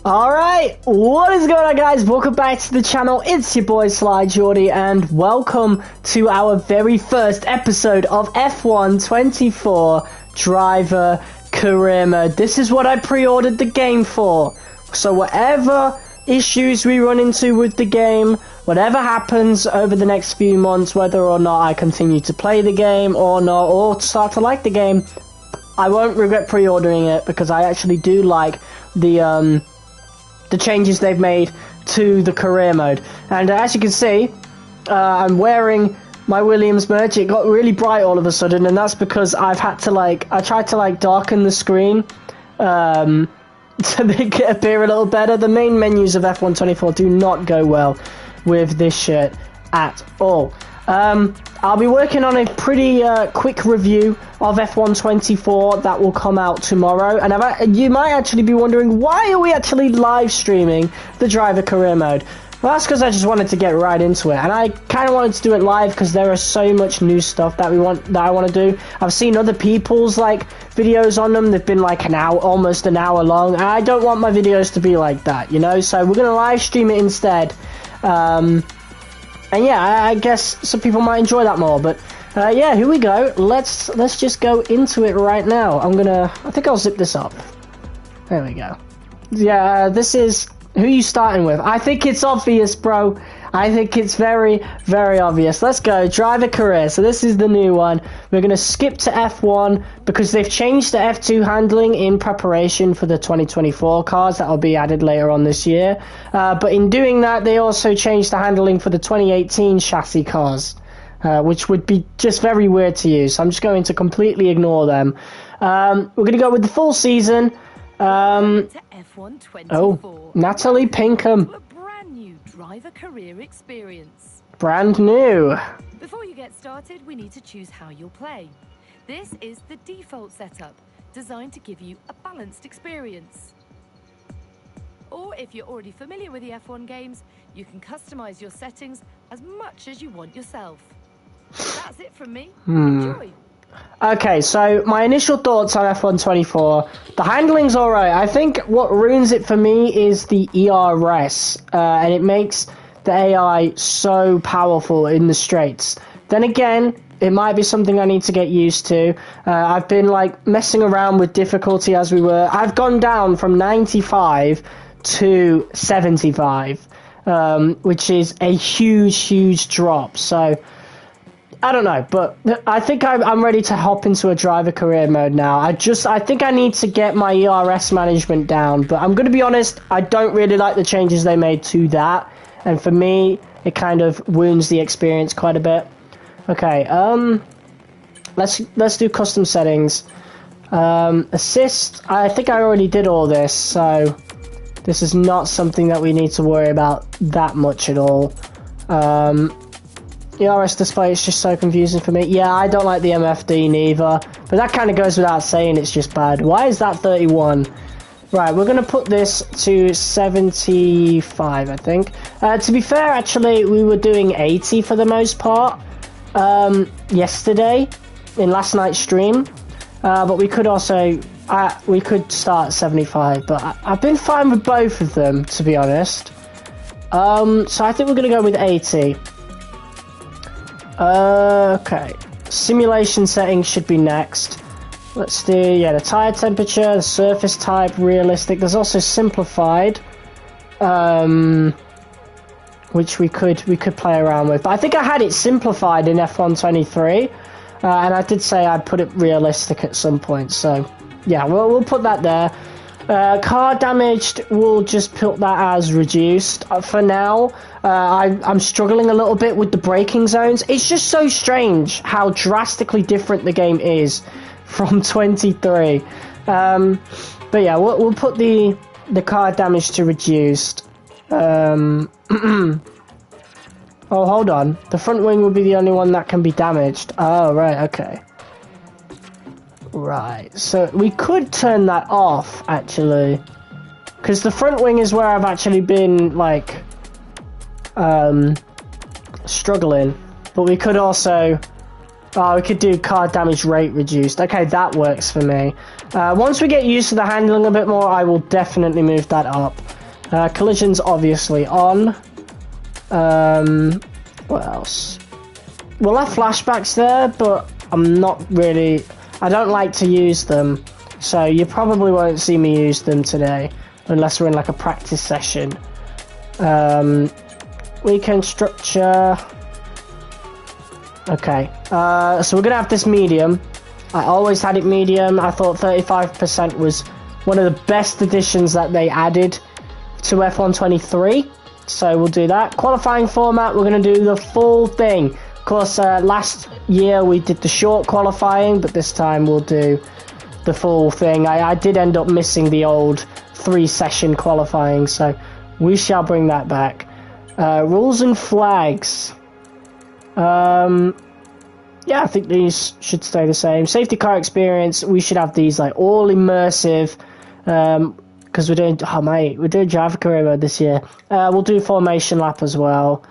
Alright, what is going on, guys? Welcome back to the channel. It's your boy Sly Jordy, and welcome to our very first episode of F1 24 Driver Career Mode. This is what I pre-ordered the game for. So whatever issues we run into with the game, whatever happens over the next few months, whether or not I continue to play the game or not, or start to like the game, I won't regret pre-ordering it because I actually do like the changes they've made to the career mode. And as you can see, I'm wearing my Williams merch. It got really bright all of a sudden, and that's because I've had to I tried to darken the screen to make it appear a little better. The main menus of F1 24 do not go well with this shirt at all. I'll be working on a pretty quick review of F1 24 that will come out tomorrow, and you might actually be wondering, why are we actually live streaming the driver career mode? Well, that's because I just wanted to get right into it, and I kind of wanted to do it live because there is so much new stuff that I want to do. I've seen other people's videos on them. They've been almost an hour long. I don't want my videos to be like that, you know. So we're gonna live stream it instead. And yeah, I guess some people might enjoy that more, but yeah, here we go. Let's just go into it right now. I think I'll zip this up. There we go. Yeah, this is who you starting with. I think it's obvious, bro. I think it's very, very obvious. Let's go, driver career. So this is the new one. We're going to skip to F1 because they've changed the F2 handling in preparation for the 2024 cars that will be added later on this year. But in doing that, they also changed the handling for the 2018 chassis cars, which would be just very weird to use. So I'm just going to completely ignore them. We're going to go with the full season. Oh, Natalie Pinkham. Driver career experience. Brand new. Before you get started, we need to choose how you'll play. This is the default setup, designed to give you a balanced experience. Or if you're already familiar with the F1 games, you can customize your settings as much as you want yourself. That's it from me. Enjoy. Okay, so my initial thoughts on F1 24. The handling's alright. I think what ruins it for me is the ERS, and it makes the AI so powerful in the straights. Then again, it might be something I need to get used to. I've been messing around with difficulty as we were. I've gone down from 95 to 75, which is a huge drop. So I don't know, but I think I'm ready to hop into a driver career mode now. I think I need to get my ERS management down, but I'm going to be honest, I don't really like the changes they made to that, and for me, it kind of wounds the experience quite a bit. Okay, let's do custom settings. Assist, I think I already did all this, so this is not something that we need to worry about that much at all. ERS display is just so confusing for me. Yeah, I don't like the MFD neither, but that kind of goes without saying, it's just bad. Why is that 31? Right, we're going to put this to 75, I think. To be fair, actually, we were doing 80 for the most part yesterday in last night's stream, but we could also we could start 75, but I've been fine with both of them, to be honest. So I think we're going to go with 80. Okay, simulation settings should be next. Let's do, the tire temperature, the surface type, realistic. There's also simplified, which we could play around with. But I think I had it simplified in F1 23, and I did say I'd put it realistic at some point. So yeah, we'll put that there. Car damaged, we'll just put that as reduced for now. I'm struggling a little bit with the braking zones. It's just so strange how drastically different the game is from 23. But yeah, we'll put the car damage to reduced. Oh, hold on. The front wing will be the only one that can be damaged. Oh, right, okay. Right, so we could turn that off, actually. Because the front wing is where I've actually been, struggling. But we could also Oh, we could do car damage rate reduced. Okay, that works for me. Once we get used to the handling a bit more, I will definitely move that up. Collisions obviously on. What else? We'll have flashbacks there, but I'm not really... I don't like to use them. So you probably won't see me use them today. Unless we're in like a practice session. Weekend structure... Okay, so we're gonna have this medium. I always had it medium. I thought 35% was one of the best additions that they added to F1 23. So we'll do that. Qualifying format, we're gonna do the full thing. Of course, last year we did the short qualifying, but this time we'll do the full thing. I did end up missing the old 3-session qualifying, so we shall bring that back. Rules and flags. Yeah, I think these should stay the same. Safety car experience, we should have these like all immersive, because we're doing, oh mate, we're doing driver career mode this year. We'll do formation lap as well.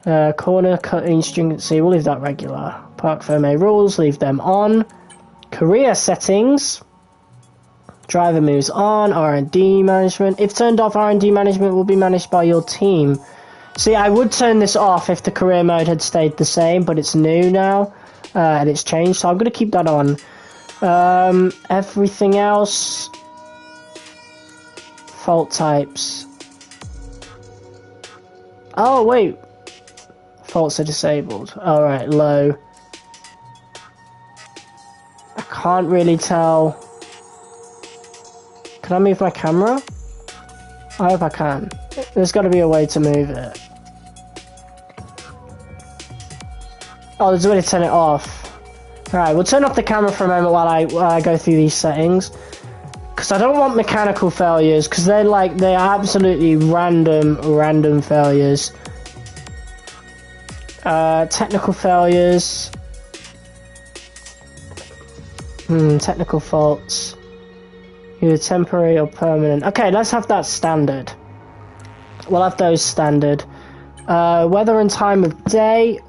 Corner cutting, stringency, we'll leave that regular. Parc Fermé rules, leave them on. Career settings, driver moves on. R&D management, if turned off, R&D management will be managed by your team. See, I would turn this off if the career mode had stayed the same, but it's new now, and it's changed, so I'm going to keep that on. Everything else... Fault types. Oh, wait. Faults are disabled. Alright, low. I can't really tell... Can I move my camera? I hope I can. There's got to be a way to move it. Oh, there's a way to turn it off. Alright, we'll turn off the camera for a moment while I go through these settings. Because I don't want mechanical failures, because they're absolutely random failures. Technical failures. Technical faults. Either temporary or permanent. Okay, let's have that standard. We'll have those standard. Weather and time of day.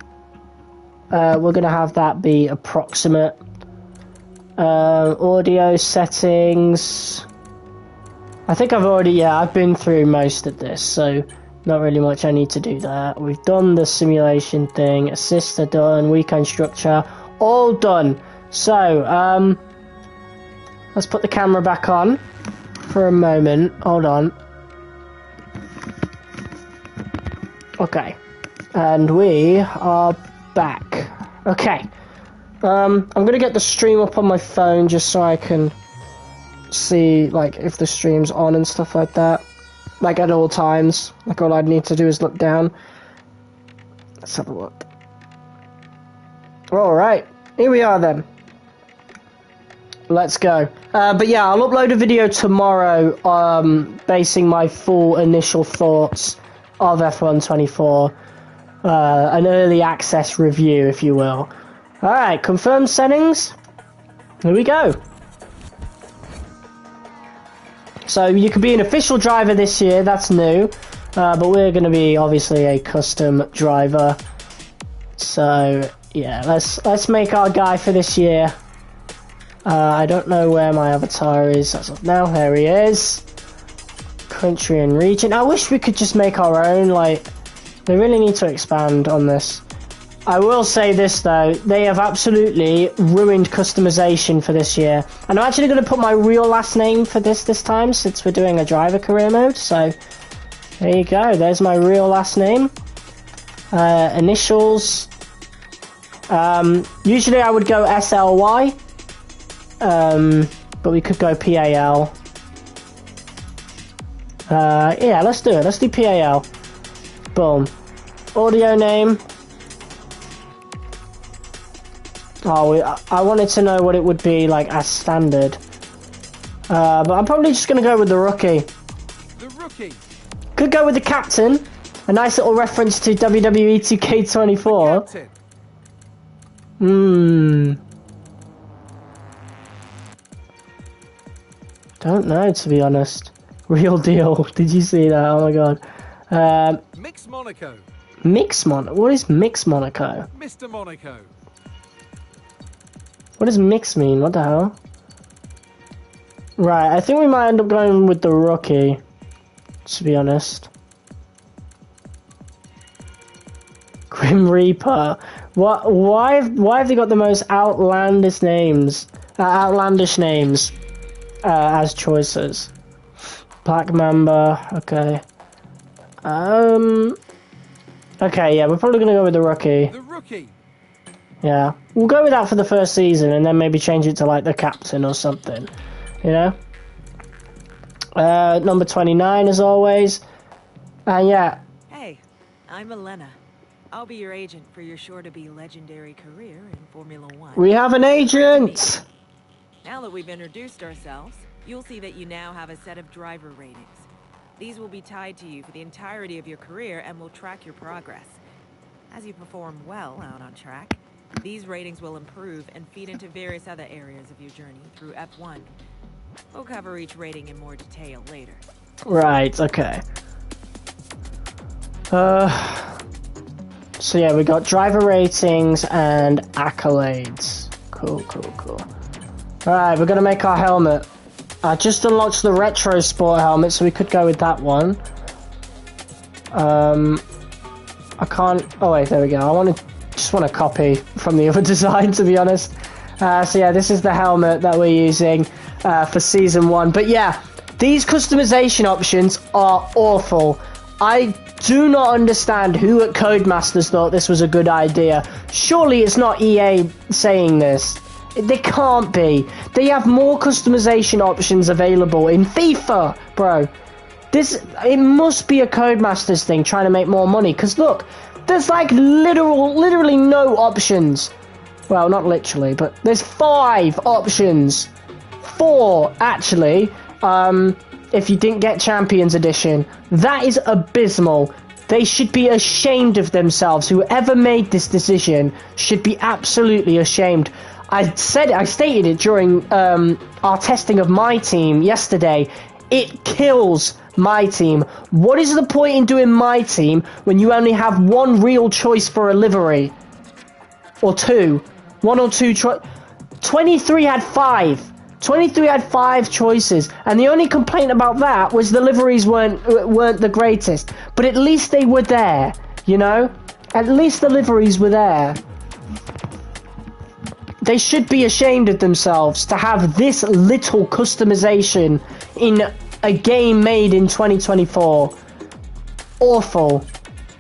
We're going to have that be approximate. Audio settings. I think I've been through most of this, so not really much I need to do there. We've done the simulation thing. Assists are done. Weekend structure. All done. So, let's put the camera back on for a moment. Hold on. Okay. And we are back. Okay. I'm gonna get the stream up on my phone just so I can see like if the stream's on and stuff like that. Like at all times. Like all I'd need to do is look down. Let's have a look. Alright. Here we are then. Let's go. But yeah, I'll upload a video tomorrow basing my full initial thoughts of F1 24. An early access review, if you will. Alright, confirm settings. Here we go. So you could be an official driver this year, that's new. But we're going to be obviously a custom driver. So yeah, let's make our guy for this year. I don't know where my avatar is as of now. There he is. Country and region. I wish we could just make our own. Like, they really need to expand on this. I will say this though, they have absolutely ruined customization for this year. And I'm actually going to put my real last name for this time, since we're doing a driver career mode. So, there you go. There's my real last name. Initials. Usually I would go SLY. But we could go PAL. Yeah, let's do it. Let's do PAL. Boom. Audio name. Oh, I wanted to know what it would be like as standard. But I'm probably just going to go with the rookie. The rookie. Could go with the captain. A nice little reference to WWE 2K24. Don't know, to be honest. Real deal. Did you see that? Oh my god. Mix Monaco. What is Mix Monaco? Mr. Monaco. What does mix mean? What the hell? Right, I think we might end up going with the rookie, to be honest. Grim Reaper. What? Why have they got the most outlandish names as choices? Black Mamba. Okay. Okay, yeah, we're probably gonna go with the rookie. The rookie. Yeah, we'll go with that for the first season, and then maybe change it to like the captain or something. You know. Number 29 as always. Yeah. Hey, I'm Elena. I'll be your agent for your sure-to-be legendary career in Formula One. We have an agent! Now that we've introduced ourselves, you'll see that you now have a set of driver ratings. These will be tied to you for the entirety of your career and will track your progress. As you perform well out on track, these ratings will improve and feed into various other areas of your journey through F1. We'll cover each rating in more detail later. Right, okay. So yeah, we got driver ratings and accolades. Cool. Alright, we're gonna make our helmet. I just unlocked the retro sport helmet, so we could go with that one. I can't... Oh wait, there we go. I just want to copy from the other design, to be honest. So yeah, this is the helmet that we're using for Season 1. But yeah, these customization options are awful. I do not understand who at Codemasters thought this was a good idea. Surely it's not EA saying this. They can't be. They have more customization options available in FIFA, bro. It must be a Codemasters thing trying to make more money. Because look, there's like literally no options. Well, not literally, but there's 5 options. 4, actually. If you didn't get Champions Edition. That is abysmal. They should be ashamed of themselves. Whoever made this decision should be absolutely ashamed. I stated it during our testing of MyTeam yesterday. It kills MyTeam. What is the point in doing MyTeam when you only have one real choice for a livery? Or 2. 1 or 2 choice. 23 had 5. 23 had 5 choices, and the only complaint about that was the liveries weren't the greatest. But at least they were there, you know? At least the liveries were there. They should be ashamed of themselves to have this little customization in a game made in 2024. Awful.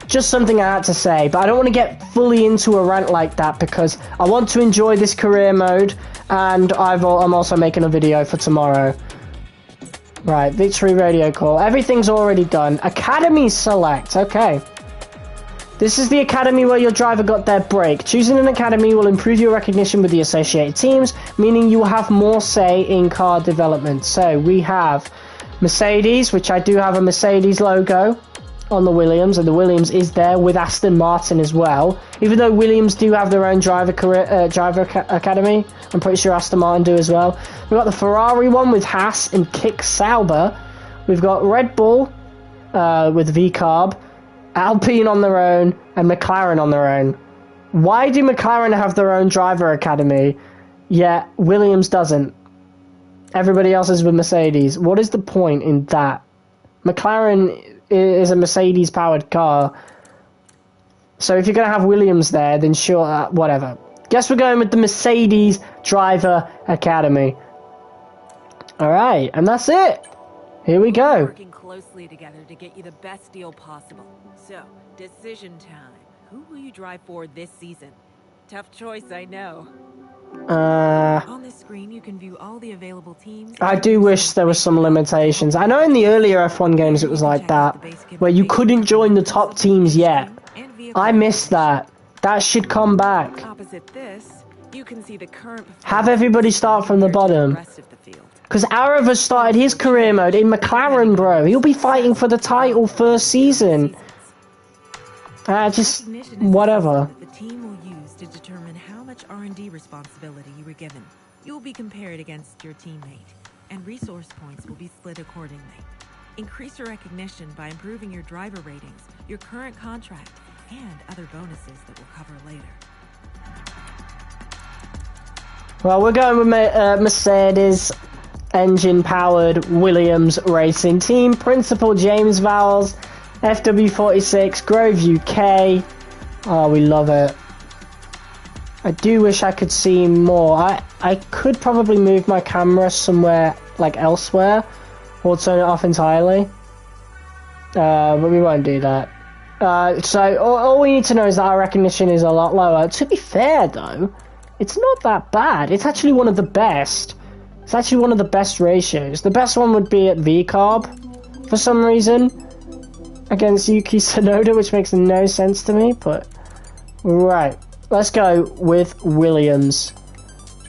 Just something I had to say, but I don't want to get fully into a rant like that because I want to enjoy this career mode, and I'm also making a video for tomorrow. Right, victory radio call. Everything's already done. Academy select. Okay. This is the academy where your driver got their break. Choosing an academy will improve your recognition with the associated teams, meaning you will have more say in car development. So we have Mercedes, which I do have a Mercedes logo on the Williams, and the Williams is there with Aston Martin as well. Even though Williams do have their own driver academy, I'm pretty sure Aston Martin do as well. We've got the Ferrari one with Haas and Kick Sauber. We've got Red Bull with VCarb, Alpine on their own, and McLaren on their own. Why do McLaren have their own driver academy, yet Williams doesn't? Everybody else is with Mercedes. What is the point in that? McLaren is a Mercedes-powered car. So if you're going to have Williams there, then sure, whatever. Guess we're going with the Mercedes Driver Academy. Alright, and that's it. Here we go. Working closely together to get you the best deal possible. So, decision time. Who will you drive for this season? Tough choice, I know. On this screen, you can view all the available teams. I do wish there were some limitations. I know in the earlier F1 games it was like that, where you couldn't join the top teams yet. I missed that. That should come back. Opposite this, you can see the current. Have everybody start from the bottom. Because Arav has started his career mode in McLaren, bro. He'll be fighting for the title first season. Just whatever. The team will use to determine how much R&D responsibility you were given. You will be compared against your teammate, and resource points will be split accordingly. Increase your recognition by improving your driver ratings, your current contract, and other bonuses that we'll cover later. Well, we're going with Mercedes engine-powered Williams Racing Team. Principal James Vowles, FW46, Grove UK. Oh, we love it. I do wish I could see more. I could probably move my camera somewhere, like elsewhere, or turn it off entirely. But we won't do that. So all we need to know is that our recognition is a lot lower. To be fair, though, it's not that bad. It's actually one of the best. It's actually one of the best ratios. The best one would be at VCarb, for some reason, against Yuki Tsunoda, which makes no sense to me, but... Right, let's go with Williams.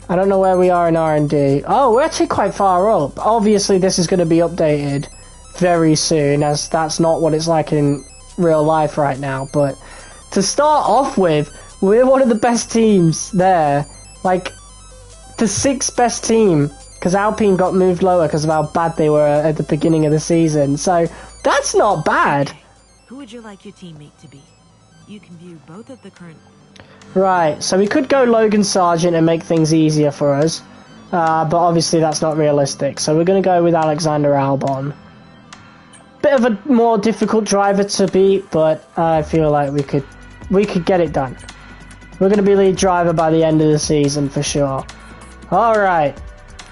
I don't know where we are in R&D. Oh, we're actually quite far up. Obviously, this is going to be updated very soon, as that's not what it's like in real life right now, but to start off with, we're one of the best teams there. Like, the 6th best team, because Alpine got moved lower because of how bad they were at the beginning of the season, so that's not bad. Who would you like your teammate to be? You can view both of the current... Right, so we could go Logan Sargent and make things easier for us, but obviously that's not realistic, so we're going to go with Alexander Albon. Bit of a more difficult driver to beat, but I feel like we could get it done. We're going to be lead driver by the end of the season for sure. Alright,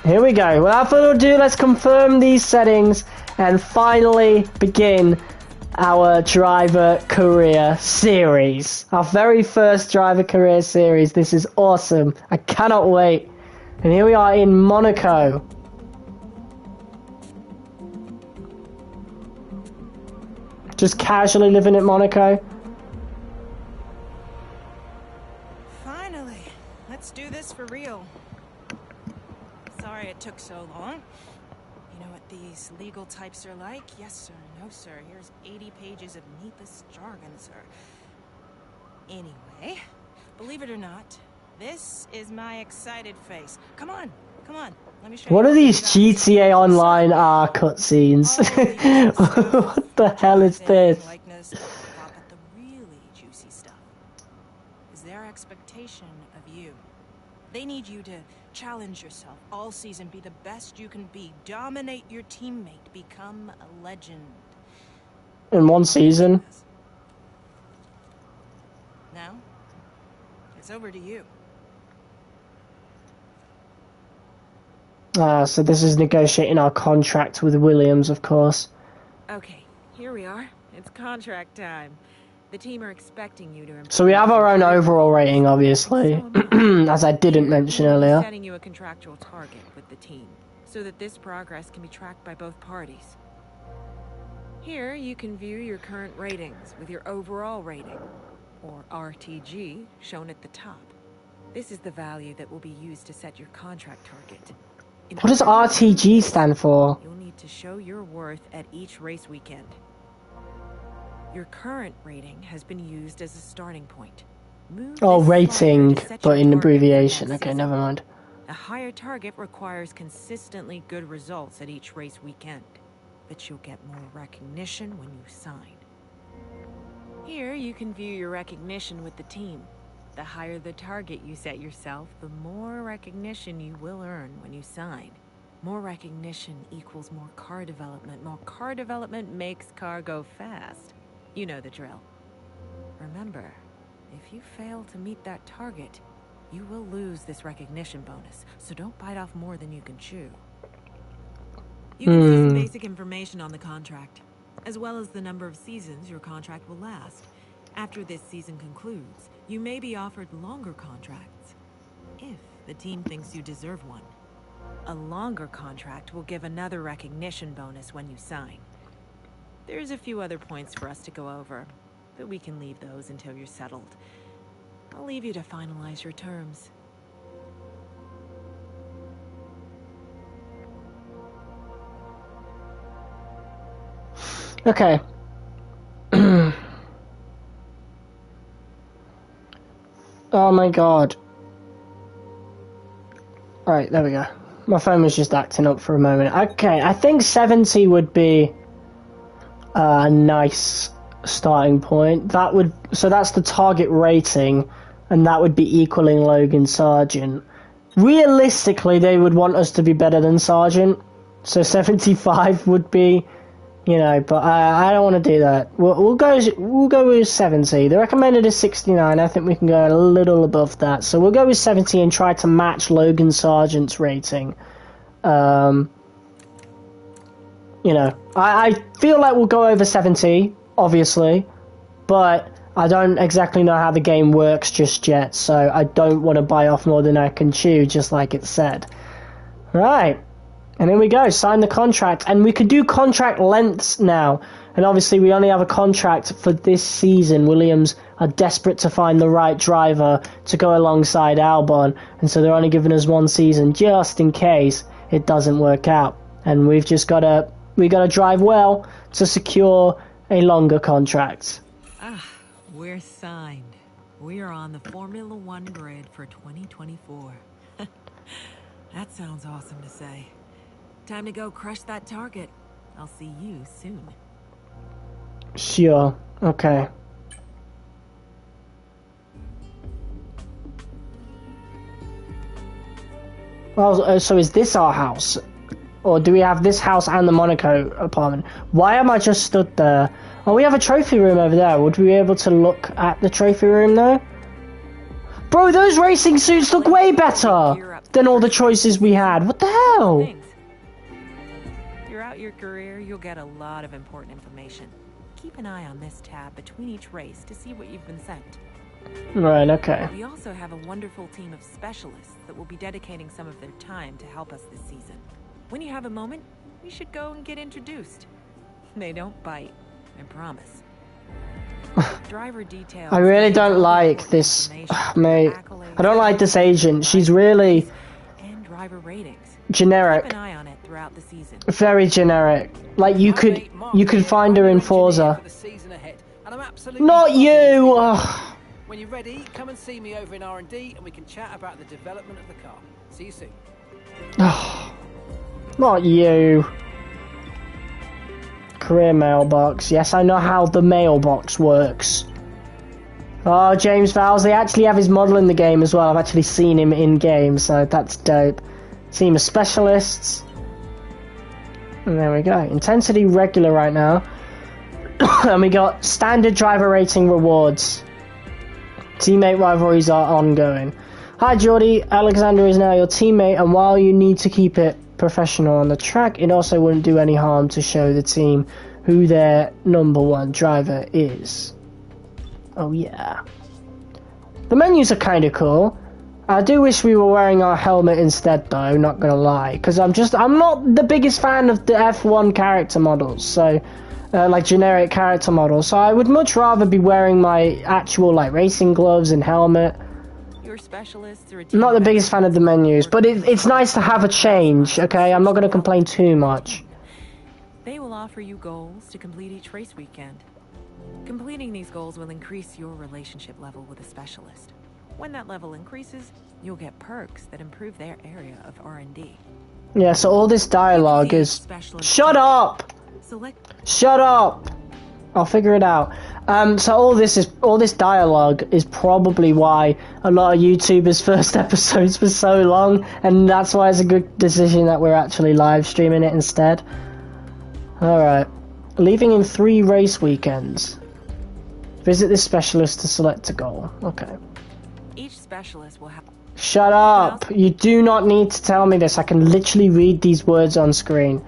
here we go. Without further ado, let's confirm these settings and finally begin our driver career series. Our very first driver career series. This is awesome. I cannot wait. And here we are in Monaco. Just casually living at Monaco. Finally, let's do this for real. Sorry it took so long. You know what these legal types are like? Yes, sir. No, sir. Here's 80 pages of needless jargon, sir. Anyway, believe it or not, this is my excited face. Come on, come on. Let me show you. What are these GTA Online cutscenes? What the hell is this? But the really juicy stuff is their expectation of you. They need you to challenge yourself all season, be the best you can be, dominate your teammate, become a legend. In one season? Now, it's over to you. So this is negotiating our contract with Williams, of course. Okay, here we are. It's contract time. The team are expecting you to improve. So we have our own overall rating, obviously, as I didn't mention earlier. Setting you a contractual target with the team, so that this progress can be tracked by both parties. Here, you can view your current ratings with your overall rating, or RTG, shown at the top. This is the value that will be used to set your contract target. What does RTG stand for? You'll need to show your worth at each race weekend. Your current rating has been used as a starting point. Oh, rating, but in abbreviation. Okay, never mind. A higher target requires consistently good results at each race weekend, but you'll get more recognition when you sign. Here, you can view your recognition with the team. The higher the target you set yourself, the more recognition you will earn when you sign. More recognition equals more car development. More car development makes car go fast. You know the drill. Remember, if you fail to meet that target, you will lose this recognition bonus, so don't bite off more than you can chew. You can see some basic information on the contract, as well as the number of seasons your contract will last. After this season concludes, you may be offered longer contracts, if the team thinks you deserve one. A longer contract will give another recognition bonus when you sign. There's a few other points for us to go over, but we can leave those until you're settled. I'll leave you to finalize your terms. Okay. Oh my god. Right, there we go. My phone was just acting up for a moment. Okay, I think 70 would be a nice starting point. So that's the target rating, and that would be equaling Logan Sargent. realistically, they would want us to be better than Sergeant. So 75 would be, you know, but I don't want to do that. We'll go with 70. The recommended is 69. I think we can go a little above that. So we'll go with 70 and try to match Logan Sargent's rating. You know, I feel like we'll go over 70, obviously, but I don't exactly know how the game works just yet, so I don't want to bite off more than I can chew, just like it said. Right, and here we go, sign the contract, and we can do contract lengths now, and obviously we only have a contract for this season. Williams are desperate to find the right driver to go alongside Albon, and so they're only giving us one season just in case it doesn't work out, and we gotta drive well to secure a longer contract. We're signed. We are on the Formula One grid for 2024. That sounds awesome to say. Time to go crush that target. I'll see you soon. Sure. Okay. Well, so is this our house? Or do we have this house and the Monaco apartment? Why am I just stood there? Oh, we have a trophy room over there. Would we be able to look at the trophy room though? Bro, those racing suits look way better than all the choices we had. What the hell? Throughout your career, you'll get a lot of important information. Keep an eye on this tab between each race to see what you've been sent. Right, okay. We also have a wonderful team of specialists that will be dedicating some of their time to help us this season. When you have a moment, we should go and get introduced. They don't bite, I promise. Driver details. I really don't like this, mate. I don't like this agent. She's really and driver ratings. Generic. Keep an eye on it throughout the season. Very generic. Like you could find her in Forza. Not you. Ugh. When you're ready, come and see me over in R&D and we can chat about the development of the car. See you soon. Not you. Career mailbox. Yes, I know how the mailbox works. Oh, James Vowles. They actually have his model in the game as well. I've actually seen him in game, so that's dope. Team of specialists. And there we go. Intensity regular right now. And we got standard driver rating rewards. Teammate rivalries are ongoing. Hi Geordie, Alexander is now your teammate, and while you need to keep it professional on the track, it also wouldn't do any harm to show the team who their #1 driver is. Oh yeah. The menus are kind of cool. I do wish we were wearing our helmet instead though, not gonna lie, because I'm not the biggest fan of the F1 character models, so like generic character models, so I would much rather be wearing my actual like racing gloves and helmet. Your specialists are I'm not the biggest fan of the menus, but it's nice to have a change, okay? I'm not going to complain too much. They will offer you goals to complete each race weekend. Completing these goals will increase your relationship level with a specialist. When that level increases, you'll get perks that improve their area of R&D. Yeah, so all this dialogue is... Shut up! Shut up! I'll figure it out. So all this dialogue is probably why a lot of YouTubers' first episodes were so long, and that's why it's a good decision that we're actually live streaming it instead. Alright. Leaving in 3 race weekends. Visit this specialist to select a goal. Okay. Each specialist will have... Shut up! You do not need to tell me this. I can literally read these words on screen.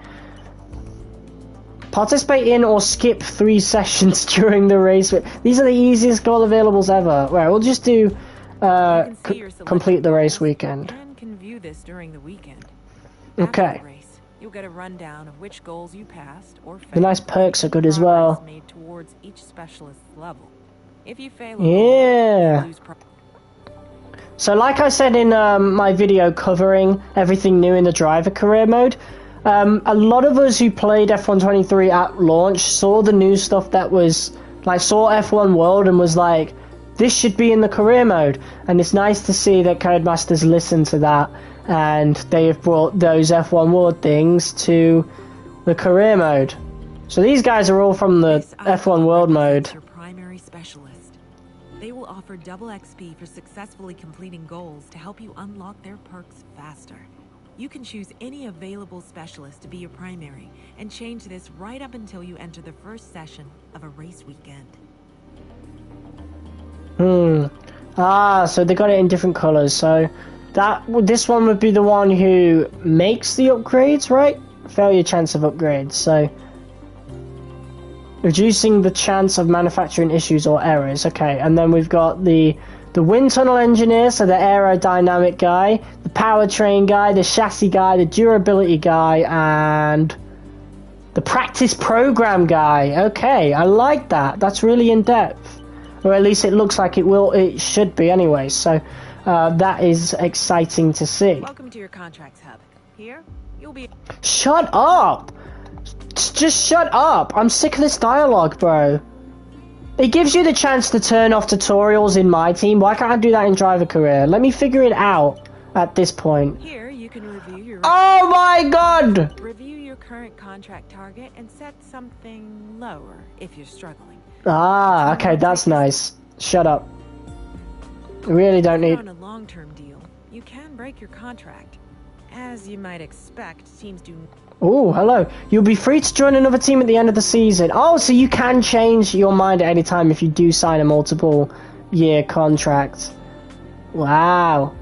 Participate in or skip 3 sessions during the race. These are the easiest goal availables ever. Right, we'll just do complete the race weekend. And can view this during the weekend. Okay. After the race, you'll get a rundown of which goals you passed or failed. The nice perks are good as well. Made towards each specialist's level. If you fail, yeah. So like I said in my video covering everything new in the driver career mode, a lot of us who played F1 23 at launch saw the new stuff that was like saw F1 World and was like, this should be in the career mode. And it's nice to see that Codemasters listened to that and they have brought those F1 World things to the career mode. So these guys are all from the F1 World mode. Your primary specialist. They will offer offer double XP for successfully completing goals to help you unlock their perks faster. You can choose any available specialist to be your primary, and change this right up until you enter the first session of a race weekend. So they got it in different colors. So this one would be the one who makes the upgrades, right? Failure chance of upgrades. So reducing the chance of manufacturing issues or errors. Okay, and then we've got the wind tunnel engineer, so the aerodynamic guy, the powertrain guy, the chassis guy, the durability guy, and the practice program guy. Okay, I like that. That's really in depth, or at least it looks like it should be anyway. So that is exciting to see. Welcome to your contracts hub. Here, you'll be... Shut up! Just shut up! I'm sick of this dialogue, bro. It gives you the chance to turn off tutorials in MyTeam. Why can't I do that in Driver Career? Let me figure it out at this point. Here, you can review your... Oh my god! Review your current contract target and set something lower if you're struggling. Ah, okay, that's nice. Shut up. I really don't need... On a long-term deal, you can break your contract. As you might expect, teams do... Oh, hello. You'll be free to join another team at the end of the season. Oh, so you can change your mind at any time if you do sign a multiple-year contract. Wow.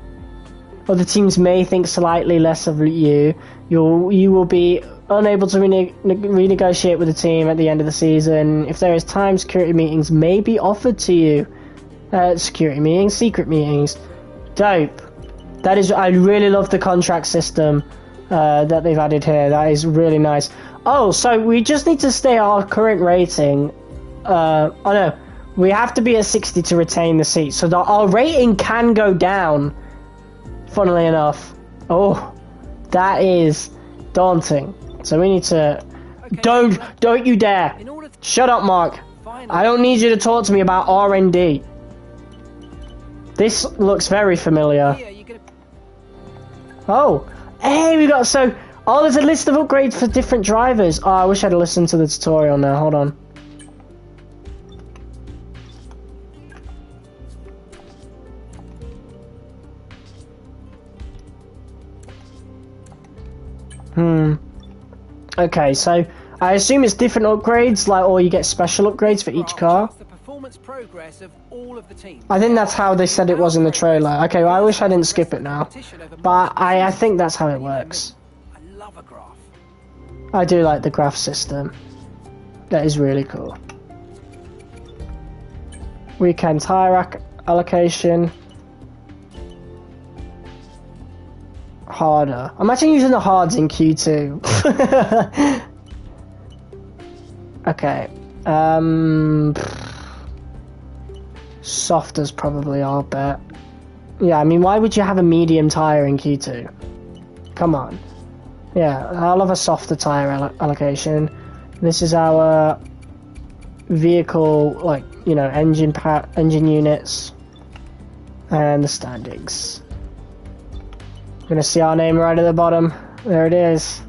Other teams may think slightly less of you. You will be unable to renegotiate with the team at the end of the season. If there is time, security meetings may be offered to you. Security meetings, secret meetings. Dope. That is, I really love the contract system that they've added here. That is really nice. Oh, so we just need to stay at our current rating. Oh no, we have to be at 60 to retain the seat. So our rating can go down, funnily enough. Oh, that is daunting. So we need to... Okay, don't you dare. Shut up, Mark. I don't need you to talk to me about R&D. This looks very familiar. Oh, hey, we got there's a list of upgrades for different drivers. Oh, I wish I'd listened to the tutorial now. Hold on. Okay, so I assume it's different upgrades, or you get special upgrades for each car. Progress of all of the teams. I think that's how they said it was in the trailer. Okay, well, I wish I didn't skip it now, but I think that's how it works. I love a graph. I do like the graph system. That is really cool. Weekend tire allocation. Harder. Imagine using the hards in Q2. Okay. Softer's probably our bet. Yeah, I mean, why would you have a medium tyre in Q2? Come on. Yeah, I'll have a softer tyre allocation. This is our vehicle, engine units. And the standings. We're gonna see our name right at the bottom. There it is.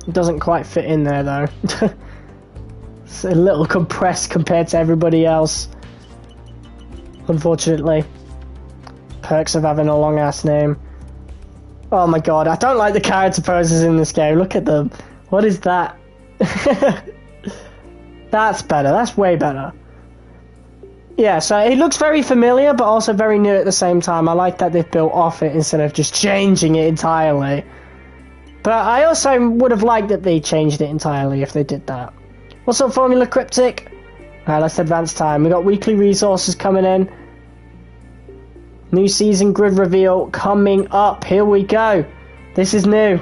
It doesn't quite fit in there, though. It's a little compressed compared to everybody else, unfortunately. Perks of having a long ass name. Oh my god, I don't like the character poses in this game. Look at them. What is that? That's better. That's way better. Yeah, so it looks very familiar, but also very new at the same time. I like that they've built off it instead of just changing it entirely. But I also would have liked that they changed it entirely if they did that. What's up, Formula Cryptic? Alright, let's advance time. We got weekly resources coming in. New season grid reveal coming up. Here we go. This is new.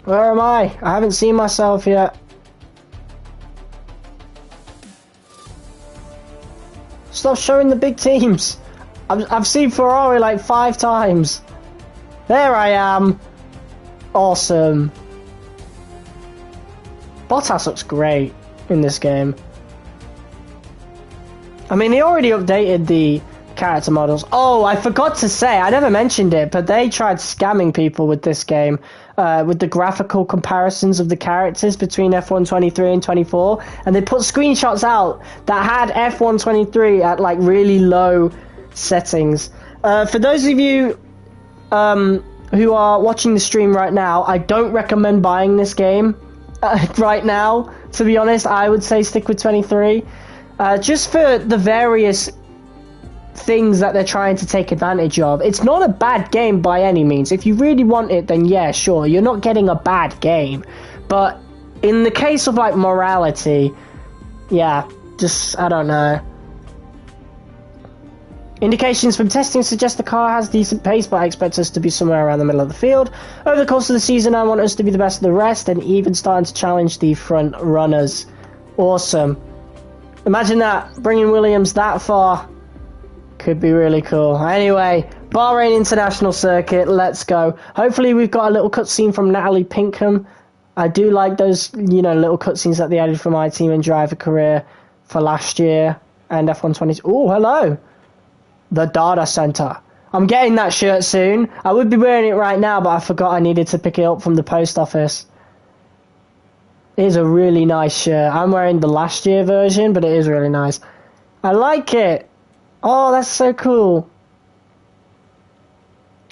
Where am I? I haven't seen myself yet. Stop showing the big teams. I've seen Ferrari like 5 times. There I am. Awesome. Bottas looks great in this game. I mean, they already updated the character models. Oh, I forgot to say, I never mentioned it, but they tried scamming people with this game, with the graphical comparisons of the characters between F1 23 and 24, and they put screenshots out that had F1 23 at like really low settings. For those of you who are watching the stream right now, I don't recommend buying this game right now. To be honest, I would say stick with 23, just for the various things that they're trying to take advantage of. It's not a bad game by any means. If you really want it, then yeah, sure, you're not getting a bad game. But in the case of like morality, yeah, just I don't know. Indications from testing suggest the car has decent pace, but I expect us to be somewhere around the middle of the field. Over the course of the season, I want us to be the best of the rest, and even starting to challenge the front runners. Awesome. Imagine that, bringing Williams that far. Could be really cool. Anyway, Bahrain International Circuit, let's go. Hopefully we've got a little cutscene from Natalie Pinkham. I do like those, you know, little cutscenes that they added for MyTeam and Driver Career for last year and F1 20. Oh, hello. The Data Center. I'm getting that shirt soon. I would be wearing it right now, but I forgot I needed to pick it up from the post office. It is a really nice shirt. I'm wearing the last year version, but it is really nice. I like it. Oh, that's so cool.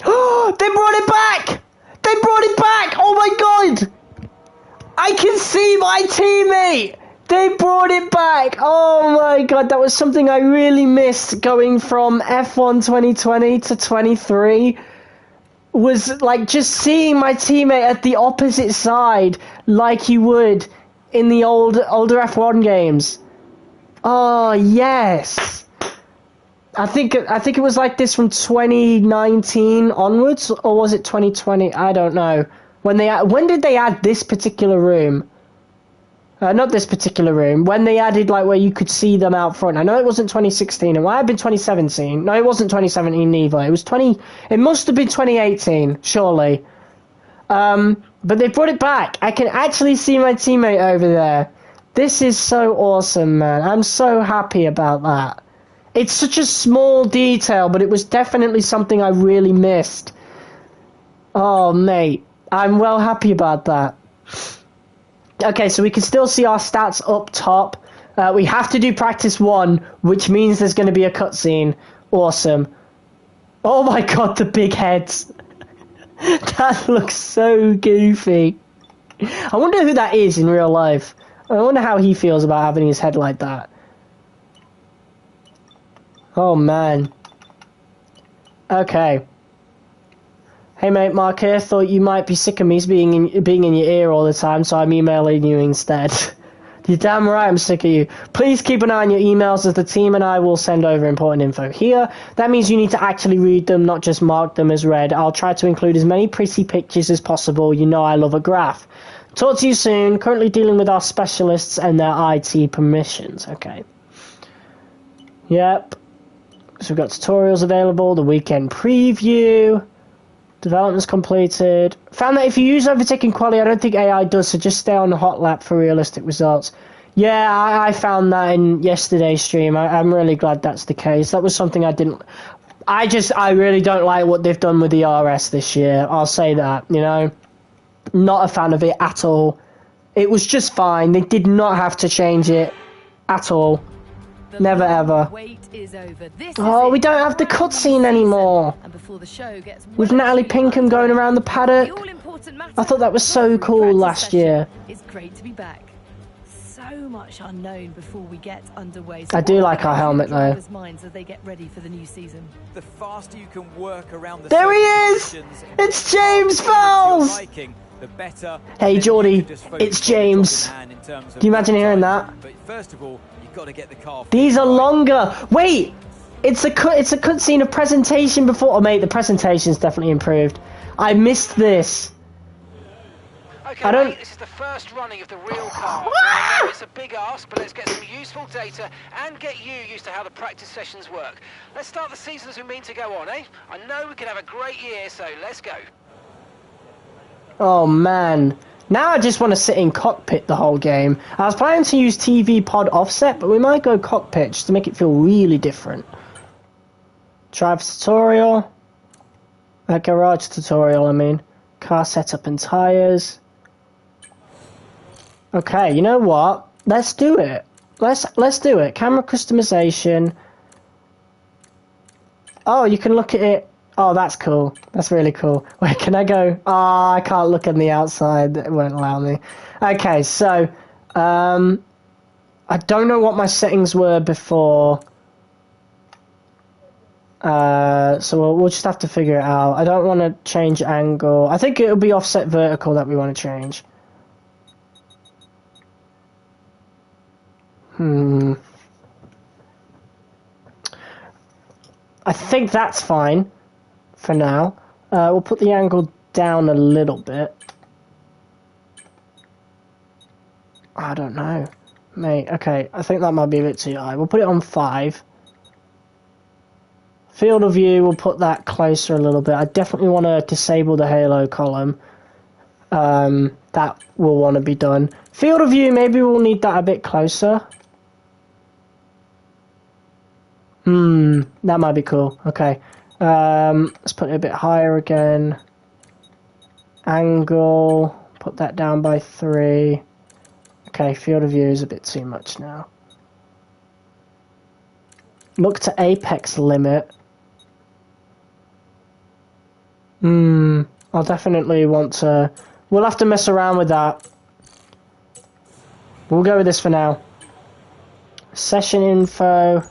Oh, they brought it back! They brought it back! Oh my god! I can see my teammate! They brought it back! Oh my god, that was something I really missed going from F1 2020 to 23. Was like just seeing my teammate at the opposite side like you would in the older F1 games. Oh, yes! I think it was like this from 2019 onwards, or was it 2020? I don't know. When did they add this particular room? Not this particular room. When they added like where you could see them out front. I know it wasn't 2016. It might have been 2017. No, it wasn't 2017 either. It was It must have been 2018, surely. But they brought it back. I can actually see my teammate over there. This is so awesome, man. I'm so happy about that. It's such a small detail, but it was definitely something I really missed. Oh, mate. I'm well happy about that. Okay, so we can still see our stats up top. We have to do practice 1, which means there's going to be a cutscene. Awesome. Oh my god, the big heads. That looks so goofy. I wonder who that is in real life. I wonder how he feels about having his head like that. Oh, man. Okay. Hey, mate, Mark here. Thought you might be sick of me being in your ear all the time, so I'm emailing you instead. You're damn right I'm sick of you. Please keep an eye on your emails, as the team and I will send over important info here. That means you need to actually read them, not just mark them as read. I'll try to include as many pretty pictures as possible. You know I love a graph. Talk to you soon. Currently dealing with our specialists and their IT permissions. Okay. Yep. So we've got tutorials available, the weekend preview, development's completed. Found that if you use overtaking quality, I don't think AI does, so just stay on the hot lap for realistic results. Yeah, I found that in yesterday's stream. I'm really glad that's the case. That was something I didn't... I really don't like what they've done with the RS this year. I'll say that, you know. Not a fan of it at all. It was just fine. They did not have to change it at all. Never ever. Oh, we don't have the cutscene anymore. With Natalie Pinkham going around the paddock. I thought that was so cool last year. It's great to be back. So much unknown before we get underway. I do like our helmet though. Minds as they get ready for the new season. The faster you can work around the there he is! It's James Fells! The better. Hey Geordie, it's James. Can you imagine hearing that? But first of all, you've got to get the car. These are longer. Wait, it's a cutscene of presentation before. Oh mate, the presentation's definitely improved. I missed this. Okay, mate, this is the first running of the real car. I know it's a big ask, but let's get some useful data and get you used to how the practice sessions work. Let's start the season as we mean to go on, eh? I know we can have a great year, so let's go. Oh man, Now I just want to sit in cockpit the whole game. I was planning to use TV pod offset, but we might go cockpit just to make it feel really different. Drive tutorial. Garage tutorial, I mean. Car setup and tires. Okay, you know what? Let's do it. Let's do it. Camera customization. Oh, you can look at it. Oh, that's cool. That's really cool. Wait, can I go? Oh, I can't look on the outside. It won't allow me. Okay, so I don't know what my settings were before. So we'll just have to figure it out. I don't want to change angle. I think it'll be offset vertical that we want to change. I think that's fine for now. We'll put the angle down a little bit. I don't know. Mate, okay, I think that might be a bit too high. We'll put it on 5. Field of view, we'll put that closer a little bit. I definitely want to disable the halo column. That will want to be done. Field of view, maybe we'll need that a bit closer. That might be cool. Okay. Let's put it a bit higher again. Angle, put that down by 3. Okay, field of view is a bit too much now. Look to apex limit. I'll definitely want to... We'll have to mess around with that. We'll go with this for now. Session info.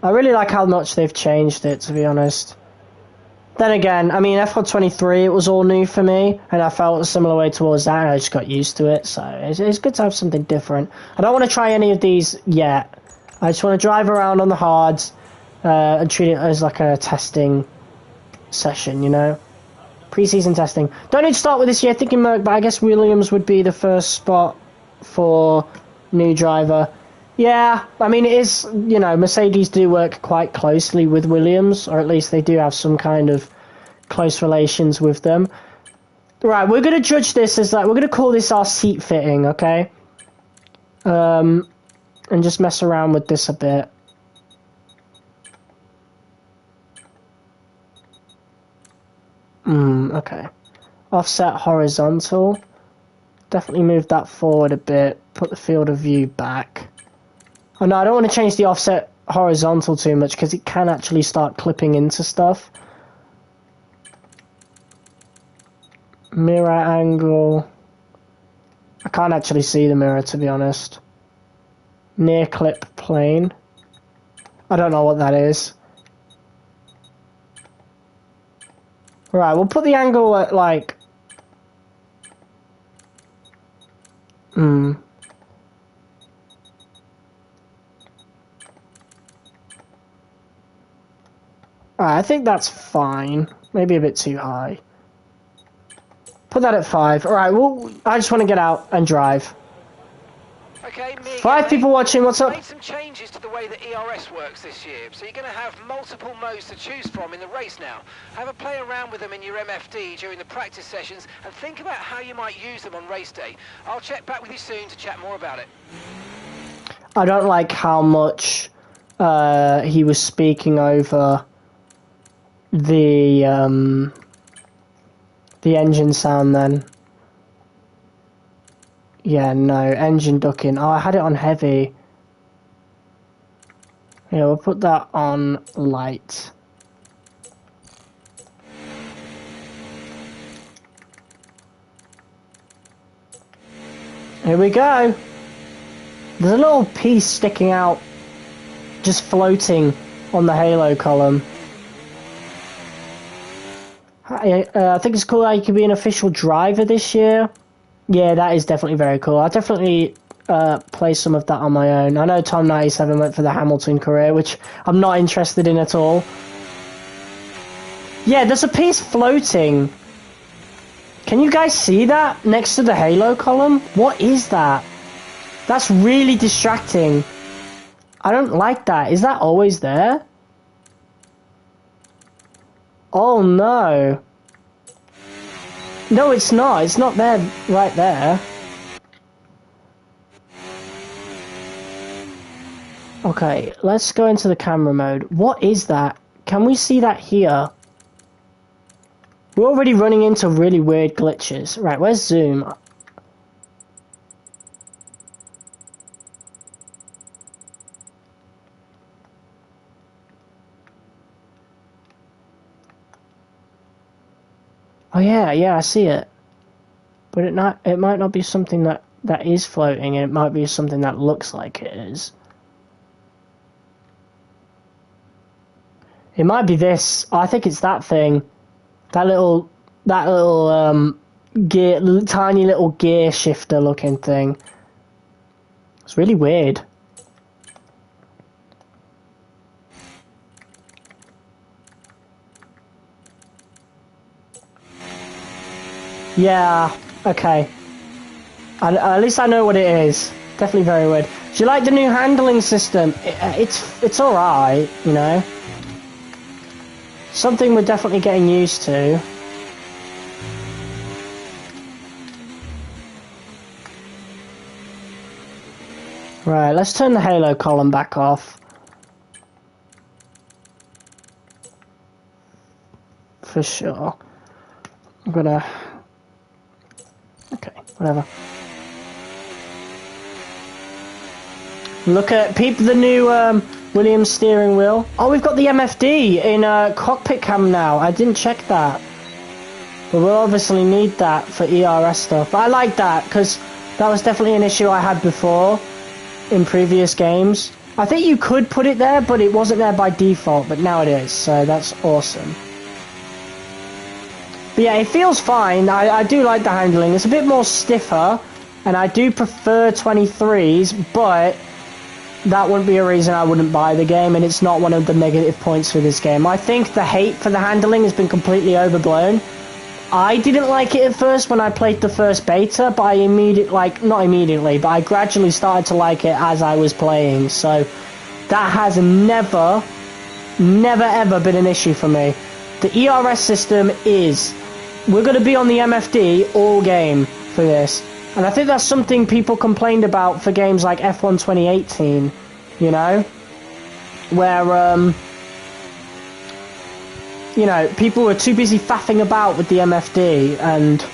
I really like how much they've changed it, to be honest. Then again, I mean, F1 23, it was all new for me, and I felt a similar way towards that, and I just got used to it, so it's good to have something different. I don't want to try any of these yet. I just want to drive around on the hards and treat it as like a testing session, you know? Pre-season testing. Don't need to start with this year thinking Merc, but I guess Williams would be the first spot for new driver. Yeah, I mean, it is, you know, Mercedes do work quite closely with Williams, or at least they do have some kind of close relations with them. Right, we're going to judge this as, like, we're going to call this our seat fitting, okay? And just mess around with this a bit. Okay. Offset horizontal. Definitely move that forward a bit. Put the field of view back. Oh no, I don't want to change the offset horizontal too much because it can actually start clipping into stuff. Mirror angle. I can't actually see the mirror, to be honest. Near clip plane. I don't know what that is. Right, we'll put the angle at like... Alright, I think that's fine. Maybe a bit too high. Put that at 5. Alright, well, I just want to get out and drive. Okay, me 5 people watching, what's up? Made some changes to the way that ERS works this year, so you're going to have multiple modes to choose from in the race now. Have a play around with them in your MFD during the practice sessions and think about how you might use them on race day. I'll check back with you soon to chat more about it. I don't like how much he was speaking over the engine sound then. Yeah, no, engine ducking. Oh, I had it on heavy. Yeah, we'll put that on light. Here we go. There's a little piece sticking out, just floating on the halo column. I think it's cool how you can be an official driver this year. Yeah, that is definitely very cool. I'll definitely play some of that on my own. I know Tom97 went for the Hamilton career, which I'm not interested in at all. Yeah, there's a piece floating. Can you guys see that next to the halo column? What is that? That's really distracting. I don't like that. Is that always there? Oh no. No, it's not. It's not there, right there. Okay, let's go into the camera mode. What is that? Can we see that here? We're already running into really weird glitches. Right, where's zoom? Oh yeah, I see it. But it might not be something that is floating, and it might be something that looks like it is. It might be this. I think it's that thing. That little gear, tiny little gear shifter looking thing. It's really weird. Yeah, okay. At least I know what it is. Definitely very weird. Do you like the new handling system? It's alright, you know. Something we're definitely getting used to. Right, let's turn the halo column back off. For sure. I'm gonna... Okay, whatever. Look at the new Williams steering wheel. Oh, we've got the MFD in cockpit cam now. I didn't check that. But we'll obviously need that for ERS stuff. I like that, because that was definitely an issue I had before in previous games. I think you could put it there, but it wasn't there by default, but now it is, so that's awesome. But yeah, it feels fine. I do like the handling. It's a bit more stiffer, and I do prefer 23s, but that wouldn't be a reason I wouldn't buy the game, and it's not one of the negative points for this game. I think the hate for the handling has been completely overblown. I didn't like it at first when I played the first beta, but I not immediately, but I gradually started to like it as I was playing, so that has never ever been an issue for me. The ERS system we're going to be on the MFD all game for this. And I think that's something people complained about for games like F1 2018, you know? Where, you know, people were too busy faffing about with the MFD, and,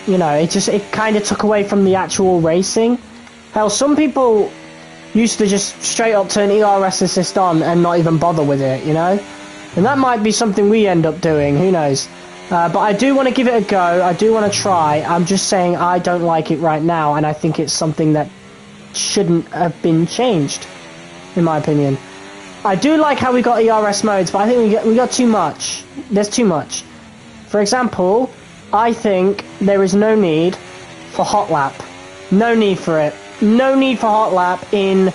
you know, it kind of took away from the actual racing. Hell, some people used to just straight up turn ERS assist on and not even bother with it, you know? And that might be something we end up doing, who knows? But I do want to give it a go, I do want to try. I'm just saying I don't like it right now, and I think it's something that shouldn't have been changed, in my opinion. I do like how we got ERS modes, but I think we got too much. There's too much. For example, I think there is no need for hot lap. No need for it. No need for hot lap in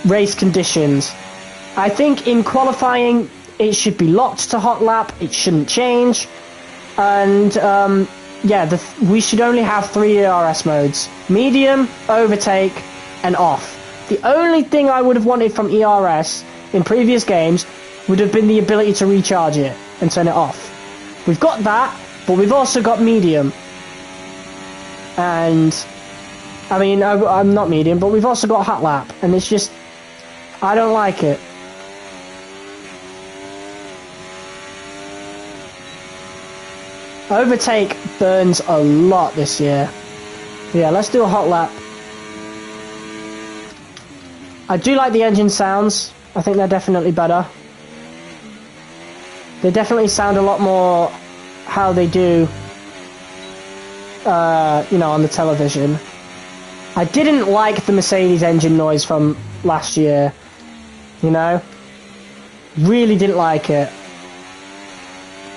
race conditions. I think in qualifying it should be locked to hot lap, it shouldn't change, and yeah, we should only have 3 ERS modes: medium, overtake, and off. The only thing I would have wanted from ERS in previous games would have been the ability to recharge it and turn it off. We've got that, but we've also got medium, and I mean, I'm not medium, but we've also got hot lap, and it's just, I don't like it. Overtake burns a lot this year. Yeah, let's do a hot lap. I do like the engine sounds. I think they're definitely better. They definitely sound a lot more how they do, you know, on the television. I didn't like the Mercedes engine noise from last year, you know? Really didn't like it.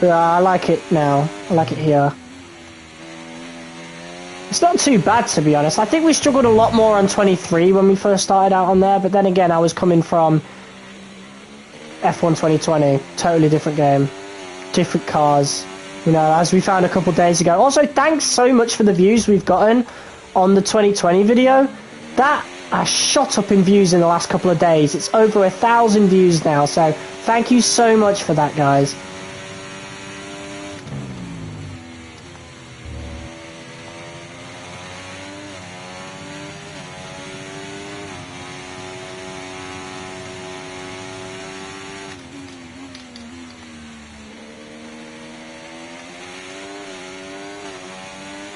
Yeah, I like it now. I like it here. It's not too bad, to be honest. I think we struggled a lot more on 23 when we first started out on there, but then again, I was coming from F1 2020. Totally different game. Different cars. You know, as we found a couple days ago. Also, thanks so much for the views we've gotten on the 2020 video. That has shot up in views in the last couple of days. It's over 1,000 views now, so thank you so much for that, guys.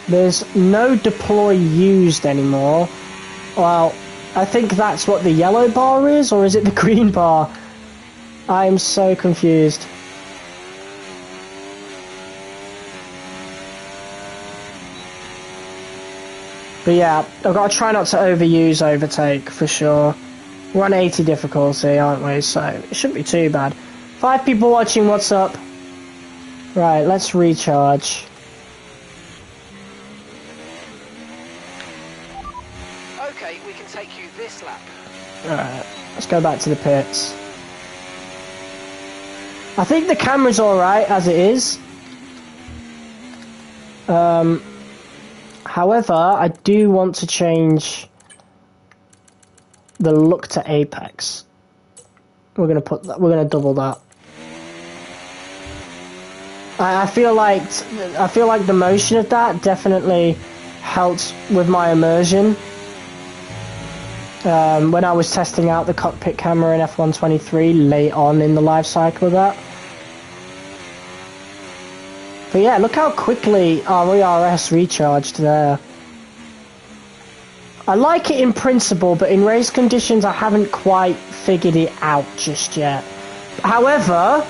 There's no deploy used anymore. Well, I think that's what the yellow bar is, or is it the green bar? I'm so confused. But yeah, I've got to try not to overuse overtake for sure. We're on 80 difficulty, aren't we? So it shouldn't be too bad. 5 people watching, what's up? Right, let's recharge. Okay, we can take you this lap. Alright, let's go back to the pits. I think the camera's alright as it is. However, I do want to change the look to Apex. We're gonna put that. We're gonna double that. I feel like the motion of that definitely helps with my immersion. When I was testing out the cockpit camera in F123 late on in the life cycle of that. But yeah, look how quickly our ERS recharged there. I like it in principle, but in race conditions I haven't quite figured it out just yet. However,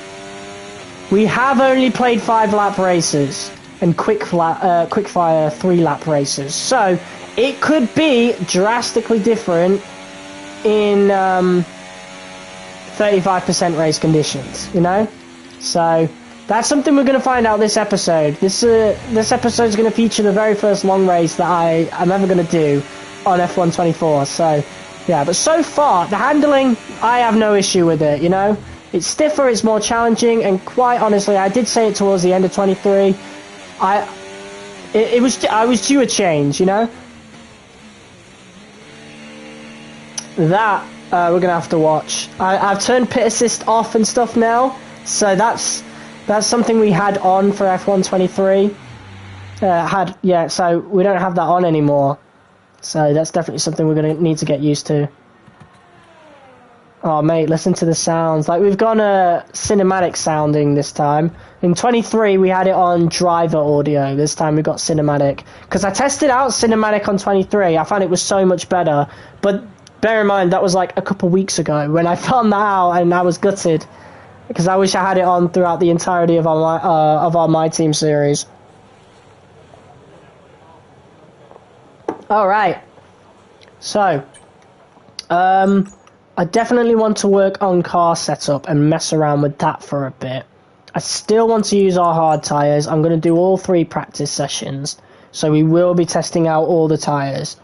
we have only played 5-lap races and quickfire 3-lap races, so it could be drastically different in 35% race conditions, you know? So that's something we're going to find out this episode. This episode is going to feature the very first long race that I'm ever going to do on F124. So yeah, but so far the handling, I have no issue with it, you know? It's stiffer, it's more challenging, and quite honestly, I did say it towards the end of 23. I was due a change, you know? That we're gonna have to watch. I've turned pit assist off and stuff now, so that's something we had on for F123. So we don't have that on anymore. So that's definitely something we're gonna need to get used to. Oh mate, listen to the sounds. Like, we've gone cinematic sounding this time. In 23 we had it on driver audio. This time we got cinematic. Because I tested out cinematic on 23. I found it was so much better. But bear in mind, that was like a couple weeks ago when I found that out, and I was gutted. Because I wish I had it on throughout the entirety of our MyTeam series. Alright. So, I definitely want to work on car setup and mess around with that for a bit. I still want to use our hard tyres. I'm going to do all 3 practice sessions. So we will be testing out all the tyres.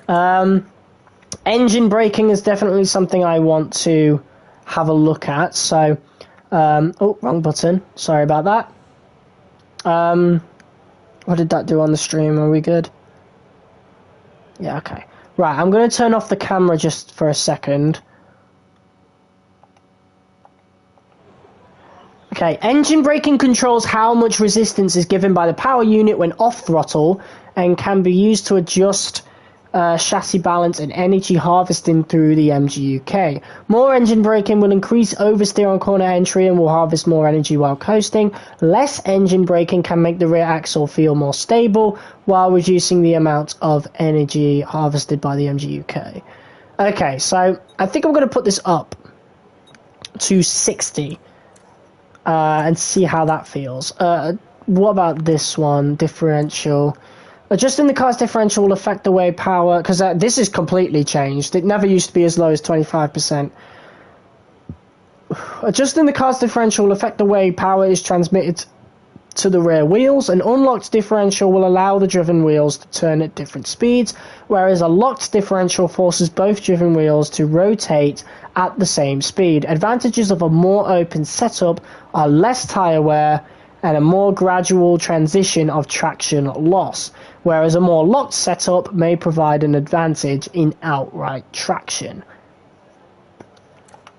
Engine braking is definitely something I want to have a look at. So, oh, wrong button. Sorry about that. What did that do on the stream? Are we good? Yeah, okay. Right, I'm going to turn off the camera just for a second. Okay, engine braking controls how much resistance is given by the power unit when off throttle, and can be used to adjust chassis balance and energy harvesting through the MGUK. More engine braking will increase oversteer on corner entry and will harvest more energy while coasting. Less engine braking can make the rear axle feel more stable while reducing the amount of energy harvested by the MGUK. Okay, so I think I'm going to put this up to 60 and see how that feels. What about this one? Differential. Adjusting the car's differential will affect the way power, because this is completely changed. It never used to be as low as 25%. Adjusting the car's differential will affect the way power is transmitted to the rear wheels. An unlocked differential will allow the driven wheels to turn at different speeds, whereas a locked differential forces both driven wheels to rotate at the same speed. Advantages of a more open setup are less tyre wear and a more gradual transition of traction loss, whereas a more locked setup may provide an advantage in outright traction.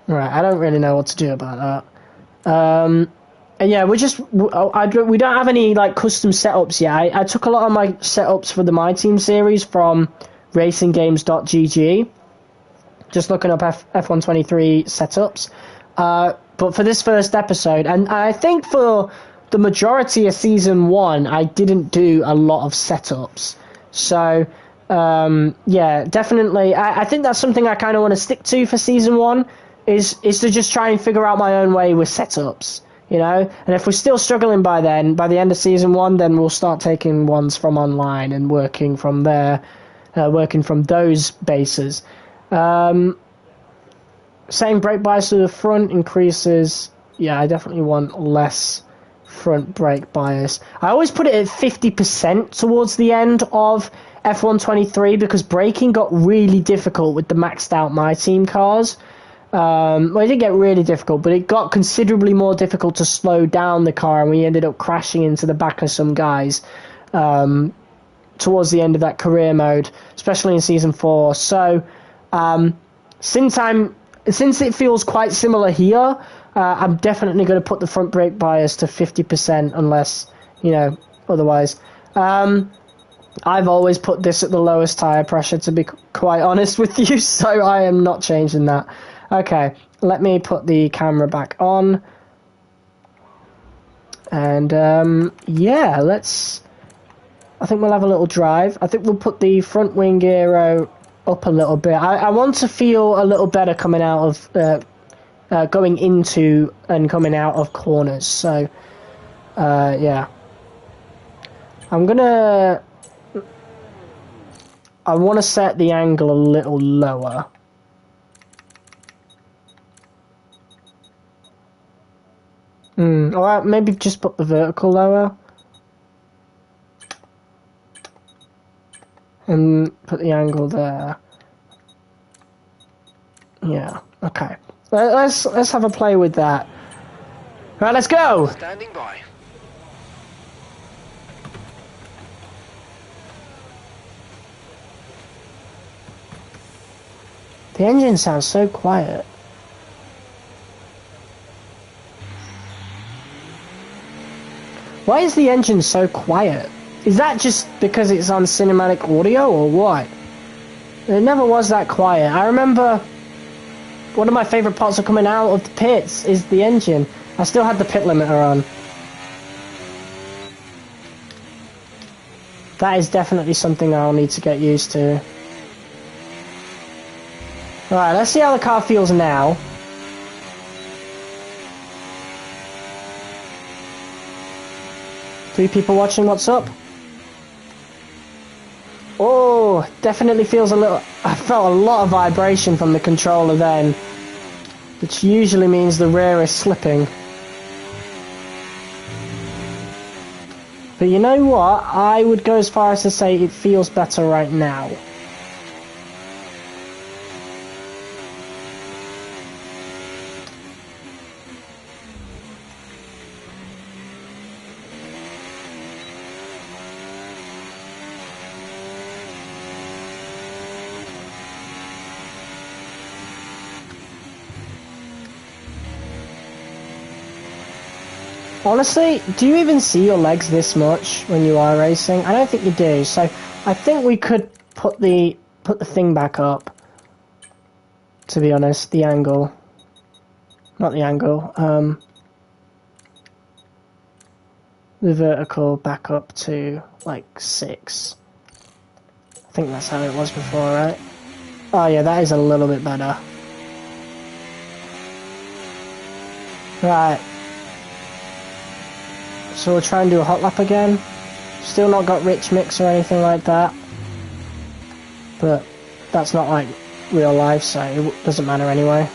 Right, I don't really know what to do about that. And yeah, we don't have any like custom setups yet. I took a lot of my setups for the MyTeam series from racinggames.gg, just looking up F123 setups. But for this first episode, and I think for the majority of Season 1, I didn't do a lot of setups. So, yeah, definitely. I think that's something I kind of want to stick to for Season 1, is to just try and figure out my own way with setups, you know? And if we're still struggling by the end of Season 1, then we'll start taking ones from online and working from there, working from those bases. Setting brake bias to the front increases. Yeah, I definitely want less front brake bias. I always put it at 50% towards the end of F123 because braking got really difficult with the maxed out MyTeam cars. Well, it didn't get really difficult, but it got considerably more difficult to slow down the car, and we ended up crashing into the back of some guys towards the end of that career mode, especially in Season 4. So, since it feels quite similar here, I'm definitely going to put the front brake bias to 50% unless, you know, otherwise. I've always put this at the lowest tyre pressure, to be quite honest with you, so I am not changing that. Okay, let me put the camera back on. And, yeah, I think we'll have a little drive. I think we'll put the front wing aero up a little bit. I want to feel a little better coming out of going into and coming out of corners. So yeah, I want to set the angle a little lower. Or maybe just put the vertical lower and put the angle there. Yeah, okay. Let's have a play with that. Right, let's go. Standing by. The engine sounds so quiet. Why is the engine so quiet? Is that just because it's on cinematic audio or what? It never was that quiet. I remember one of my favourite parts of coming out of the pits is the engine. I still had the pit limiter on. That is definitely something I'll need to get used to. Alright, let's see how the car feels now. Three people watching, what's up? Oh, definitely feels a little... I felt a lot of vibration from the controller then, which usually means the rear is slipping. But you know what? I would go as far as to say it feels better right now. Honestly, do you even see your legs this much when you are racing? I don't think you do, so I think we could put the thing back up, to be honest, the angle. Not the angle, the vertical back up to, like, 6. I think that's how it was before, right? Oh yeah, that is a little bit better. Right. So we'll try and do a hot lap again. Still not got rich mix or anything like that. But that's not like real life, so it doesn't matter anyway.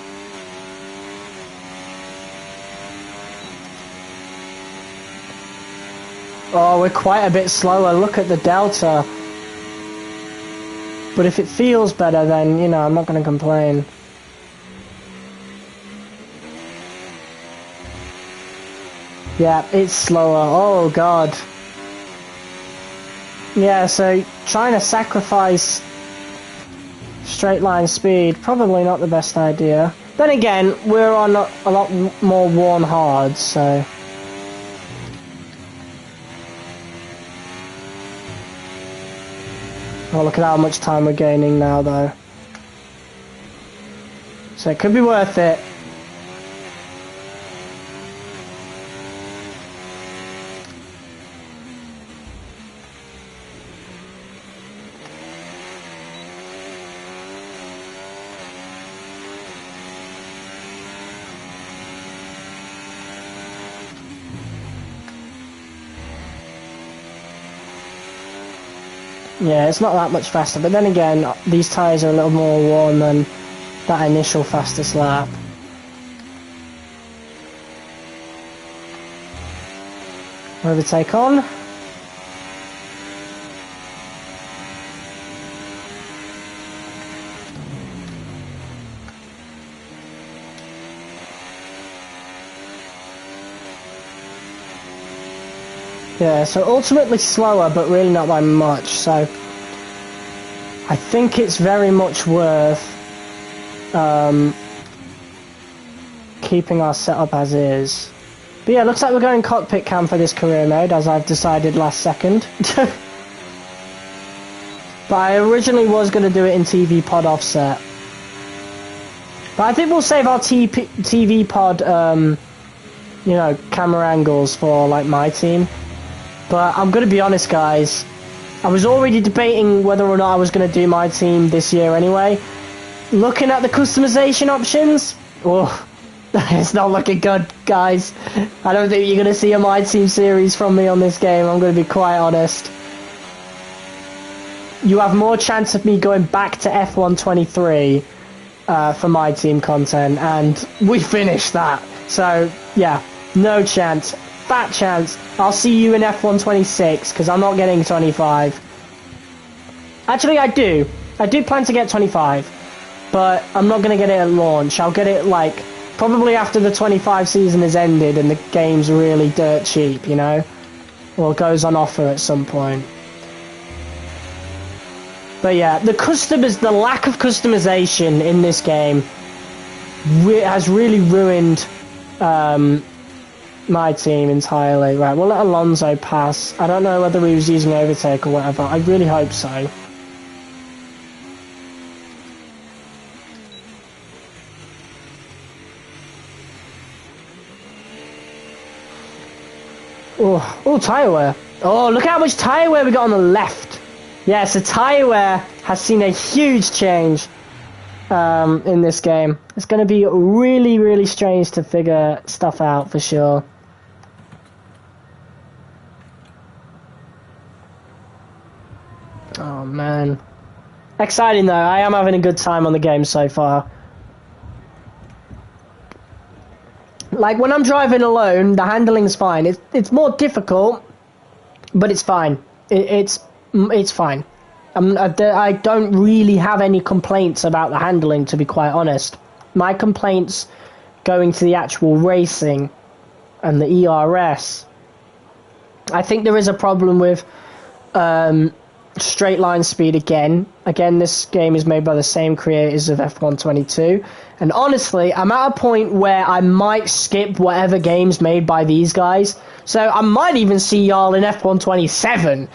Oh, we're quite a bit slower. Look at the delta. But if it feels better, then, you know, I'm not going to complain. Yeah, it's slower. Oh, God. Yeah, so trying to sacrifice straight line speed, probably not the best idea. Then again, we're on a lot more worn hard, so... Oh, look at how much time we're gaining now, though. So it could be worth it. Yeah, it's not that much faster, but then again, these tyres are a little more worn than that initial fastest lap. Overtake on. Yeah, so ultimately slower, but really not by much, so I think it's very much worth keeping our setup as is. But yeah, looks like we're going cockpit cam for this career mode, as I've decided last second. But I originally was going to do it in TV pod offset. But I think we'll save our TV pod, you know, camera angles for, like, MyTeam. But I'm going to be honest, guys. I was already debating whether or not I was going to do MyTeam this year anyway. Looking at the customization options, oh, it's not looking good, guys. I don't think you're going to see a MyTeam series from me on this game, I'm going to be quite honest. You have more chance of me going back to F1 23 for MyTeam content, and we finished that. So, yeah, no chance. Fat chance. I'll see you in F1 26, because I'm not getting 25. Actually, I do. I do plan to get 25, but I'm not going to get it at launch. I'll get it, like, probably after the 25 season has ended and the game's really dirt cheap, you know? Or goes on offer at some point. But yeah, the lack of customization in this game has really ruined MyTeam entirely. Right, we'll let Alonso pass. I don't know whether he was using overtake or whatever. I really hope so. Oh, tyre wear. Oh, look how much tyre wear we got on the left. Yes, the tyre wear has seen a huge change in this game. It's going to be really, really strange to figure stuff out for sure. Oh, man. Exciting, though. I am having a good time on the game so far. Like, when I'm driving alone, the handling's fine. It's more difficult, but it's fine. It's fine. I don't really have any complaints about the handling, to be quite honest. My complaints going to the actual racing and the ERS. I think there is a problem with straight line speed again. Again, this game is made by the same creators of F1 22. And honestly, I'm at a point where I might skip whatever game's made by these guys. So I might even see y'all in F1 27,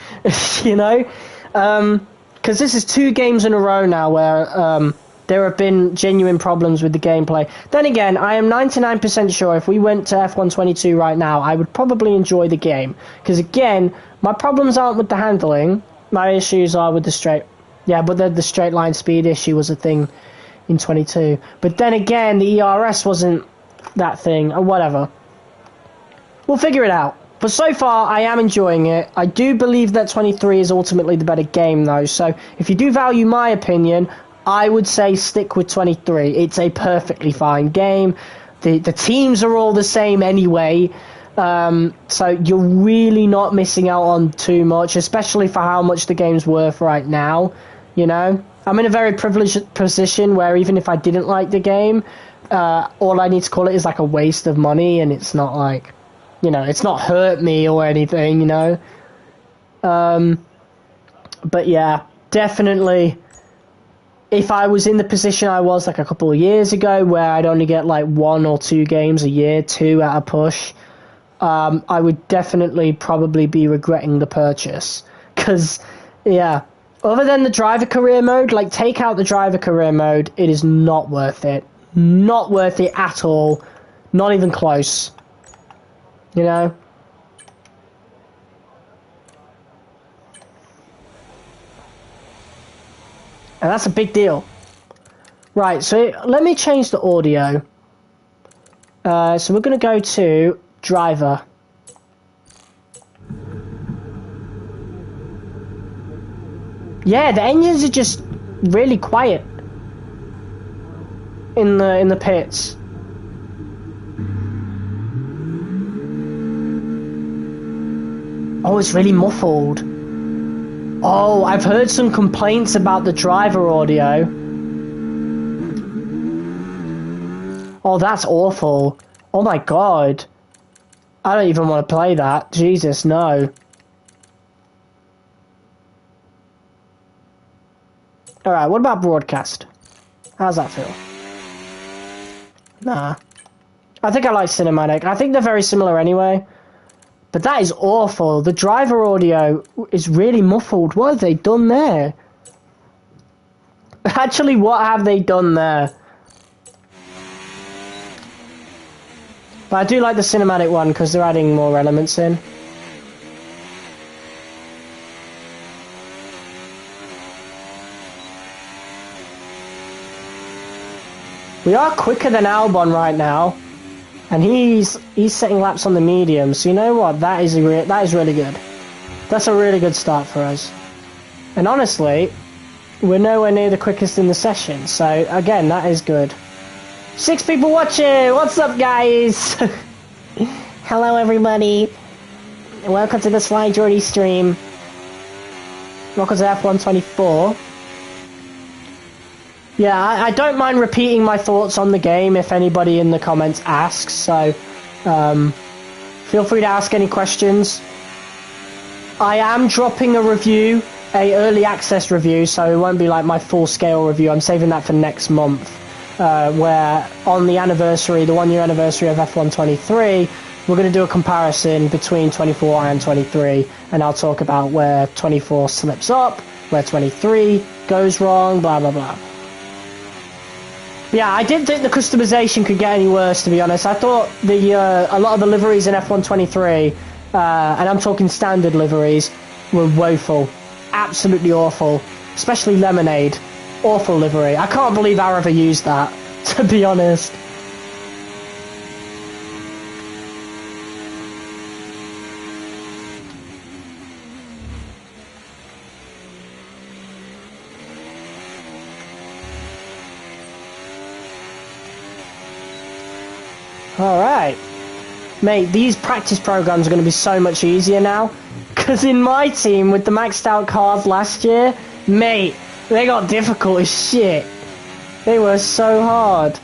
you know? Because this is 2 games in a row now where there have been genuine problems with the gameplay. Then again, I am 99% sure if we went to F1 22 right now, I would probably enjoy the game. Because again, my problems aren't with the handling. My issues are with the straight... Yeah, but the straight line speed issue was a thing in 22. But then again, the ERS wasn't that thing, or whatever. We'll figure it out. But so far, I am enjoying it. I do believe that 23 is ultimately the better game, though. So if you do value my opinion, I would say stick with 23. It's a perfectly fine game. The teams are all the same anyway. So you're really not missing out on too much, especially for how much the game's worth right now. You know, I'm in a very privileged position where even if I didn't like the game, all I need to call it is like a waste of money, and it's not like, you know, it's not hurt me or anything, you know. But yeah, definitely, if I was in the position I was like a couple of years ago, where I'd only get like 1 or 2 games a year, 2 at a push, I would definitely probably be regretting the purchase. Because, yeah, other than the driver career mode, like, take out the driver career mode, it is not worth it. Not worth it at all. Not even close. You know? And that's a big deal. Right, so let me change the audio. So we're going to go to driver. Yeah, the engines are just really quiet in the pits. Oh, it's really muffled. Oh, I've heard some complaints about the driver audio. Oh, that's awful. Oh my god. I don't even want to play that. Jesus, no. Alright, what about broadcast? How's that feel? Nah. I think I like cinematic. I think they're very similar anyway. But that is awful. The driver audio is really muffled. What have they done there? Actually, what have they done there? But I do like the cinematic one because they're adding more elements in. We are quicker than Albon right now, and he's setting laps on the medium. So you know what? That is really good. That's a really good start for us. And honestly, we're nowhere near the quickest in the session. So again, that is good. 6 people watching. What's up, guys? Hello, everybody. Welcome to the Sly Jordy stream. Welcome to F124. Yeah, I don't mind repeating my thoughts on the game if anybody in the comments asks, so feel free to ask any questions. I am dropping a review, a early access review, so it won't be like my full-scale review. I'm saving that for next month, where on the anniversary, the 1-year anniversary of F1 23, we're going to do a comparison between 24 and 23, and I'll talk about where 24 slips up, where 23 goes wrong, blah, blah, blah. Yeah, I didn't think the customization could get any worse, to be honest. I thought a lot of the liveries in F1 23, and I'm talking standard liveries, were woeful. Absolutely awful. Especially Lemonade. Awful livery. I can't believe I ever used that, to be honest. Alright. Mate, these practice programs are going to be so much easier now. Because in my team, with the maxed out cars last year, mate, they got difficult as shit. They were so hard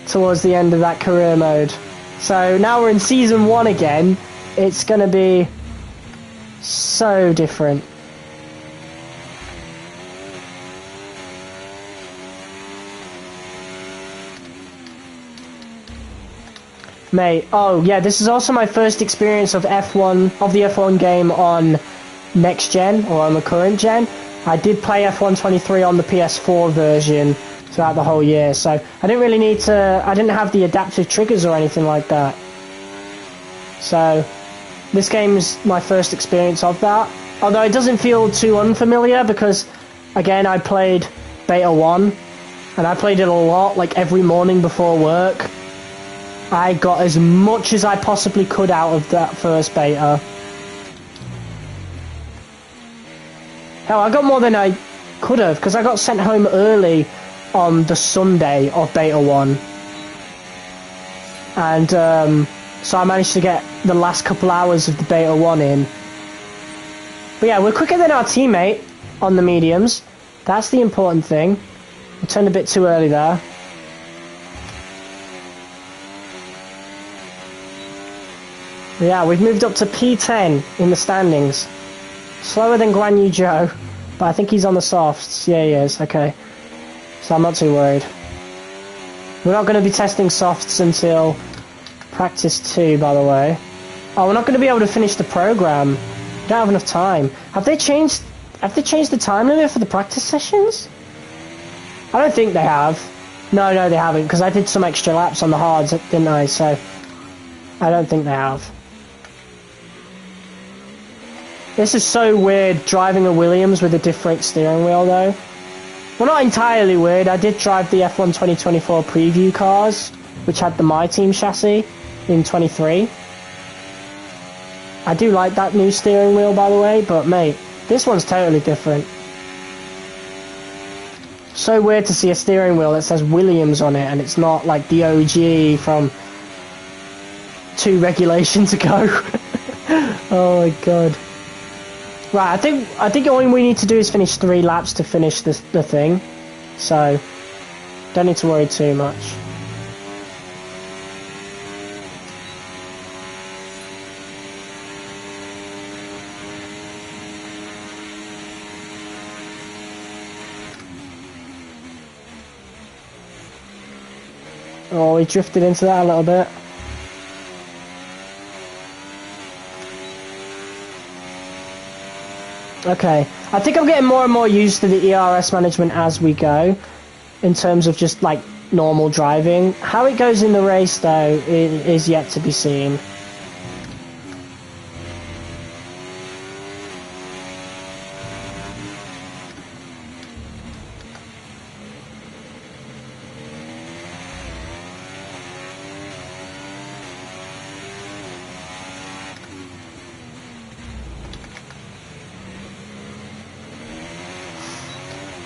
towards the end of that career mode. So now we're in Season 1 again. It's going to be so different. Mate, oh yeah, this is also my first experience of the F1 game on next gen, or on the current gen. I did play F1 23 on the PS4 version throughout the whole year, so I didn't really need to, I didn't have the adaptive triggers or anything like that. So, this game's my first experience of that. Although it doesn't feel too unfamiliar because, again, I played Beta 1, and I played it a lot, like every morning before work. I got as much as I possibly could out of that first beta. Hell, I got more than I could have, because I got sent home early on the Sunday of Beta 1. And so I managed to get the last couple hours of the Beta 1 in. But yeah, we're quicker than our teammate on the mediums. That's the important thing. I turned a bit too early there. Yeah, we've moved up to P10 in the standings. Slower than Guan Yu Zhou, but I think he's on the softs. Yeah, he is, okay. So I'm not too worried. We're not going to be testing softs until practice 2, by the way. Oh, we're not going to be able to finish the program. We don't have enough time. Have they changed the time limit for the practice sessions? I don't think they have. No, they haven't, because I did some extra laps on the hards, didn't I? So I don't think they have. This is so weird, driving a Williams with a different steering wheel, though. Well, not entirely weird. I did drive the F1 2024 preview cars, which had the MyTeam chassis in 23. I do like that new steering wheel, by the way, but mate, this one's totally different. So weird to see a steering wheel that says Williams on it, and it's not like the OG from 2 regulations ago. Oh my god. Right, I think all we need to do is finish 3 laps to finish the thing. So, don't need to worry too much. Oh, we drifted into that a little bit. Okay, I think I'm getting more and more used to the ERS management as we go, in terms of just like normal driving. How it goes in the race though is yet to be seen.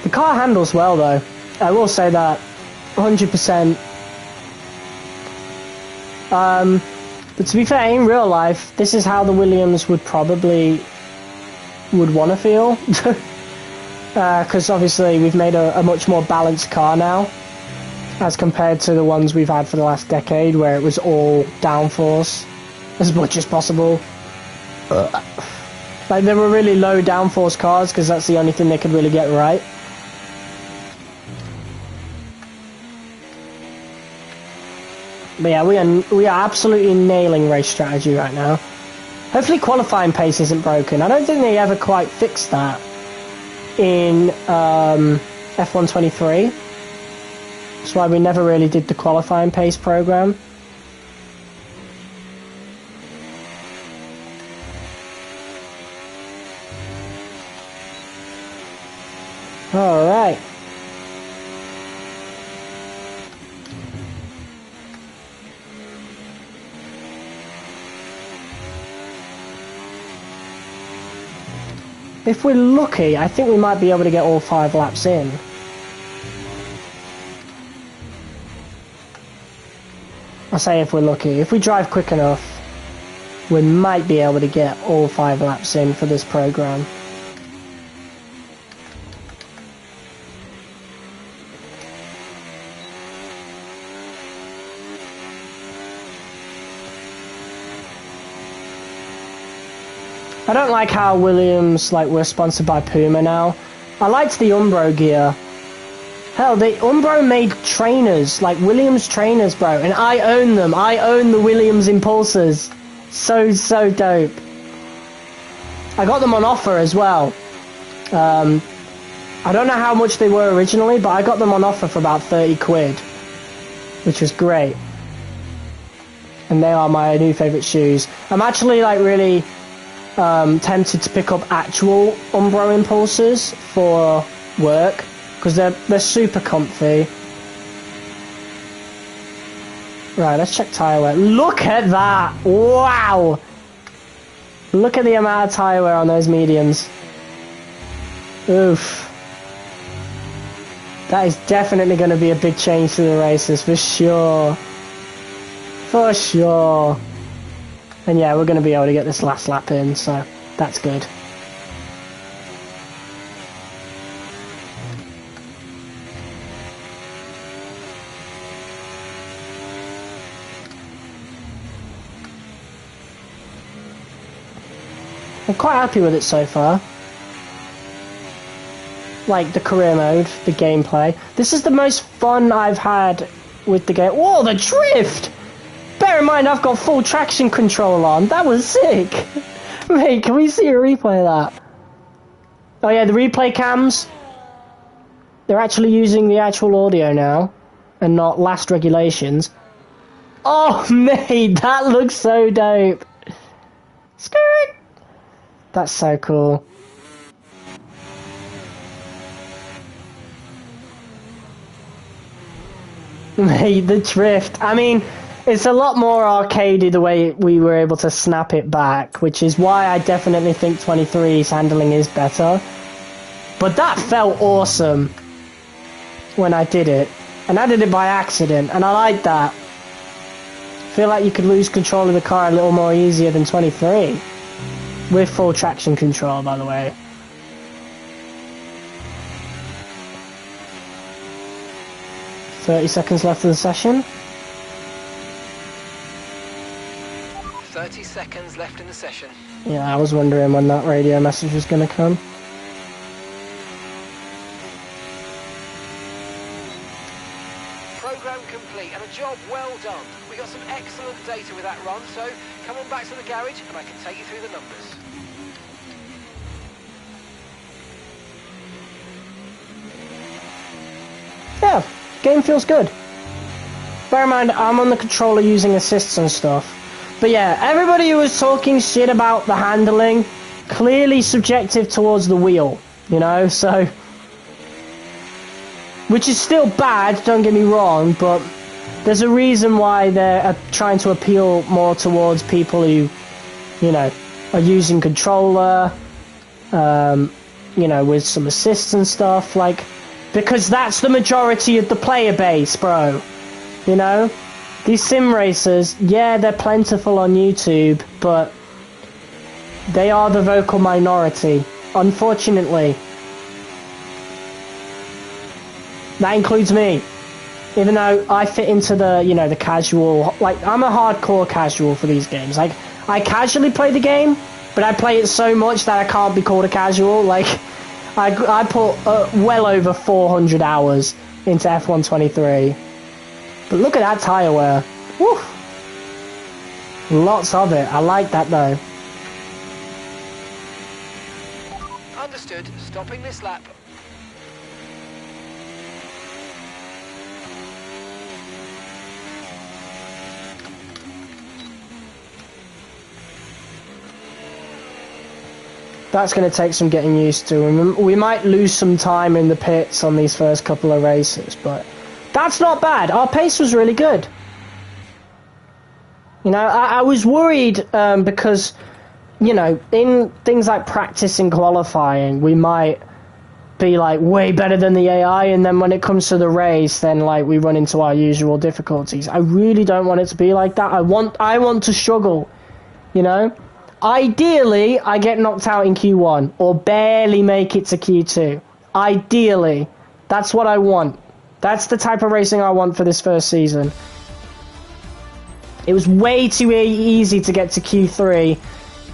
The car handles well though, I will say that, 100%. But to be fair, in real life, this is how the Williams would probably want to feel. Because obviously we've made a much more balanced car now, as compared to the ones we've had for the last decade, where it was all downforce, as much as possible. Like, they were really low downforce cars, because that's the only thing they could really get right. But yeah, we are absolutely nailing race strategy right now. Hopefully qualifying pace isn't broken. I don't think they ever quite fixed that in F1 23. That's why we never really did the qualifying pace program. Alright. If we're lucky, I think we might be able to get all 5 laps in. I say if we're lucky. If we drive quick enough, we might be able to get all 5 laps in for this program. I don't like how Williams, like, we're sponsored by Puma now. I liked the Umbro gear. Hell, the Umbro made trainers, like Williams trainers, bro, and I own them. I own the Williams Impulsors. So dope. I got them on offer as well. I don't know how much they were originally, but I got them on offer for about 30 quid, which was great. And they are my new favourite shoes. I'm actually, like, really tempted to pick up actual Umbro Impulsors for work, because they're super comfy. Right, let's check tyre wear. Look at that! Wow! Look at the amount of tyre wear on those mediums. Oof. That is definitely going to be a big change to the races, for sure. For sure. And yeah, we're going to be able to get this last lap in, so that's good. I'm quite happy with it so far. Like the career mode, the gameplay. This is the most fun I've had with the game. Whoa, the drift! Bear in mind, I've got full traction control on. That was sick. Mate, can we see a replay of that? Oh yeah, the replay cams. They're actually using the actual audio now, and not last regulations. Oh, mate, that looks so dope. Skirt. That's so cool. Mate, the drift. I mean, it's a lot more arcadey the way we were able to snap it back, which is why I definitely think 23's handling is better. But that felt awesome. when I did it. And I did it by accident, and I like that. I feel like you could lose control of the car a little more easier than 23. With full traction control, by the way. $30 left in the session. 30 seconds left in the session. Yeah, I was wondering when that radio message was going to come. Program complete and a job well done. We got some excellent data with that run, so come on back to the garage and I can take you through the numbers. Yeah, game feels good. Bear in mind, I'm on the controller using assists and stuff. But yeah, everybody who was talking shit about the handling, clearly subjective towards the wheel, you know, so... Which is still bad, don't get me wrong, but there's a reason why they're trying to appeal more towards people who, you know, are using controller, you know, with some assists and stuff, like... Because that's the majority of the player base, bro. You know? These sim racers, yeah, they're plentiful on YouTube, but they are the vocal minority, unfortunately. That includes me. Even though I fit into the, you know, the casual, like, I'm a hardcore casual for these games. Like, I casually play the game, but I play it so much that I can't be called a casual. Like, I put well over 400 hours into F123. But look at that tyre wear. Woo! Lots of it. I like that though. Understood. Stopping this lap. That's going to take some getting used to. We might lose some time in the pits on these first couple of races, but that's not bad. Our pace was really good. You know, I was worried because, you know, in things like practice and qualifying, we might be like way better than the AI, and then when it comes to the race, then like we run into our usual difficulties. I really don't want it to be like that. I want to struggle, you know. Ideally, I get knocked out in Q1 or barely make it to Q2. Ideally, that's what I want. That's the type of racing I want for this first season. It was way too easy to get to Q3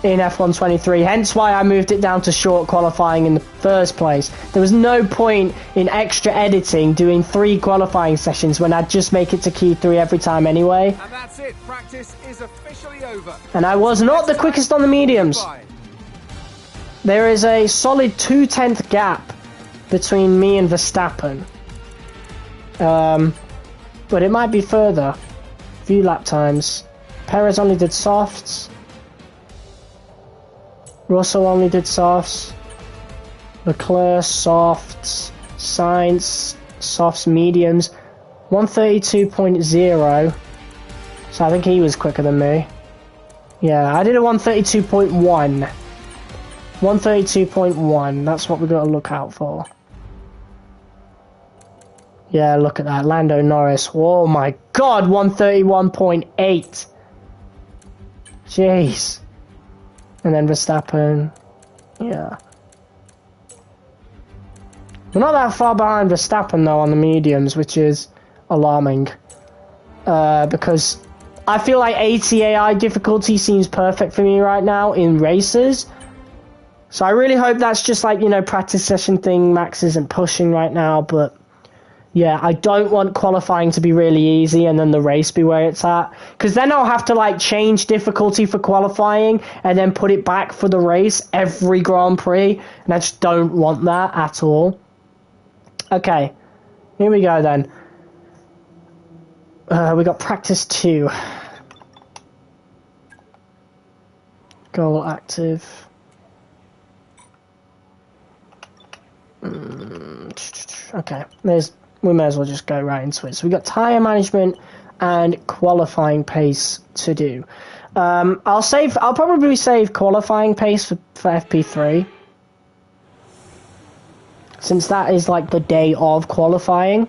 in F123, hence why I moved it down to short qualifying in the first place. There was no point in extra editing doing 3 qualifying sessions when I'd just make it to Q3 every time anyway. And that's it. Practice is officially over. And I was not the quickest on the mediums. There is a solid 2/10 gap between me and Verstappen. But it might be further. Few lap times. Perez only did softs. Russell only did softs. Leclerc softs. Sainz softs, mediums. 132.0. So I think he was quicker than me. Yeah, I did a 132.1. 132.1. That's what we've got to look out for. Yeah, look at that. Lando Norris. Oh my god, 131.8. Jeez. And then Verstappen. Yeah. We're not that far behind Verstappen though on the mediums, which is alarming. Because I feel like 80 AI difficulty seems perfect for me right now in races. So I really hope that's just like, you know, practice session thing. Max isn't pushing right now, but yeah, I don't want qualifying to be really easy and then the race be where it's at. Because then I'll have to like change difficulty for qualifying and then put it back for the race every Grand Prix. And I just don't want that at all. Okay, here we go then. We got practice 2. Goal active. Okay, we may as well just go right into it. So we got tyre management and qualifying pace to do. I'll probably save qualifying pace for FP3. since that is like the day of qualifying.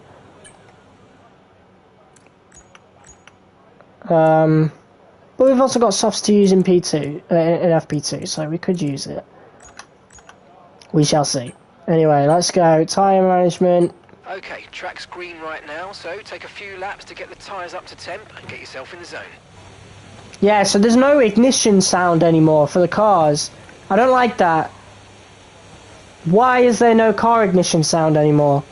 But we've also got softs to use in P2, in FP2, so we could use it. We shall see. Anyway, let's go. Tyre management. Okay, track's green right now, so take a few laps to get the tyres up to temp and get yourself in the zone. Yeah, so there's no ignition sound anymore for the cars. I don't like that. Why is there no car ignition sound anymore?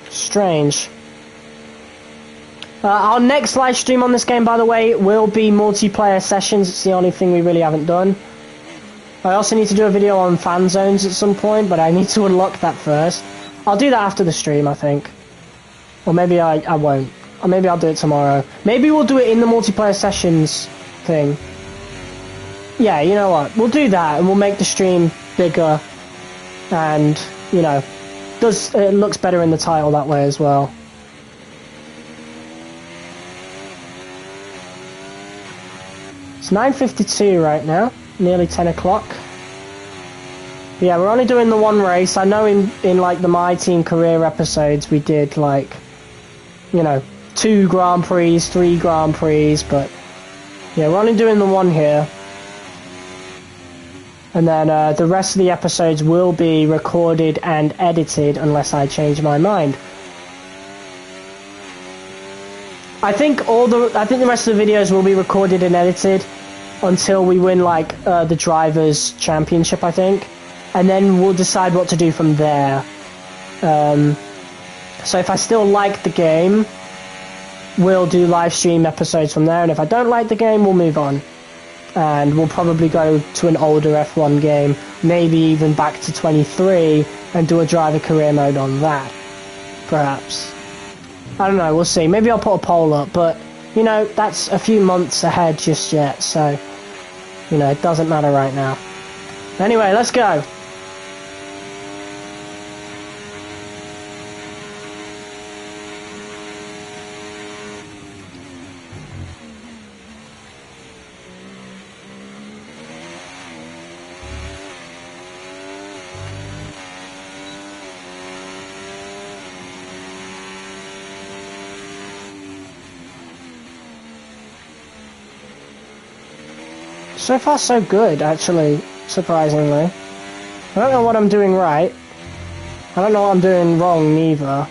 Strange. Our next live stream on this game, by the way, will be multiplayer sessions. It's the only thing we really haven't done. I also need to do a video on fan zones at some point, but I need to unlock that first. I'll do that after the stream, I think. Or maybe I won't. Or maybe I'll do it tomorrow. Maybe we'll do it in the multiplayer sessions thing. Yeah, you know what? We'll do that, and we'll make the stream bigger. And, you know, it looks better in the title that way as well. It's 9:52 right now. Nearly 10 o'clock. Yeah, we're only doing the one race. I know in like the MyTeam career episodes we did like, you know, 2 Grand Prix, 3 Grand Prix, but yeah, we're only doing the one here. And then the rest of the episodes will be recorded and edited unless I change my mind. I think the rest of the videos will be recorded and edited until we win like the Drivers' Championship, I think, and then we'll decide what to do from there. So if I still like the game, we'll do live stream episodes from there, and if I don't like the game, we'll move on. And we'll probably go to an older F1 game, maybe even back to 23, and do a driver career mode on that, perhaps. I don't know, we'll see. Maybe I'll put a poll up, but, you know, that's a few months ahead just yet, so, you know, it doesn't matter right now. Anyway, let's go. So far so good, actually, surprisingly. I don't know what I'm doing right. I don't know what I'm doing wrong, neither.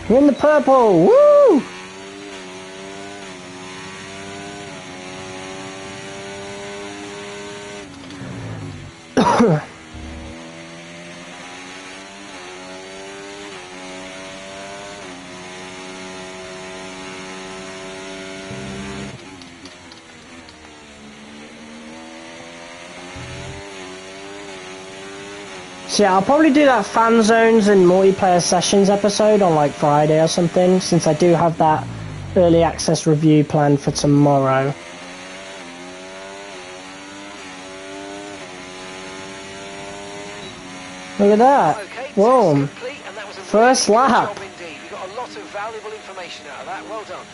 We're in the purple! Woo! So yeah, I'll probably do that fan zones and multiplayer sessions episode on like Friday or something, since I do have that early access review planned for tomorrow. Look at that. Okay, boom. complete, and that was a First really good lap. job indeed. You got a lot of valuable information out of that. Well done.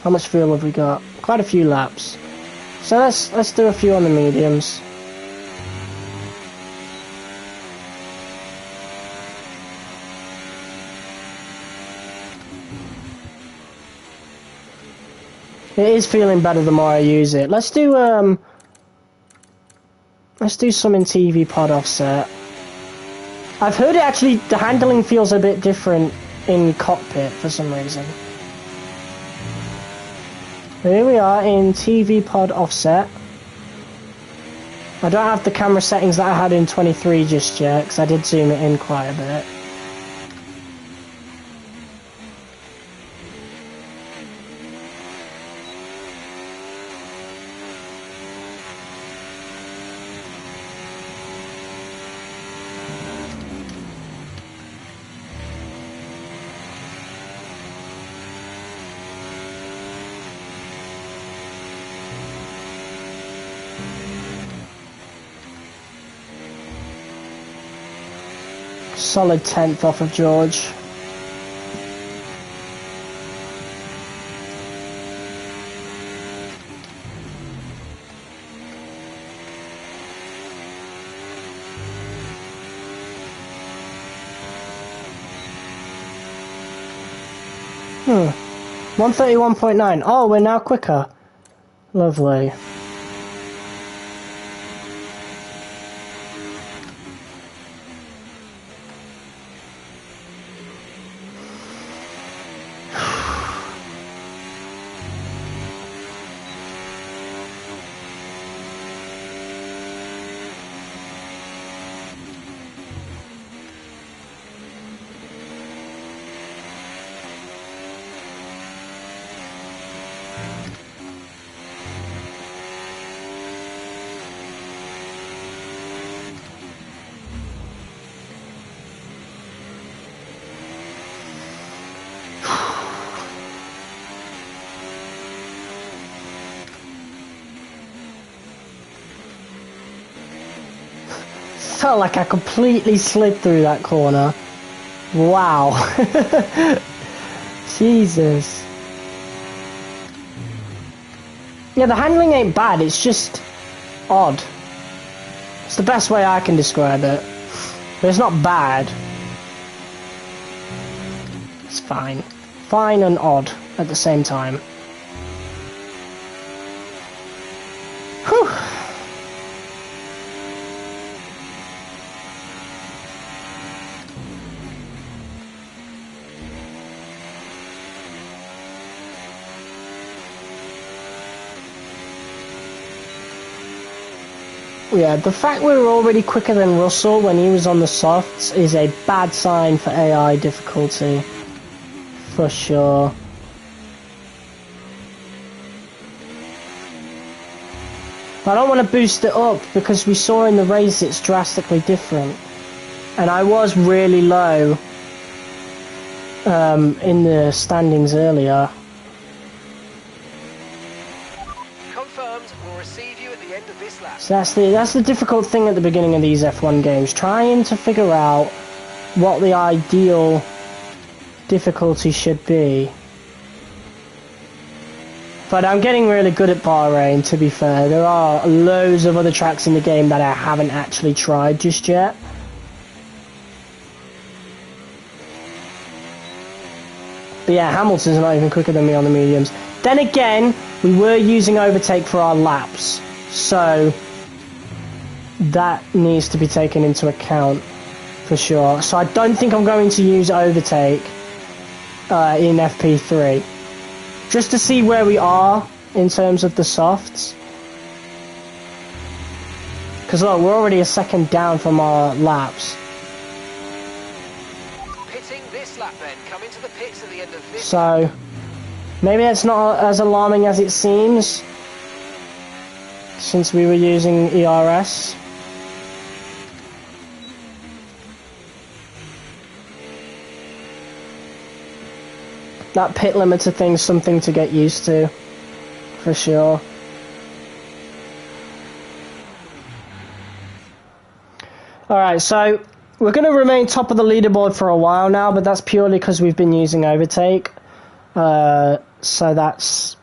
How much fuel have we got? Quite a few laps. So let's do a few on the mediums. It is feeling better the more I use it. Let's do some in TV pod offset. I've heard it actually, the handling feels a bit different in cockpit for some reason. Here we are in TV pod offset. I don't have the camera settings that I had in 23 just yet, because I did zoom it in quite a bit. Solid 10th off of George. Hmm. 131.9. Oh, we're now quicker. Lovely. Felt like I completely slid through that corner. Wow. Jesus. Yeah, the handling ain't bad, it's just odd. It's the best way I can describe it. But it's not bad. It's fine. Fine and odd at the same time. Whew. Yeah, the fact we were already quicker than Russell when he was on the softs is a bad sign for AI difficulty. For sure. I don't want to boost it up because we saw in the race it's drastically different. And I was really low in the standings earlier. So that's the difficult thing at the beginning of these F1 games, trying to figure out what the ideal difficulty should be. But I'm getting really good at Bahrain, to be fair. There are loads of other tracks in the game that I haven't actually tried just yet. But yeah, Hamilton's not even quicker than me on the mediums. Then again, we were using overtake for our laps, so that needs to be taken into account for sure. So I don't think I'm going to use overtake in FP3, just to see where we are in terms of the softs. Because look, we're already a second down from our laps. Pitting this lap then, come into the pits at the end of this. So maybe it's not as alarming as it seems, since we were using ERS. That pit limiter thing's something to get used to, for sure. Alright, so we're going to remain top of the leaderboard for a while now, but that's purely because we've been using overtake. So that's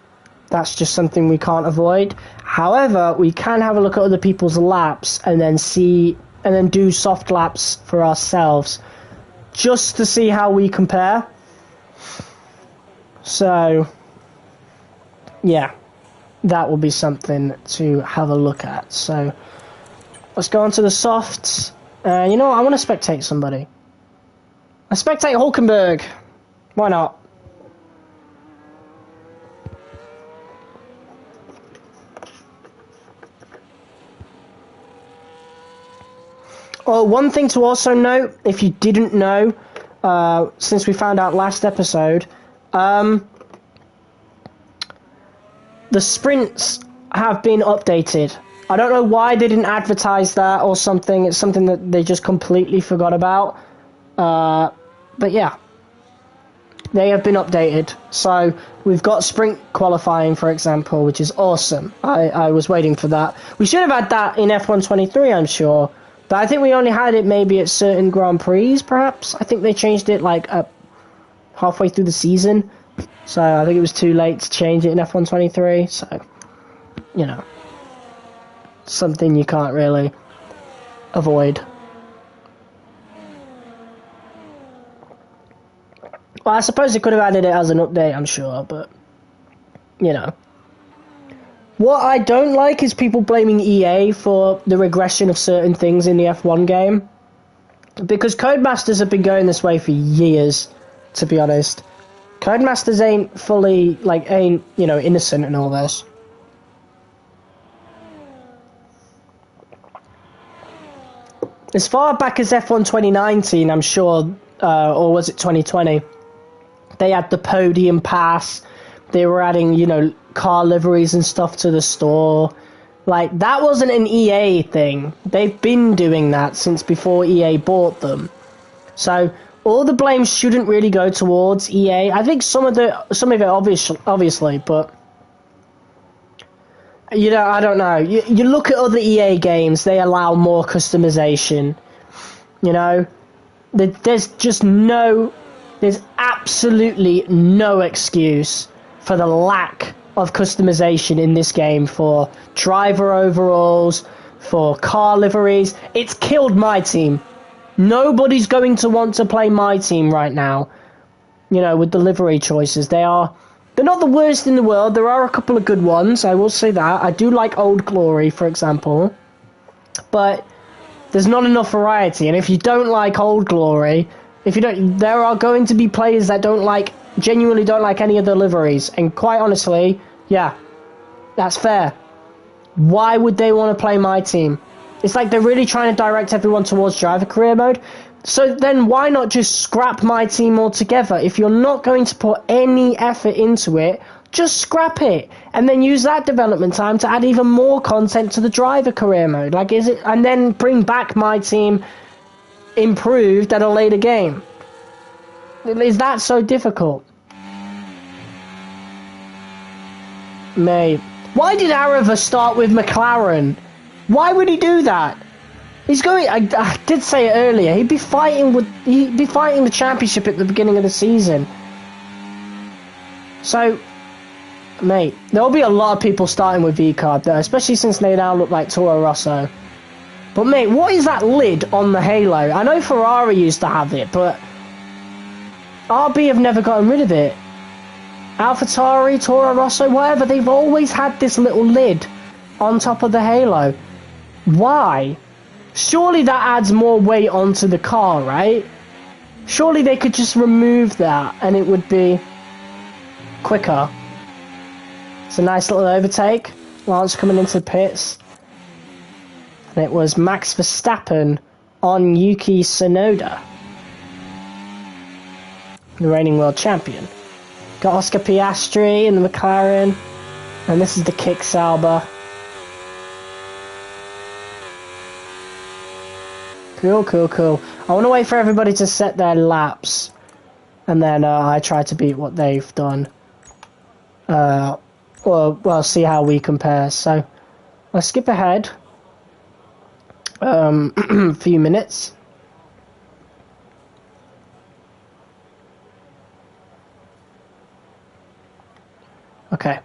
just something we can't avoid. However, we can have a look at other people's laps and then do soft laps for ourselves, just to see how we compare. So, yeah, that will be something to have a look at. So, let's go on to the softs. You know what? I want to spectate somebody. I spectate Hulkenberg. Why not? Oh, one thing to also note, if you didn't know, since we found out last episode, the sprints have been updated. I don't know why they didn't advertise that or something. It's something that they just completely forgot about. But yeah, they have been updated. So we've got sprint qualifying, for example, which is awesome. I was waiting for that. We should have had that in F1 23, I'm sure. But I think we only had it maybe at certain Grand Prix, perhaps. I think they changed it like halfway through the season. So I think it was too late to change it in F1 23. So, you know, something you can't really avoid. Well, I suppose they could have added it as an update, I'm sure, but, you know. What I don't like is people blaming EA for the regression of certain things in the F1 game. Because Codemasters have been going this way for years, to be honest. Codemasters ain't fully, you know, innocent in all this. As far back as F1 2019, I'm sure, or was it 2020, they had the podium pass. They were adding, you know, car liveries and stuff to the store. Like, that wasn't an EA thing. They've been doing that since before EA bought them. So, all the blame shouldn't really go towards EA. I think some of it obviously, but, you know, I don't know. You look at other EA games, they allow more customization. You know, there's absolutely no excuse for the lack of customization in this game for driver overalls, for car liveries. It's killed MyTeam. Nobody's going to want to play MyTeam right now, you know, with the livery choices. They're not the worst in the world. There are a couple of good ones, I will say that. I do like Old Glory, for example, but there's not enough variety. And if you don't like Old Glory, there are going to be players that genuinely don't like any of the liveries. And quite honestly, yeah, that's fair. Why would they want to play MyTeam? It's like they're really trying to direct everyone towards driver career mode. So then why not just scrap MyTeam altogether? If you're not going to put any effort into it, just scrap it. And then use that development time to add even more content to the driver career mode. And then bring back MyTeam improved at a later game. Is that so difficult? Mate, why did Arava start with McLaren? Why would he do that? He's going. I did say it earlier. He'd be fighting the championship at the beginning of the season. So, mate, there'll be a lot of people starting with V-Card though, especially since they now look like Toro Rosso. But mate, what is that lid on the Halo? I know Ferrari used to have it, but RB have never gotten rid of it. AlphaTauri, Toro Rosso, whatever, they've always had this little lid on top of the Halo. Why? Surely that adds more weight onto the car, right? Surely they could just remove that and it would be quicker. It's a nice little overtake. Lance coming into the pits. And it was Max Verstappen on Yuki Tsunoda, the reigning world champion. Got Oscar Piastri in the McLaren, and this is the Kick Sauber. Cool, cool, cool. I want to wait for everybody to set their laps, and then I try to beat what they've done. Well, see how we compare. So, I'll skip ahead. Few minutes. Okay.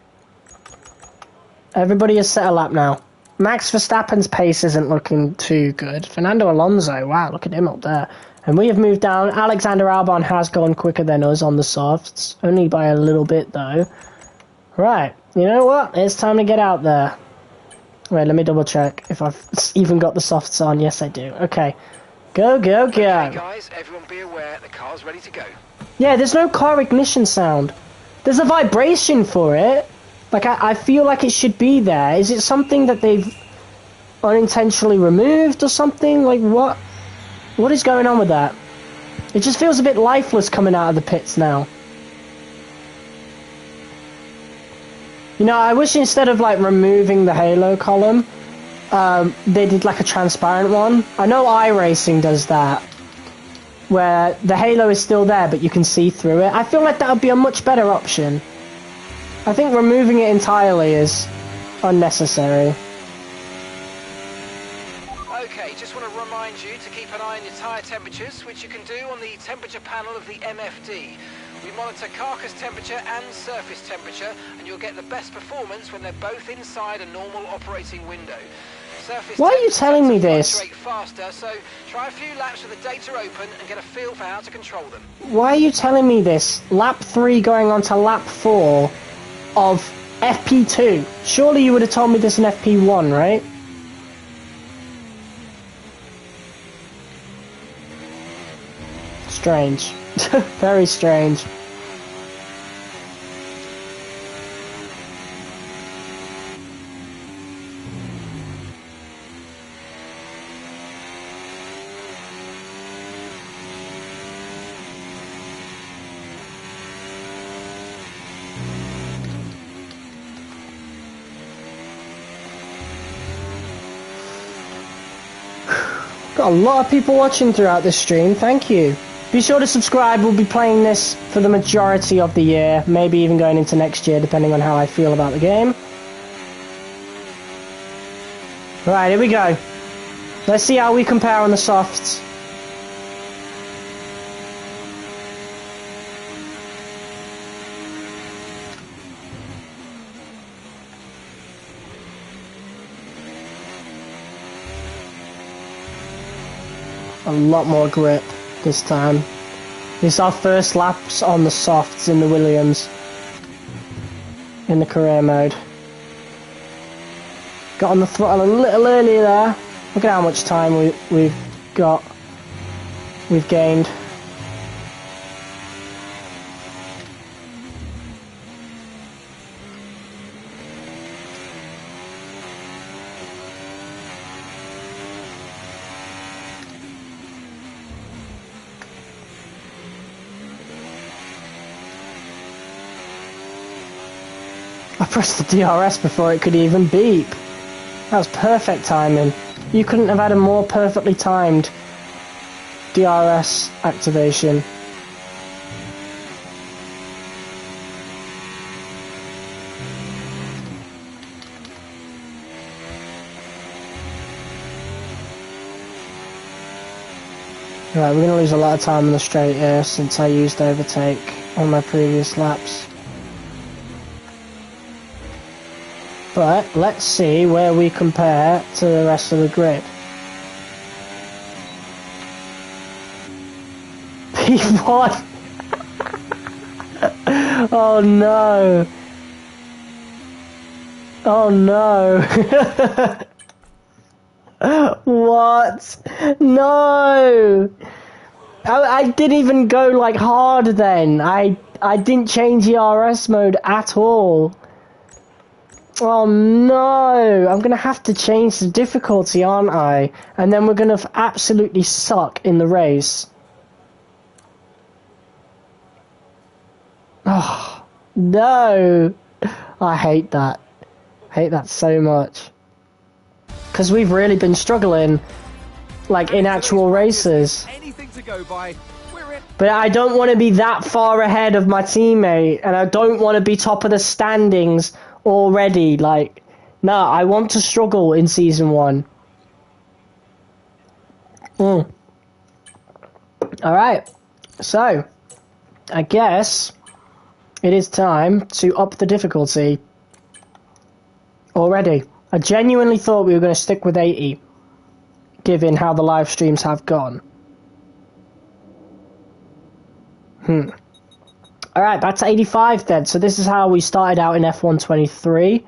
Everybody has set a lap now. Max Verstappen's pace isn't looking too good. Fernando Alonso, wow, look at him up there. And we have moved down. Alexander Albon has gone quicker than us on the softs. Only by a little bit, though. Right, you know what? It's time to get out there. Wait, let me double check if I've even got the softs on. Yes, I do. Okay. Go, go, go. Okay, guys, everyone be aware, the car's ready to go. Yeah, there's no car ignition sound. There's a vibration for it. Like, I feel like it should be there. Is it something that they've unintentionally removed or something? Like, what? What is going on with that? It just feels a bit lifeless coming out of the pits now. You know, I wish instead of, like, removing the halo column, they did, like, a transparent one. I know iRacing does that, where the halo is still there, but you can see through it. I feel like that would be a much better option. I think removing it entirely is unnecessary. Okay, just want to remind you to keep an eye on your tyre temperatures, which you can do on the temperature panel of the MFD. We monitor carcass temperature and surface temperature, and you'll get the best performance when they're both inside a normal operating window. Surface Why are you telling me this? faster, so try a few laps with the data open and get a feel for how to control them. Why are you telling me this? Lap 3 going on to lap 4 of FP2. Surely you would have told me this in FP1, right? Strange. Very strange. Got a lot of people watching throughout this stream, thank you. Be sure to subscribe, we'll be playing this for the majority of the year, maybe even going into next year, depending on how I feel about the game. Right, here we go. Let's see how we compare on the softs. A lot more grip this time. This is our first laps on the softs in the Williams in the career mode. Got on the throttle a little earlier there. Look at how much time we've gained. I pressed the DRS before it could even beep. That was perfect timing. You couldn't have had a more perfectly timed DRS activation. Right, we're going to lose a lot of time on the straight here since I used overtake on my previous laps. But let's see where we compare to the rest of the grid. P1! Oh no! Oh no! What? No! I didn't even go like hard then. I didn't change the RS mode at all. Oh no, I'm gonna have to change the difficulty, aren't I? And then we're gonna absolutely suck in the race. Oh, no. I hate that. I hate that so much. Because we've really been struggling, like, in actual races. Anything to go by. But I don't want to be that far ahead of my teammate, and I don't want to be top of the standings already. Like, no, I want to struggle in Season 1. Alright, so, I guess it is time to up the difficulty already. I genuinely thought we were going to stick with 80, given how the live streams have gone. Alright, back to 85 then. So this is how we started out in F1 23.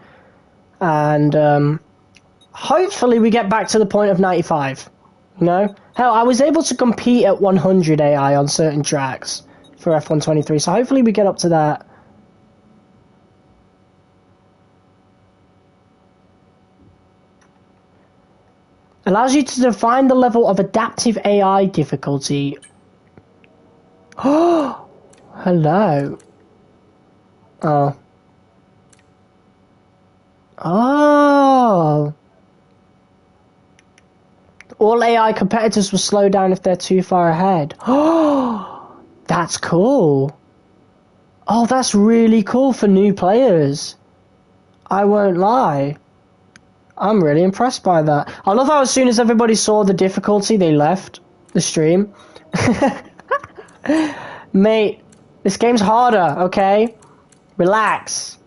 And hopefully we get back to the point of 95. You know? Hell, I was able to compete at 100 AI on certain tracks for F1 23. So hopefully we get up to that. Allows you to define the level of adaptive AI difficulty. Oh! Hello. Oh. Oh. All AI competitors will slow down if they're too far ahead. Oh, that's cool. Oh, that's really cool for new players. I won't lie. I'm really impressed by that. I love how as soon as everybody saw the difficulty, they left the stream. Mate, this game's harder, okay? Relax.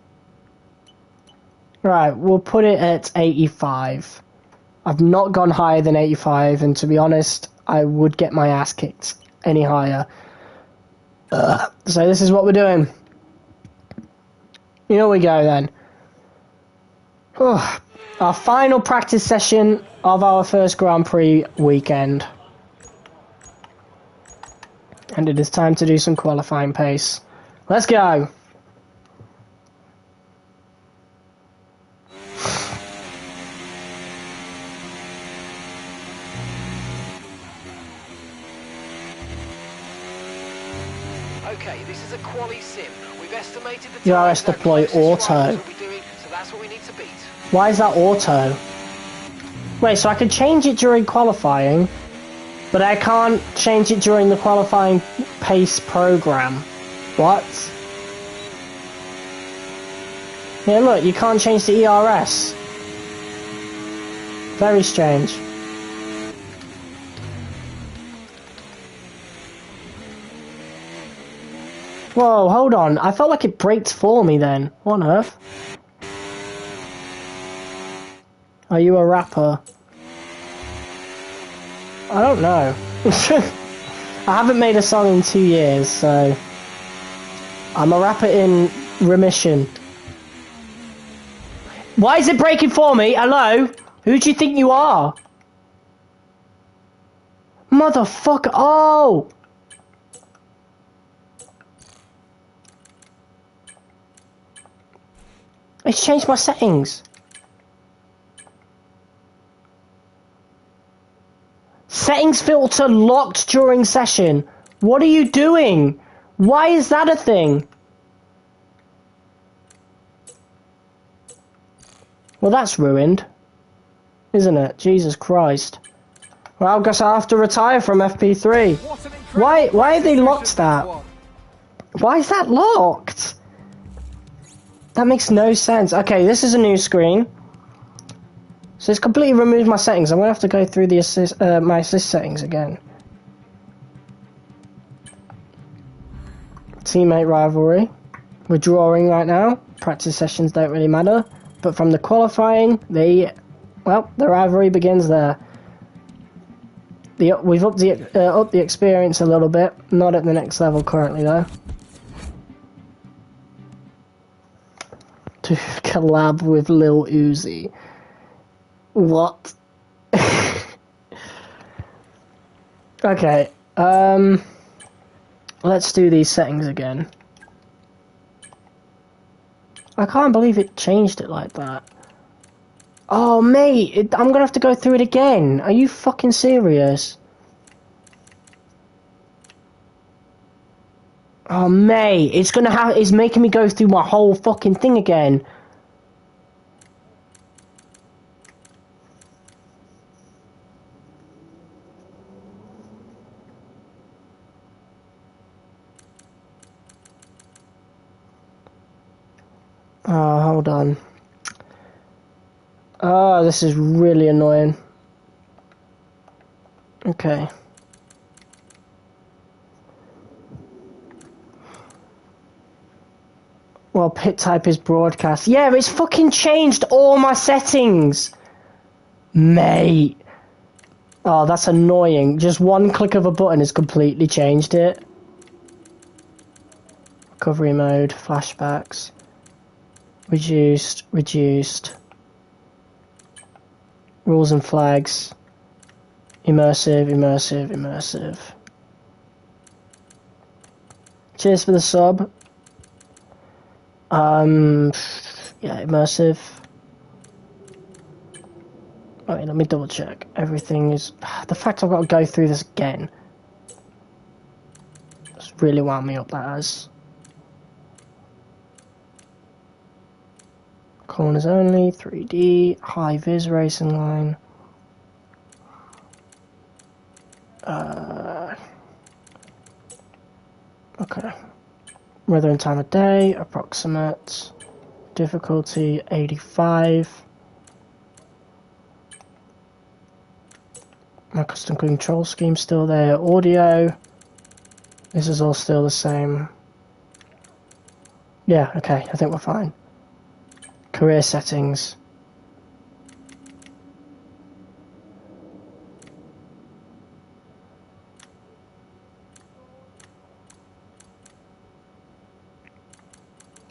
Right, we'll put it at 85. I've not gone higher than 85, and to be honest, I would get my ass kicked any higher. So this is what we're doing. Here we go then. Our final practice session of our first Grand Prix weekend. And it is time to do some qualifying pace. Let's go! Okay, this is a quali sim. We've estimated the DRS deploy auto. We'll be doing, so that's what we need to beat. Why is that auto? Wait, so I can change it during qualifying, but I can't change it during the qualifying pace program. What? Yeah, look, you can't change the ERS. Very strange. Whoa, hold on. I felt like it braked for me then. What on earth? Are you a rapper? I don't know. I haven't made a song in 2 years, so... I'm a rapper in remission. Why is it breaking for me? Hello? Who do you think you are? Motherfucker. Oh! It's changed my settings. Settings filter locked during session. What are you doing? Why is that a thing? Well, that's ruined, isn't it? Jesus Christ. Well, I guess I have to retire from FP3. Why have they locked that? Why is that locked? That makes no sense. Okay, this is a new screen. So it's completely removed my settings. I'm going to have to go through the my assist settings again. Teammate rivalry. We're drawing right now. Practice sessions don't really matter. But from the qualifying, the rivalry begins there. We've upped the experience a little bit. Not at the next level currently, though. To collab with Lil Uzi. What? Okay, let's do these settings again. I can't believe it changed it like that. Oh, mate, I'm gonna have to go through it again. Are you fucking serious? Oh, mate, it's making me go through my whole fucking thing again. Oh, hold on. Oh, this is really annoying. Okay. Well, pit type is broadcast. Yeah, it's fucking changed all my settings. Mate. Oh, that's annoying. Just one click of a button has completely changed it. Recovery mode, flashbacks. Reduced. Rules and flags. Immersive. Cheers for the sub. Yeah, immersive. Wait, let me double check. Everything is... The fact I've got to go through this again. It's really wound me up, that has. Corners only, 3D, high vis racing line. Okay. Weather and time of day, approximate. Difficulty 85. My custom control scheme still there. Audio. This is all still the same. Yeah, okay, I think we're fine. Career settings.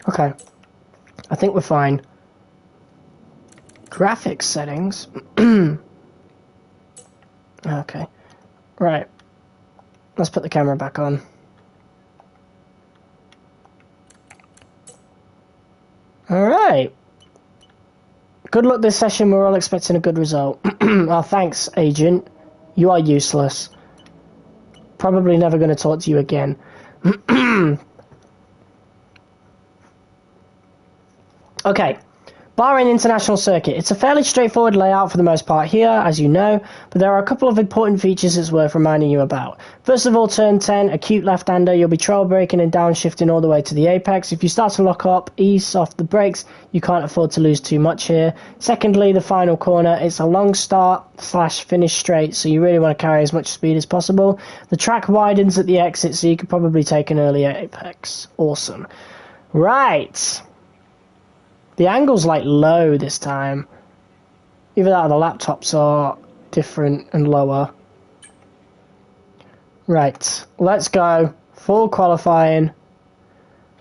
Okay, I think we're fine. Graphics settings. Okay, right. Let's put the camera back on. Alright. Good luck this session, we're all expecting a good result. Oh, thanks, Agent. You are useless. Probably never going to talk to you again. Okay. Bahrain International Circuit. It's a fairly straightforward layout for the most part here, as you know, but there are a couple of important features it's worth reminding you about. First of all, turn 10, acute left-hander, you'll be trail braking and downshifting all the way to the apex. If you start to lock up, ease off the brakes, you can't afford to lose too much here. Secondly, the final corner, it's a long start/finish straight, so you really want to carry as much speed as possible. The track widens at the exit, so you could probably take an earlier apex. Awesome. Right. The angle's like low this time. Either that or the laptops are different and lower. Right, let's go. Full qualifying.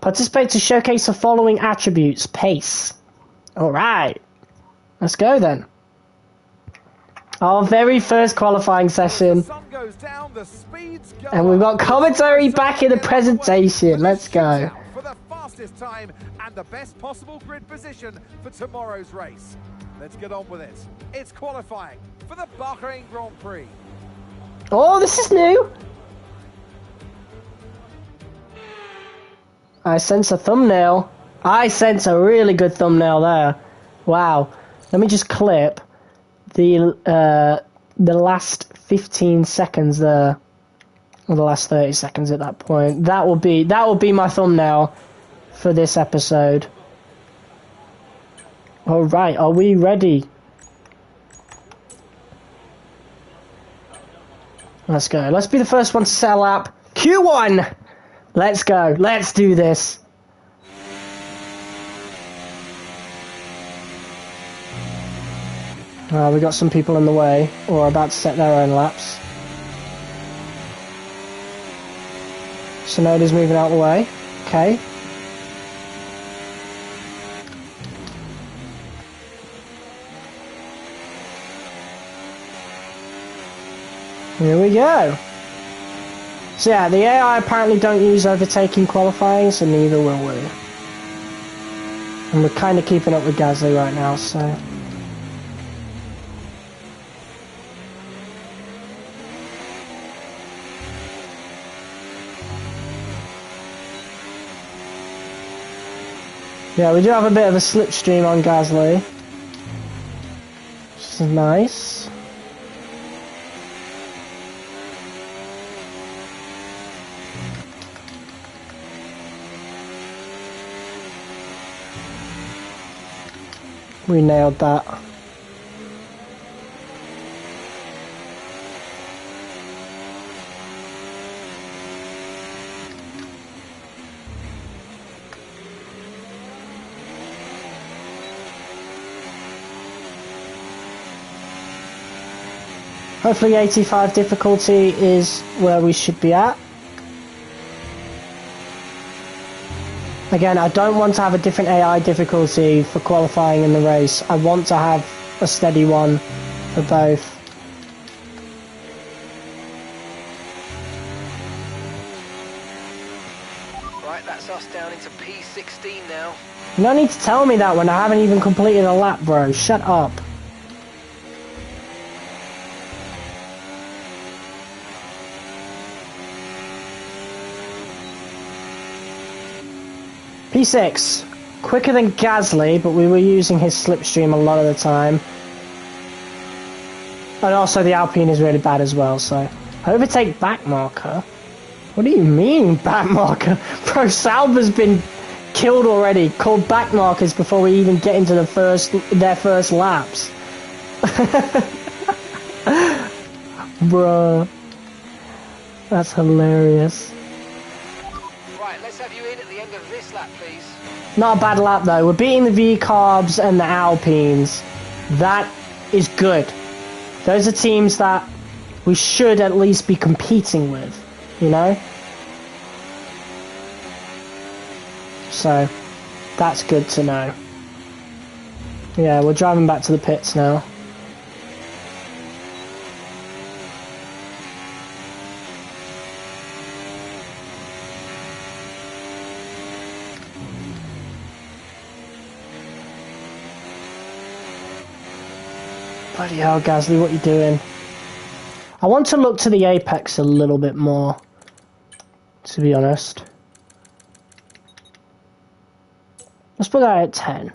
Participate to showcase the following attributes. Pace. Alright. Let's go then. Our very first qualifying session. And we've got commentary back in the presentation. Let's go. Fastest time and the best possible grid position for tomorrow's race. Let's get on with it. It's qualifying for the Bahrain Grand Prix. Oh, this is new. I sense a thumbnail. I sense a really good thumbnail there. Wow. Let me just clip the last 15 seconds there. Or the last 30 seconds at that point. That will be my thumbnail for this episode. Alright, are we ready? Let's go. Let's be the first one to set a lap. Q1! Let's go. Let's do this. We got some people in the way, or about to set their own laps. Sonoda's moving out of the way. Okay. Here we go. So yeah, the AI apparently don't use overtaking qualifying, so neither will we. And we're kind of keeping up with Gasly right now, so... Yeah, we do have a bit of a slipstream on Gasly. Which is nice. We nailed that. Hopefully 85 difficulty is where we should be at. Again, I don't want to have a different AI difficulty for qualifying in the race. I want to have a steady one for both. Right, that's us down into P16 now. You don't need to tell me that when I haven't even completed a lap, bro. Shut up. P6, quicker than Gasly, but we were using his slipstream a lot of the time. And also the Alpine is really bad as well, so... Overtake backmarker? What do you mean, backmarker? Bro, Sauber's been killed already, called backmarkers before we even get into their first laps. Bruh. That's hilarious. Right, let's have you in at the end of this lap, please. Not a bad lap though. We're beating the V-Carbs and the Alpines. That is good. Those are teams that we should at least be competing with, you know? So, that's good to know. Yeah, we're driving back to the pits now. Bloody hell, Gasly, what are you doing? I want to look to the apex a little bit more, to be honest. Let's put that at 10.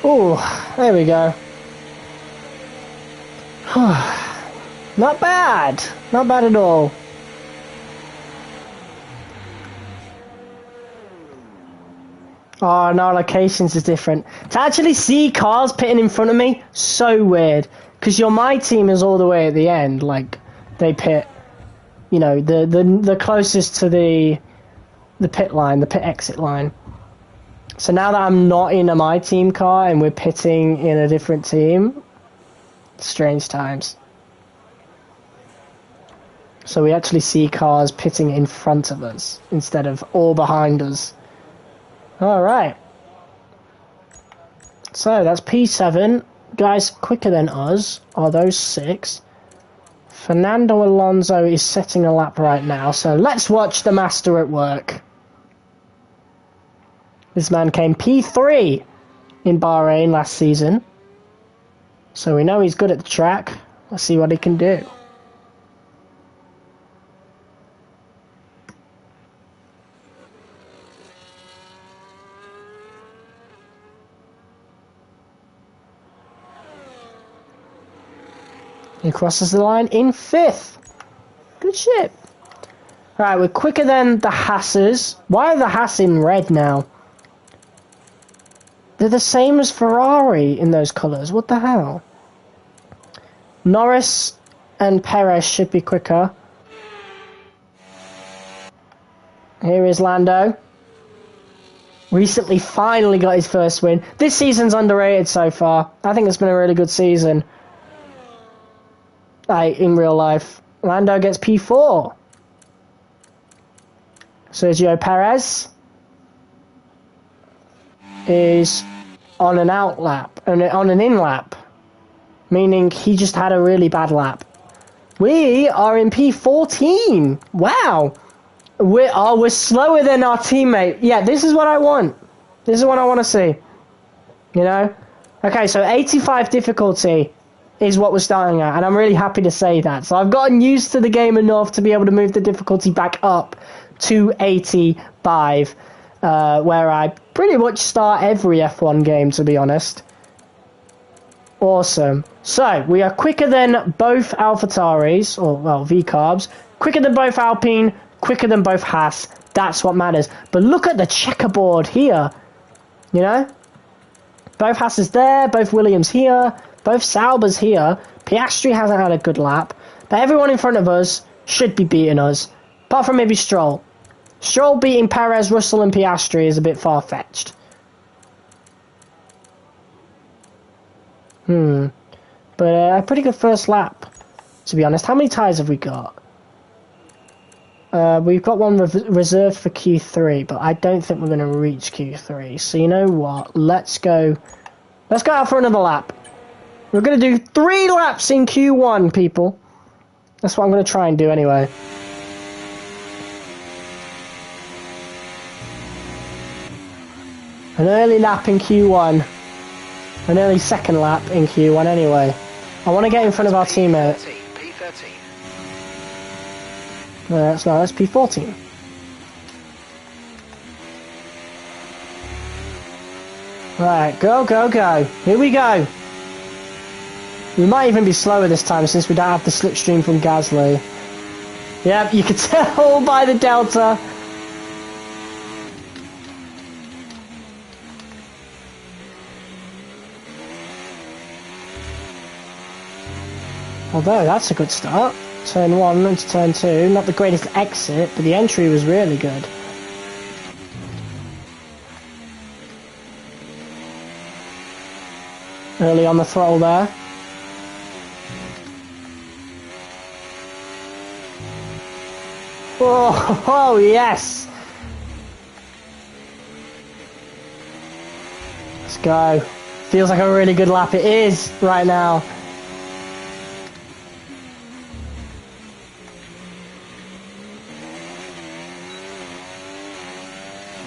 Oh, there we go. Not bad. Not bad at all. Oh, no, locations is different. To actually see cars pitting in front of me, so weird. Because my team is all the way at the end. Like, they pit, you know, the closest to the pit line, the pit exit line. So now that I'm not in a MyTeam car and we're pitting in a different team, strange times. So we actually see cars pitting in front of us instead of all behind us. Alright. So that's P7. Guys quicker than us are those 6. Fernando Alonso is setting a lap right now, so let's watch the master at work. This man came P3 in Bahrain last season. So we know he's good at the track. Let's see what he can do. He crosses the line in 5th. Good shit. Alright, we're quicker than the Haas's. Why are the Haas in red now? They're the same as Ferrari in those colours. What the hell? Norris and Perez should be quicker. Here is Lando. Recently finally got his first win. This season's underrated so far. I think it's been a really good season. In real life. Lando gets P4. Sergio Perez is on an out lap, on an in lap, meaning he just had a really bad lap. We are in P14. Wow, we're slower than our teammate. Yeah, this is what I want. This is what I want to see. You know. Okay, so 85 difficulty is what we're starting at, and I'm really happy to say that. So I've gotten used to the game enough to be able to move the difficulty back up to 85. Where I pretty much start every F1 game, to be honest. Awesome. So, we are quicker than both AlphaTauris, or, well, V-Carbs, quicker than both Alpine, quicker than both Haas. That's what matters. But look at the checkerboard here. You know? Both Haas is there, both Williams here, both Sauber's here. Piastri hasn't had a good lap. But everyone in front of us should be beating us. Apart from maybe Stroll. Stroll beating Perez, Russell and Piastri is a bit far-fetched. But a pretty good first lap, to be honest. How many tyres have we got? We've got one reserved for Q3, but I don't think we're going to reach Q3. So you know what? Let's go out for another lap. We're going to do 3 laps in Q1, people. That's what I'm going to try and do anyway. An early lap in Q1. An early second lap in Q1 anyway. I want to get in front of our teammate. That's P14. Right, go, go, go. Here we go. We might even be slower this time since we don't have the slipstream from Gasly. Yep, you can tell by the delta. Although, that's a good start. Turn 1 into turn 2. Not the greatest exit, but the entry was really good. Early on the throttle there. Oh, yes! Let's go. Feels like a really good lap. It is right now.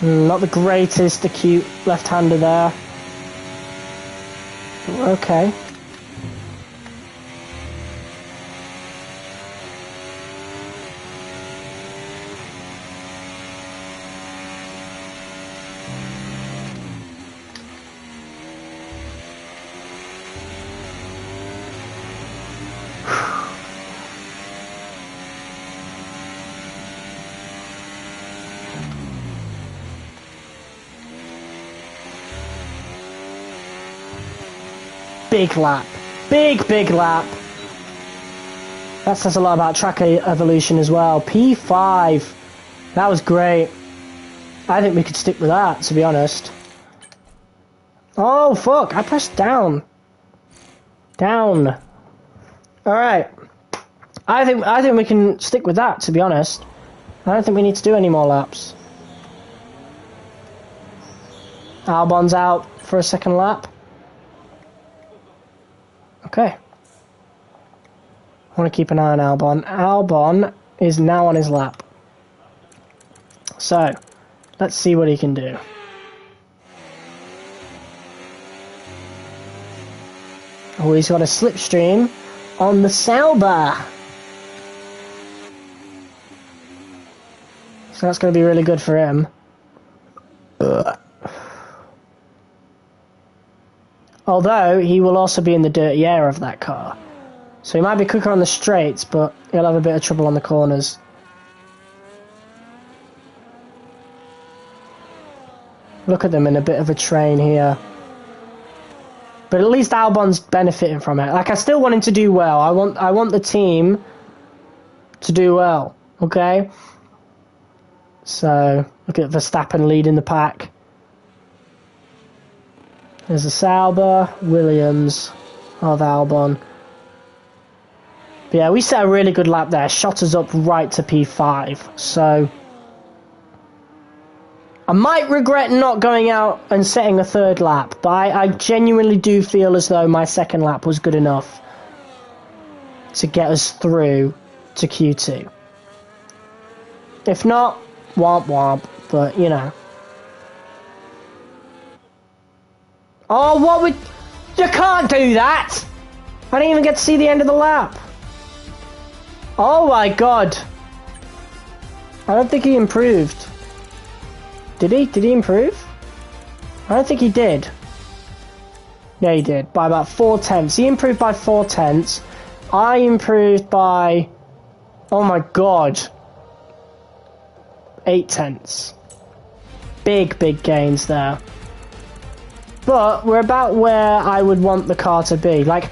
Not the greatest acute left-hander there. Okay. Big lap. Big lap. That says a lot about track evolution as well. P5. That was great. I think we could stick with that, to be honest. Oh, fuck. I pressed down. Down. Alright. I think we can stick with that, to be honest. I don't think we need to do any more laps. Albon's out for a second lap. Okay. I want to keep an eye on Albon. Albon is now on his lap. So, let's see what he can do. Oh, he's got a slipstream on the Sauber. So that's going to be really good for him. Ugh. Although, he will also be in the dirty air of that car. So he might be quicker on the straights, but he'll have a bit of trouble on the corners. Look at them in a bit of a train here. But at least Albon's benefiting from it. Like, I still want him to do well. I want the team to do well. Okay? So, look at Verstappen leading the pack. There's a Sauber, Williams of Albon. But yeah, we set a really good lap there. Shot us up right to P5. So, I might regret not going out and setting a third lap. But I genuinely do feel as though my second lap was good enough to get us through to Q2. If not, womp womp. But, you know. Oh, what would... You can't do that! I didn't even get to see the end of the lap. Oh my god. I don't think he improved. Did he? Did he improve? I don't think he did. Yeah, he did. By about 4/10. He improved by 4/10. I improved by... Oh my god. 8/10. Big gains there. But we're about where I would want the car to be. Like,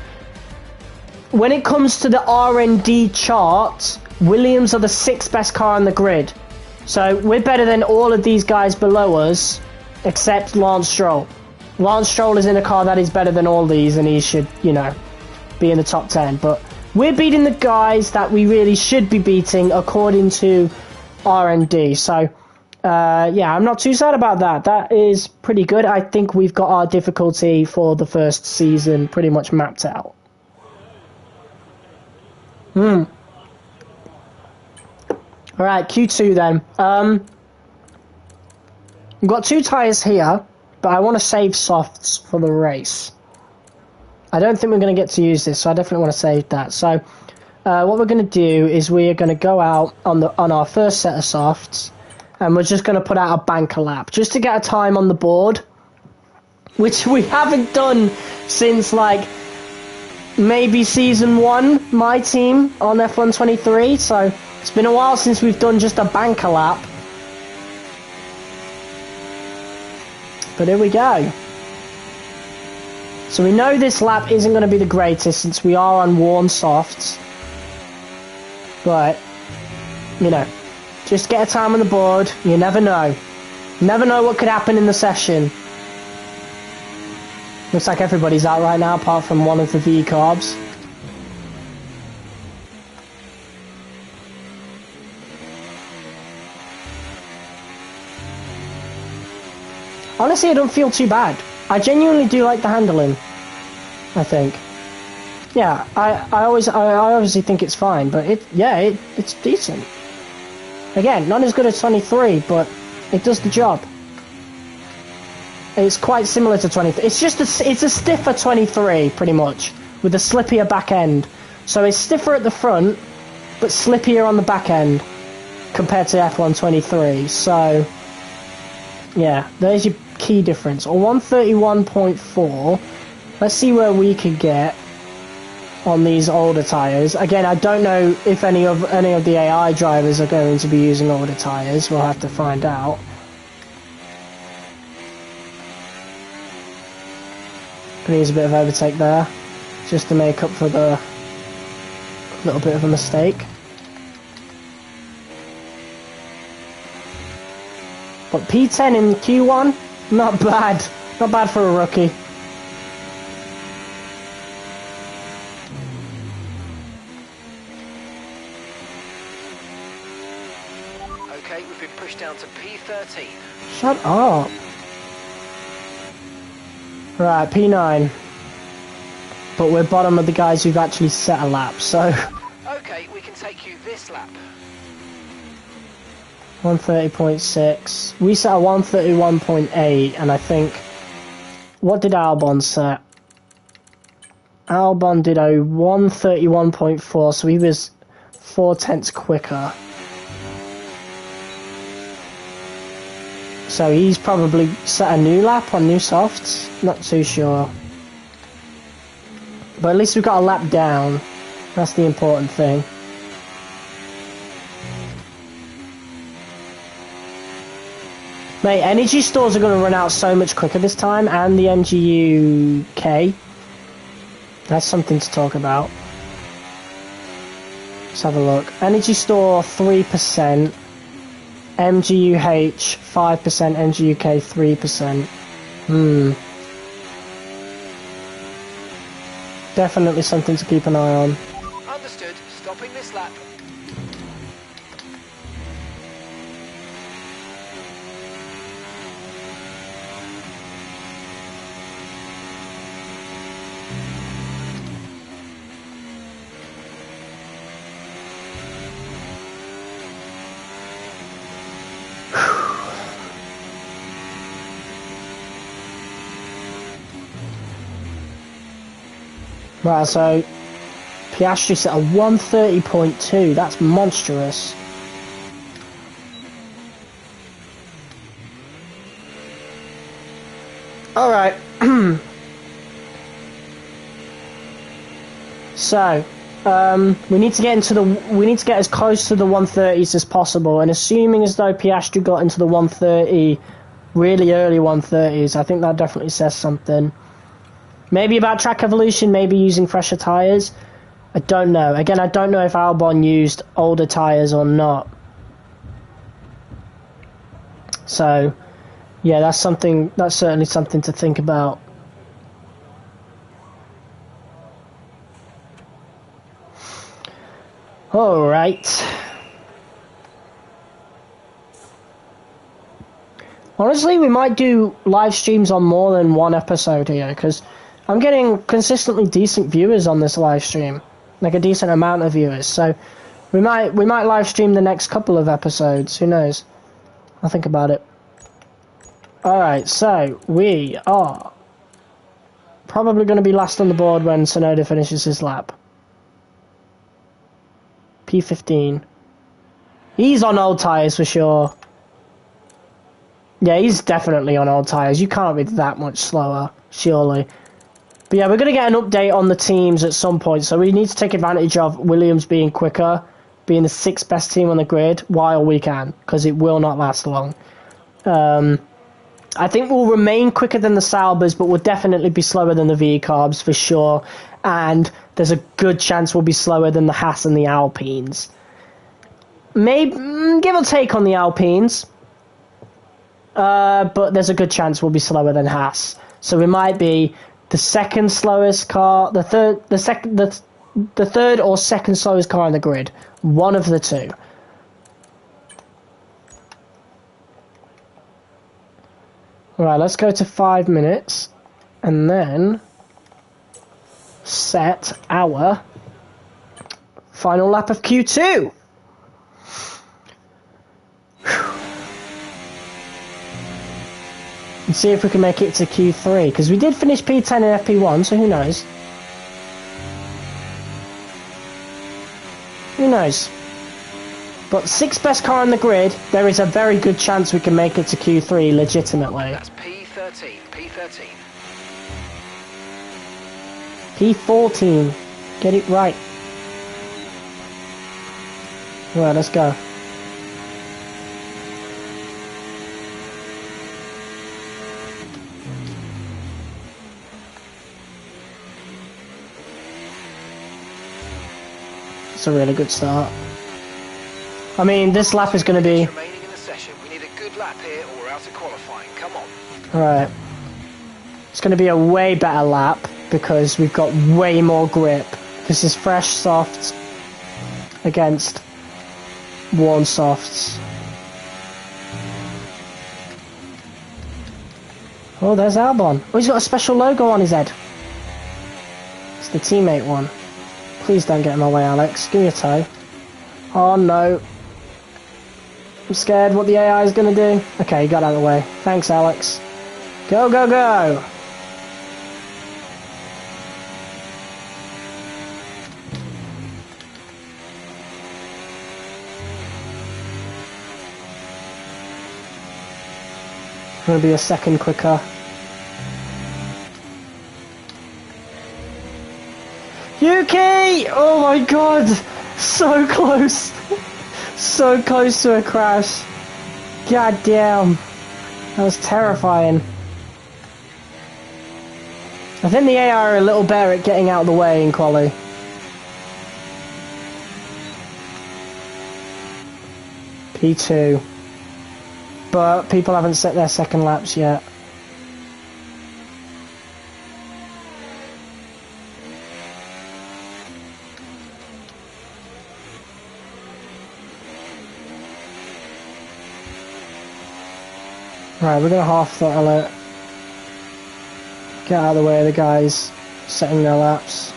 when it comes to the R&D chart, Williams are the 6th best car on the grid. So we're better than all of these guys below us, except Lance Stroll. Lance Stroll is in a car that is better than all these, and he should, you know, be in the top 10. But we're beating the guys that we really should be beating according to R&D. So... yeah, I'm not too sad about that. That is pretty good. I think we've got our difficulty for the first season pretty much mapped out. Alright, Q2 then. We've got 2 tyres here, but I want to save softs for the race. I don't think we're going to get to use this, so I definitely want to save that. So, what we're going to do is we are going to go out on our first set of softs, and we're just going to put out a banker lap just to get a time on the board, which we haven't done since like maybe season 1 MyTeam on F123. So it's been a while since we've done just a banker lap. But here we go. So we know this lap isn't going to be the greatest since we are on worn softs. But, you know, just get a time on the board. You never know. Never know what could happen in the session. Looks like everybody's out right now apart from one of the V-Carbs. Honestly, I don't feel too bad. I genuinely do like the handling, I think. Yeah, I obviously think it's fine, but it's decent. Again, not as good as 23, but it does the job. It's quite similar to 23. It's just it's a stiffer 23, pretty much, with a slippier back end. So it's stiffer at the front, but slippier on the back end compared to F1 23. So yeah, there's your key difference. Or 131.4. Let's see where we could get on these older tyres. Again, I don't know if any of the AI drivers are going to be using older tyres. We'll have to find out. Could use a bit of overtake there, just to make up for the little bit of a mistake. But P10 in Q1, not bad. Not bad for a rookie. Okay, we've been pushed down to P13. Shut up. Right, P9. But we're bottom of the guys who've actually set a lap, so... Okay, we can take you this lap. 130.6. We set a 131.8, and I think... What did Albon set? Albon did a 131.4, so he was 4/10 quicker. So he's probably set a new lap on new softs. Not too sure. But at least we've got a lap down. That's the important thing. Mate, energy stores are going to run out so much quicker this time, and the MGU-K. That's something to talk about. Let's have a look. Energy store 3%. MGUH 5%, MGUK 3%. Definitely something to keep an eye on. Understood. Stopping this lap. Right, so Piastri set a 130.2. That's monstrous. All right. So, we need to get as close to the 130s as possible, and assuming as though Piastri got into the 130, really early 130s, I think that definitely says something. Maybe about track evolution, maybe using fresher tyres. I don't know. Again, I don't know if Albon used older tyres or not. So, yeah, that's certainly something to think about. Alright. Honestly, we might do live streams on more than one episode here, because I'm getting consistently decent viewers on this live stream, like a decent amount of viewers. So we might live stream the next couple of episodes. Who knows? I'll think about it. All right, so we are probably going to be last on the board when Tsunoda finishes his lap. P15. He's on old tyres for sure. Yeah, he's definitely on old tyres. You can't be that much slower, surely. But yeah, we're going to get an update on the teams at some point, so we need to take advantage of Williams being quicker, being the 6th best team on the grid while we can, because it will not last long. I think we'll remain quicker than the Saubers, but we'll definitely be slower than the V-Carbs for sure, and there's a good chance we'll be slower than the Haas and the Alpines. Maybe, give or take on the Alpines, but there's a good chance we'll be slower than Haas. So we might be the second slowest car, the third or second slowest car on the grid. One of the two. Alright, let's go to 5 minutes and then set our final lap of Q2. And see if we can make it to Q3, because we did finish P10 and FP1, so who knows? Who knows? But 6th best car on the grid, there is a very good chance we can make it to Q3 legitimately. That's P13, P13. P14. Get it right. Right, let's go. It's a really good start. I mean, this lap is going to be... Remaining in the session. We need a good lap here or we're out of qualifying. Come on. Alright. It's going to be a way better lap because we've got way more grip. This is fresh softs against worn softs. Oh, there's Albon. Oh, he's got a special logo on his head. It's the teammate one. Please don't get in my way, Alex. Give me a toe. Oh no. I'm scared what the AI is going to do. Okay, he got out of the way. Thanks, Alex. Go, go, go! Going to be a second quicker. Yuki! Oh my god! So close! So close to a crash. God damn. That was terrifying. I think the AI are a little better at getting out of the way in quali. P2. But people haven't set their second laps yet. Right, we're going to half throttle it. Get out of the way of the guys setting their laps.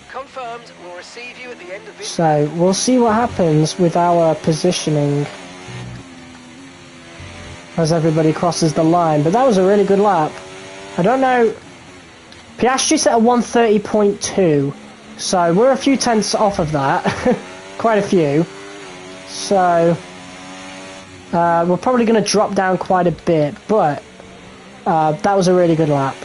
Confirmed. We'll receive you at the end of this. So, we'll see what happens with our positioning as everybody crosses the line. But that was a really good lap. I don't know... Piastri set a 130.2. So, we're a few tenths off of that. Quite a few. So, we're probably going to drop down quite a bit, but that was a really good lap.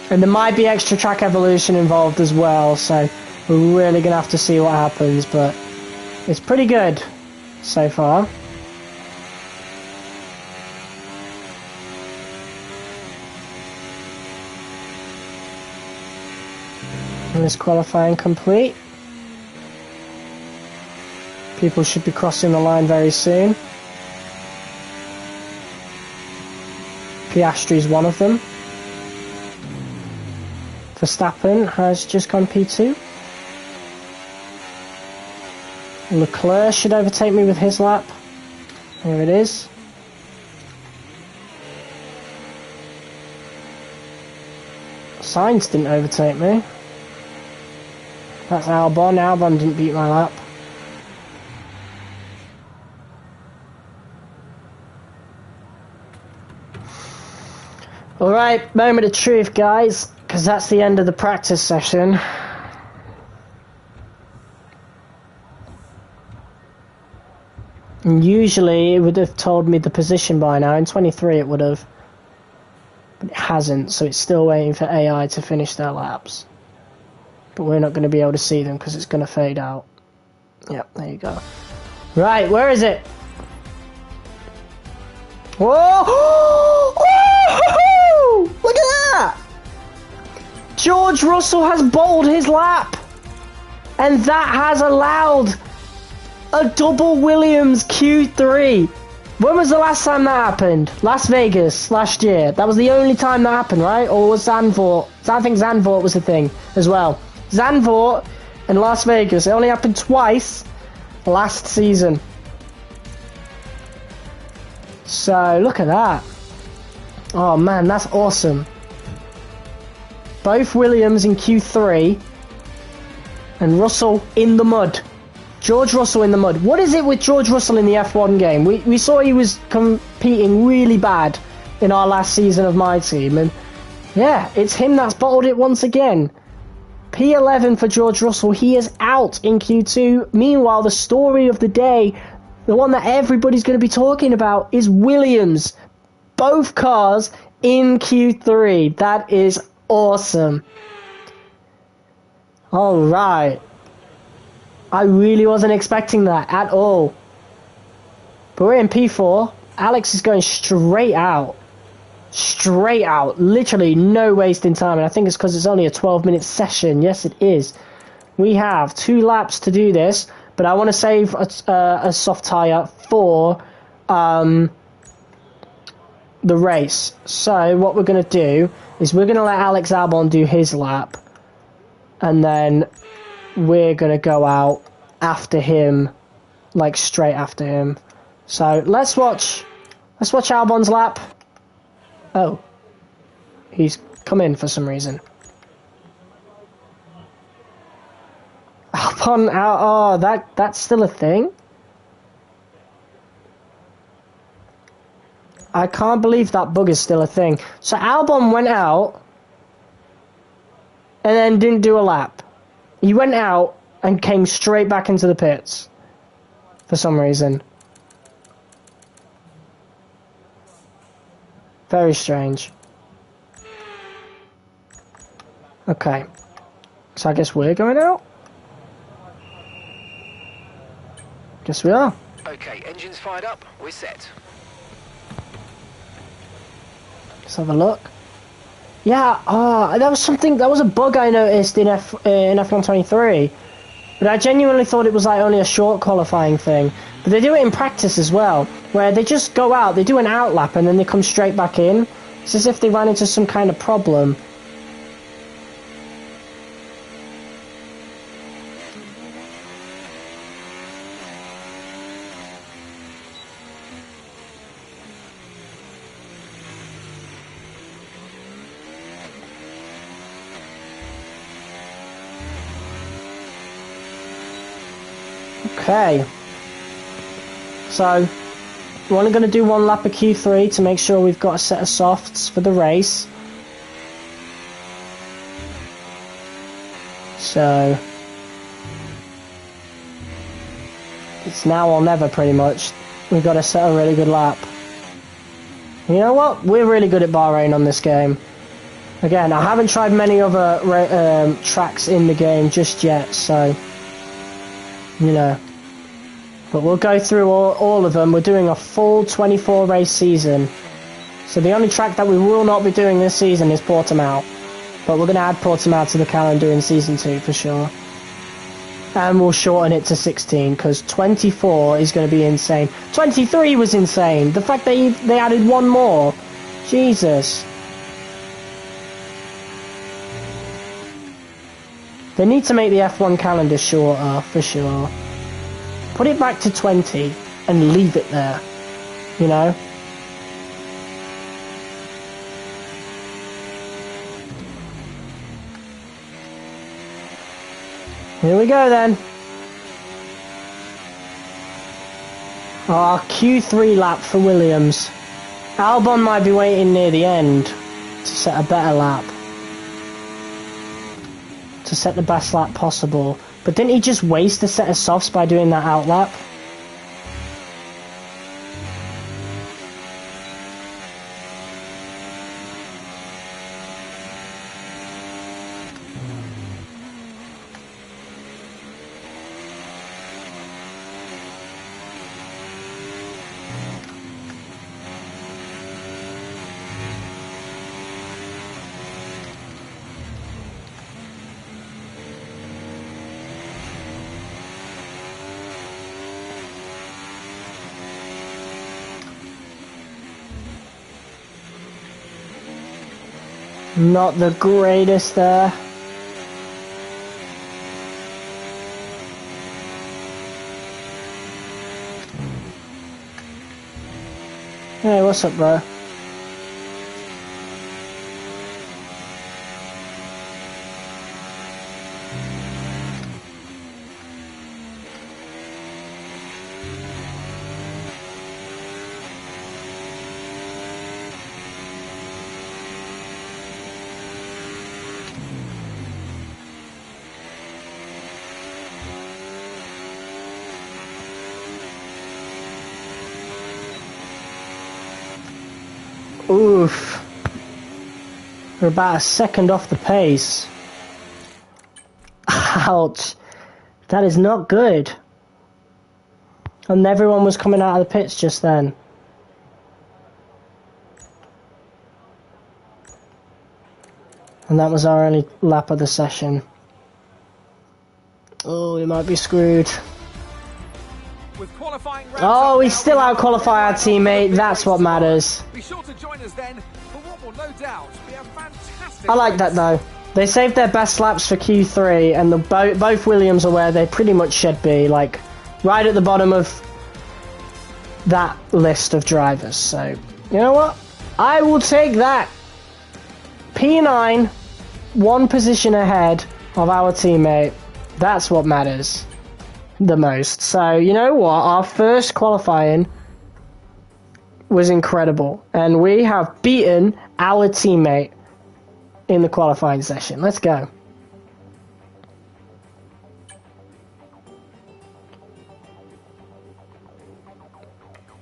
And there might be extra track evolution involved as well, so we're really going to have to see what happens, but it's pretty good so far. And this qualifying complete. People should be crossing the line very soon. Piastri's one of them. Verstappen has just gone P2. Leclerc should overtake me with his lap. Here it is. Sainz didn't overtake me. That's Albon. Albon didn't beat my lap. Alright, moment of truth, guys. Because that's the end of the practice session. And usually it would have told me the position by now. In 23 it would have. But it hasn't, so it's still waiting for AI to finish their laps. But we're not going to be able to see them because it's going to fade out. Yep, there you go. Right, where is it? Whoa! Oh! Look at that! George Russell has bowled his lap. And that has allowed a double Williams Q3. When was the last time that happened? Las Vegas, last year. That was the only time that happened, right? Or was Zandvoort? I think Zandvoort was the thing as well. Zandvoort and Las Vegas. It only happened twice last season. So, look at that. Oh man, that's awesome. Both Williams in Q3 and Russell in the mud. George Russell in the mud. What is it with George Russell in the F1 game? We saw he was competing really bad in our last season of MyTeam, and yeah, it's him that's bottled it once again. P11 for George Russell. He is out in Q2. Meanwhile, the story of the day, the one that everybody's going to be talking about, is Williams. Both cars in Q3. That is awesome. All right. I really wasn't expecting that at all. But we're in P4. Alex is going straight out. Straight out. Literally no wasting time. And I think it's because it's only a 12-minute session. Yes, it is. We have 2 laps to do this. But I want to save a soft tyre for the race. So what we're going to do is we're going to let Alex Albon do his lap. And then we're going to go out after him, like straight after him. So let's watch Albon's lap. Oh, he's come in for some reason. Albon out. Oh, that's still a thing. I can't believe that bug is still a thing. So Albon went out and then didn't do a lap. He went out and came straight back into the pits for some reason. Very strange. Okay. So I guess we're going out? Guess we are. Okay, engines fired up, we're set. Let's have a look. Yeah, that was a bug I noticed in F1 23. But I genuinely thought it was like only a short qualifying thing. But they do it in practice as well, where they just go out, they do an out lap, and then they come straight back in. It's as if they ran into some kind of problem. Okay, so we're only going to do 1 lap of Q3 to make sure we've got a set of softs for the race. So it's now or never pretty much. We've got to set a really good lap. You know what? We're really good at Bahrain on this game. Again, I haven't tried many other tracks in the game just yet, so you know. But we'll go through all of them. We're doing a full 24 race season. So the only track that we will not be doing this season is Portimao. But we're going to add Portimao to the calendar in Season 2 for sure. And we'll shorten it to 16 because 24 is going to be insane. 23 was insane. The fact that they added 1 more. Jesus. They need to make the F1 calendar shorter for sure. Put it back to 20 and leave it there, you know? Here we go then. Our Q3 lap for Williams. Albon might be waiting near the end to set a better lap. to set the best lap possible. But didn't he just waste a set of softs by doing that outlap? Not the greatest there. Hey, what's up, bro? Oof. We're about a second off the pace. Ouch. That is not good. And everyone was coming out of the pits just then. And that was our only lap of the session. Oh, we might be screwed. Oh, we still out-qualify our teammate. That's what matters. Be sure to join us then for what will no doubt be a fantastic I like that though. They saved their best laps for Q3, and both Williams are where they pretty much should be, like right at the bottom of that list of drivers. So, you know what? I will take that. P9, one position ahead of our teammate. That's what matters the most. So, you know what? Our first qualifying was incredible, and we have beaten our teammate in the qualifying session. Let's go.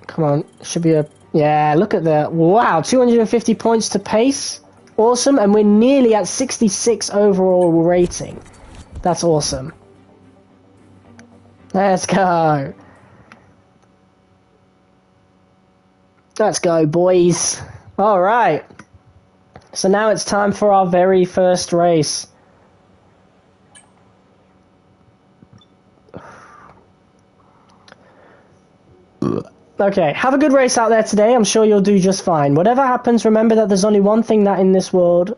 Come on, should be a... Yeah, look at that. Wow, 250 points to pace. Awesome, and we're nearly at 66 overall rating. That's awesome. Let's go. Let's go, boys. All right. So now it's time for our very first race. Okay, have a good race out there today. I'm sure you'll do just fine. Whatever happens, remember that there's only one thing that in this world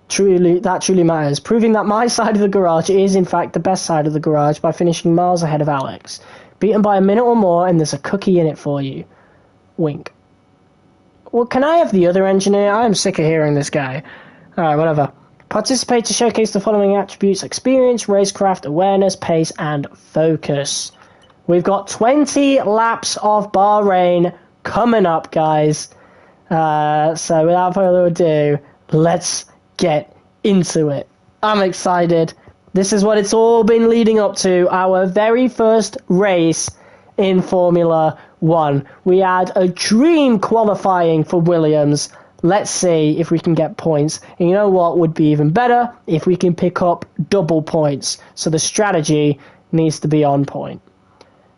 truly matters. Proving that my side of the garage is, in fact, the best side of the garage by finishing miles ahead of Alex. Beaten by a minute or more, and there's a cookie in it for you. Wink. Well, can I have the other engineer? I am sick of hearing this guy. Alright, whatever. Participate to showcase the following attributes: experience, racecraft, awareness, pace, and focus. We've got 20 laps of Bahrain coming up, guys. So without further ado, let's get into it. I'm excited. This is what it's all been leading up to. Our very first race in Formula 1. We had a dream qualifying for Williams. Let's see if we can get points. And you know what would be even better? If we can pick up double points. So the strategy needs to be on point.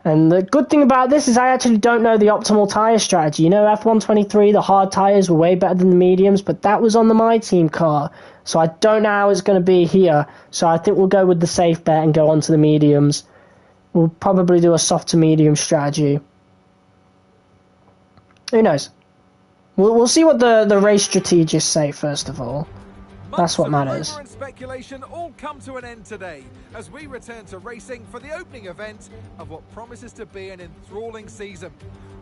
And the good thing about this is I actually don't know the optimal tyre strategy. You know, F123, the hard tyres were way better than the mediums, but that was on the MyTeam car. So I don't know how it's going to be here. So I think we'll go with the safe bet and go on to the mediums. We'll probably do a soft to medium strategy. Who knows? We'll see what the race strategists say first of all. That's what matters. Rumor and speculation all come to an end today as we return to racing for the opening event of what promises to be an enthralling season.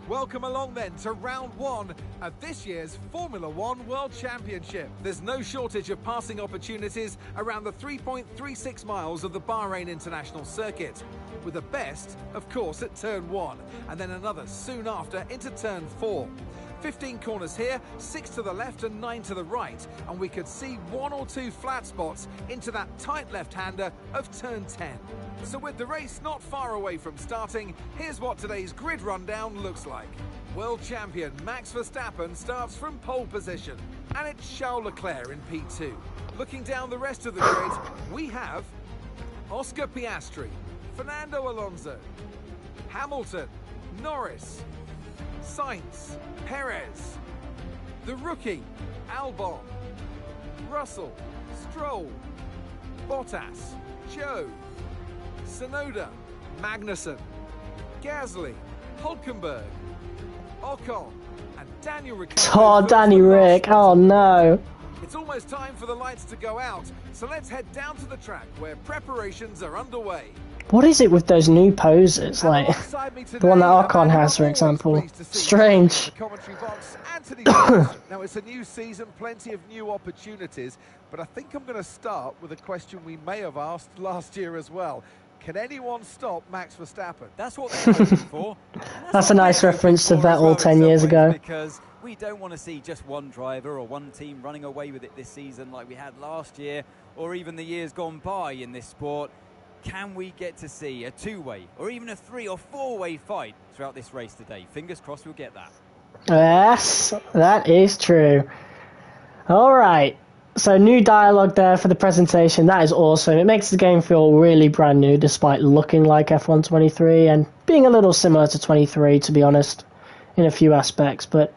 Welcome along then to round one of this year's Formula One World Championship. There's no shortage of passing opportunities around the 3.36 miles of the Bahrain International Circuit, with the best, of course, at turn 1, and then another soon after into turn 4. 15 corners here, 6 to the left and 9 to the right, and we could see 1 or 2 flat spots into that tight left-hander of turn 10. So with the race not far away from starting, here's what today's grid rundown looks like. World champion Max Verstappen starts from pole position, and it's Charles Leclerc in P2. Looking down the rest of the grid, we have Oscar Piastri, Fernando Alonso, Hamilton, Norris, Sainz, Perez, the rookie, Albon, Russell, Stroll, Bottas, Joe, Tsunoda, Magnussen, Gasly, Hulkenberg, Ocon, and Daniel Ricciardo. Oh, Danny Rick. Oh, no. It's almost time for the lights to go out, so let's head down to the track where preparations are underway. What is it with those new poses? Like, the one that Ocon has, for example. Strange. Now, it's a new season, plenty of new opportunities, but I think I'm going to start with a question we may have asked last year as well. Can anyone stop Max Verstappen? That's what they're hoping for. That's a nice reference to Vettel 10 years ago. Because we don't want to see just one driver or one team running away with it this season like we had last year or even the years gone by in this sport. Can we get to see a two-way or even a 3- or 4-way fight throughout this race today? Fingers crossed we'll get that. Yes, that is true. All right. So new dialogue there for the presentation. That is awesome. It makes the game feel really brand new despite looking like F1 23 and being a little similar to 23, to be honest, in a few aspects. But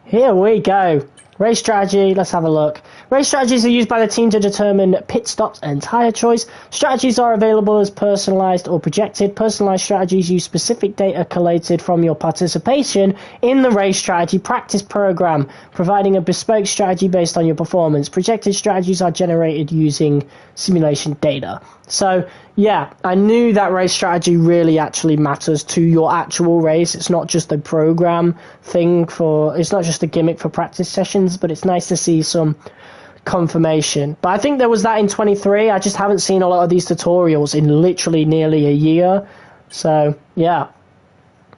here we go. Race strategy, let's have a look. Race strategies are used by the team to determine pit stops and tyre choice. Strategies are available as personalised or projected. Personalised strategies use specific data collated from your participation in the race strategy practice program, providing a bespoke strategy based on your performance. Projected strategies are generated using simulation data. So, yeah, I knew that race strategy really actually matters to your actual race. It's not just a program thing it's not just a gimmick for practice sessions, but it's nice to see some confirmation. But I think there was that in 23. I just haven't seen a lot of these tutorials in literally nearly a year. So, yeah.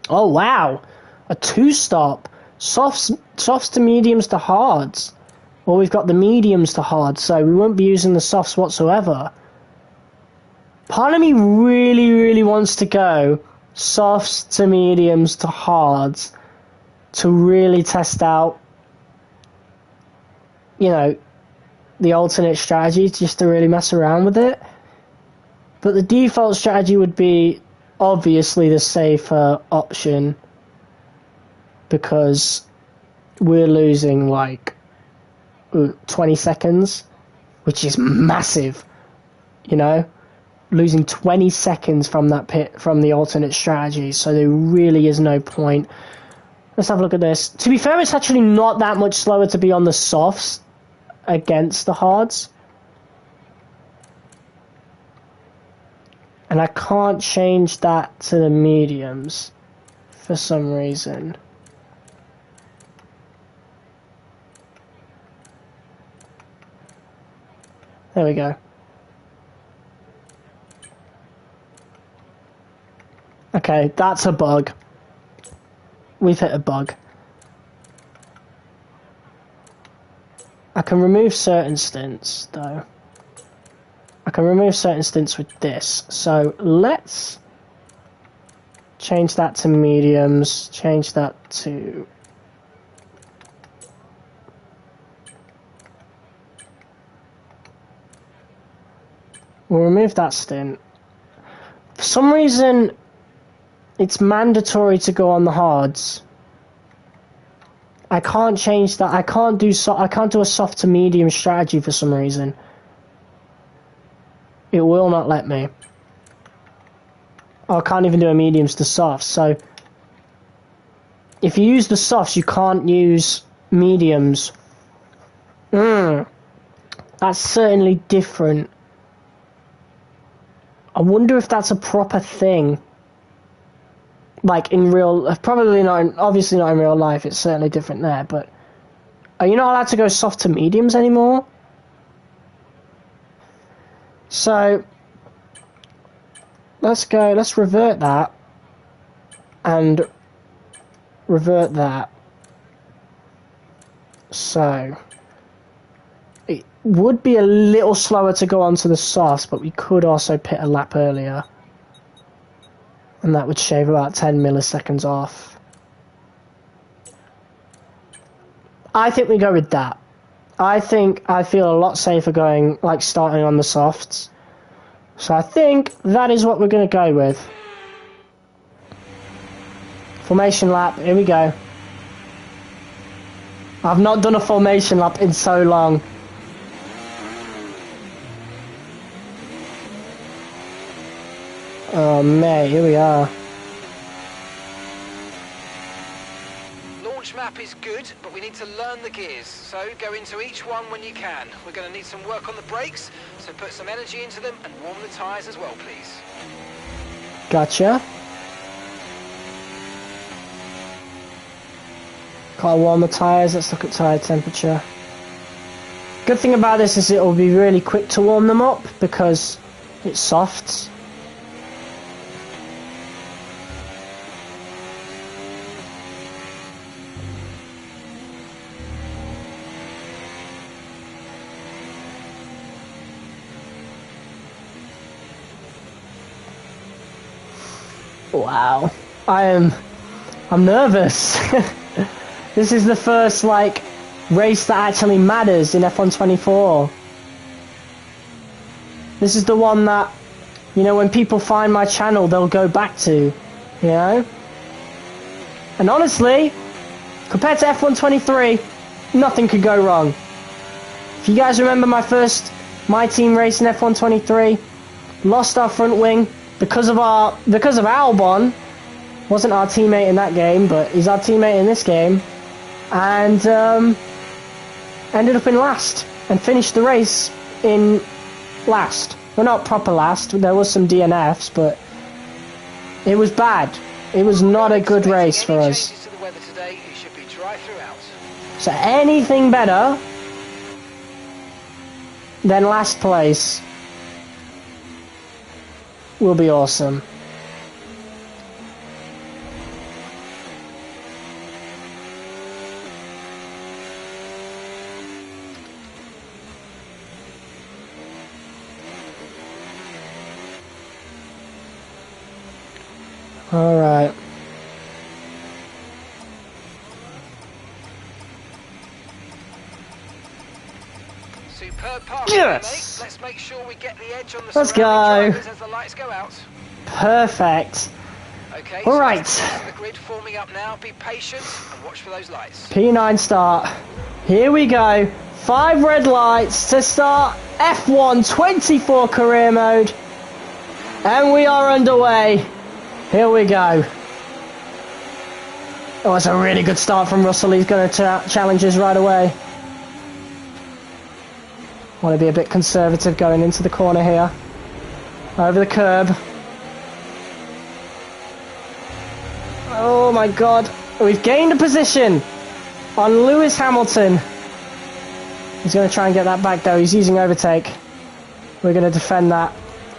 Oh, wow. A 2-stop. Softs to mediums to hards. Well, we've got the mediums to hards, so we won't be using the softs whatsoever. Part of me really, really wants to go softs to mediums to hards to really test out, you know, the alternate strategy, just to really mess around with it. But the default strategy would be obviously the safer option because we're losing like 20 seconds, which is massive, you know? Losing 20 seconds from that pit from the alternate strategy, so there really is no point. Let's have a look at this. To be fair, it's actually not that much slower to be on the softs against the hards. And I can't change that to the mediums for some reason. There we go. Okay, that's a bug. We've hit a bug. I can remove certain stints, though. I can remove certain stints with this. So let's change that to mediums. Change that to... We'll remove that stint. For some reason, it's mandatory to go on the hards. I can't change that. I can't do a soft to medium strategy for some reason. It will not let me. Oh, I can't even do a mediums to softs. So if you use the softs, you can't use mediums. That's certainly different. I wonder if that's a proper thing. Like in real, probably not, obviously not in real life, it's certainly different there, but are you not allowed to go soft to mediums anymore? So, let's revert that, and revert that, So it would be a little slower to go onto the softs, but we could also pit a lap earlier. And that would shave about 10 milliseconds off. I think we go with that. I feel a lot safer going, like, starting on the softs. So I think that is what we're going to go with. Formation lap, here we go. I've not done a formation lap in so long. Oh mate, here we are. Launch map is good, but we need to learn the gears. So go into each one when you can. We're going to need some work on the brakes, so put some energy into them and warm the tyres as well, please. Gotcha. Gotta warm the tyres, let's look at tyre temperature. Good thing about this is it will be really quick to warm them up because it's soft. Wow, I'm nervous. This is the first, like, race that actually matters in F1 24. This is the one that, you know, when people find my channel, they'll go back to, you know? And honestly, compared to F1 23, nothing could go wrong. If you guys remember my first MyTeam race in F1 23, lost our front wing because of Albon. Wasn't our teammate in that game, but he's our teammate in this game. And ended up in last and finished the race in last. Well, not proper last. There was some DNFs, but it was bad. It was not a good race for us. So anything better than last place will be awesome. All right. Superb pass, yes. Let's make sure we get the edge on the Let's go. drivers as the lights go out. Perfect. Okay. All right. The grid forming up now. Be patient and watch for those lights. P9 start. Here we go. 5 red lights to start F1 24 career mode. And we are underway. Here we go. Oh, it's a really good start from Russell. He's going to challenge us right away. Want to be a bit conservative going into the corner here. Over the curb. Oh my god. We've gained a position on Lewis Hamilton. He's going to try and get that back though. He's using overtake. We're going to defend that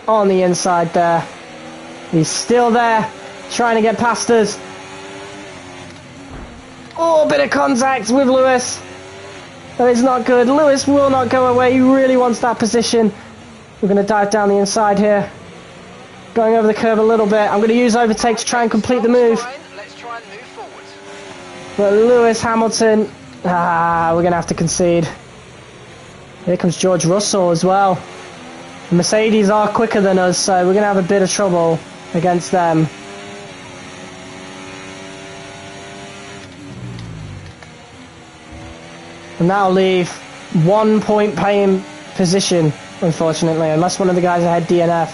on the inside there. He's still there, trying to get past us. Oh, bit of contact with Lewis. That is not good. Lewis will not go away. He really wants that position. We're going to dive down the inside here. Going over the curb a little bit. I'm going to use overtake to try and complete the move. Let's try and move forward. But Lewis Hamilton, we're going to have to concede. Here comes George Russell as well. The Mercedes are quicker than us, so we're going to have a bit of trouble against them. And that'll leave 1 point paying position, unfortunately, unless one of the guys ahead DNF.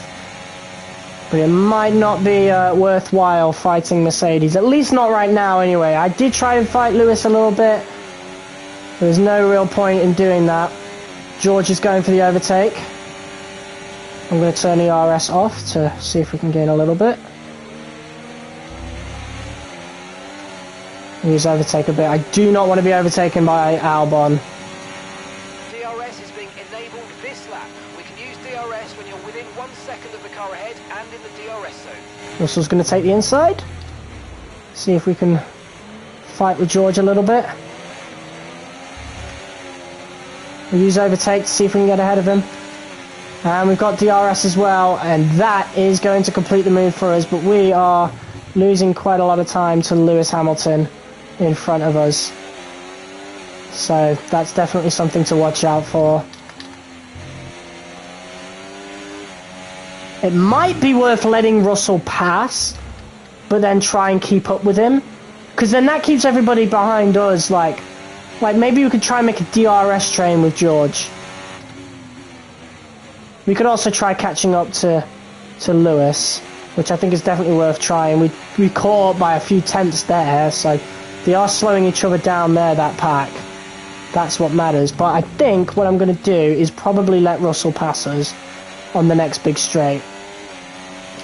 But it might not be worthwhile fighting Mercedes, at least not right now anyway. I did try and fight Lewis a little bit. There's no real point in doing that. George is going for the overtake. I'm going to turn the RS off to see if we can gain a little bit. Use overtake a bit. I do not want to be overtaken by Albon. DRS is being enabled this lap. We can use DRS when you're within 1 second of the car ahead and in the DRS zone. Russell's going to take the inside. See if we can fight with George a little bit. We'll use overtake to see if we can get ahead of him. And we've got DRS as well, and that is going to complete the move for us, but we are losing quite a lot of time to Lewis Hamilton in front of us. So that's definitely something to watch out for. It might be worth letting Russell pass, but then try and keep up with him, because then that keeps everybody behind us. Like maybe we could try and make a DRS train with George. We could also try catching up to Lewis, which I think is definitely worth trying. We caught up by a few tenths there, so they are slowing each other down there, that pack. That's what matters. But I think what I'm going to do is probably let Russell pass us on the next big straight.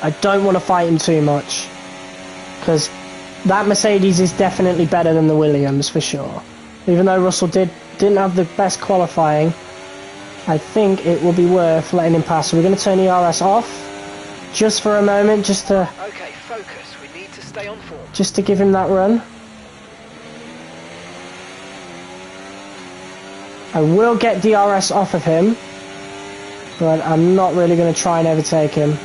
I don't want to fight him too much, because that Mercedes is definitely better than the Williams for sure. Even though Russell didn't have the best qualifying, I think it will be worth letting him pass. So we're going to turn ERS off just for a moment, just to okay, focus. We need to stay on form. Just to give him that run. I will get DRS off of him, but I'm not really going to try and overtake him.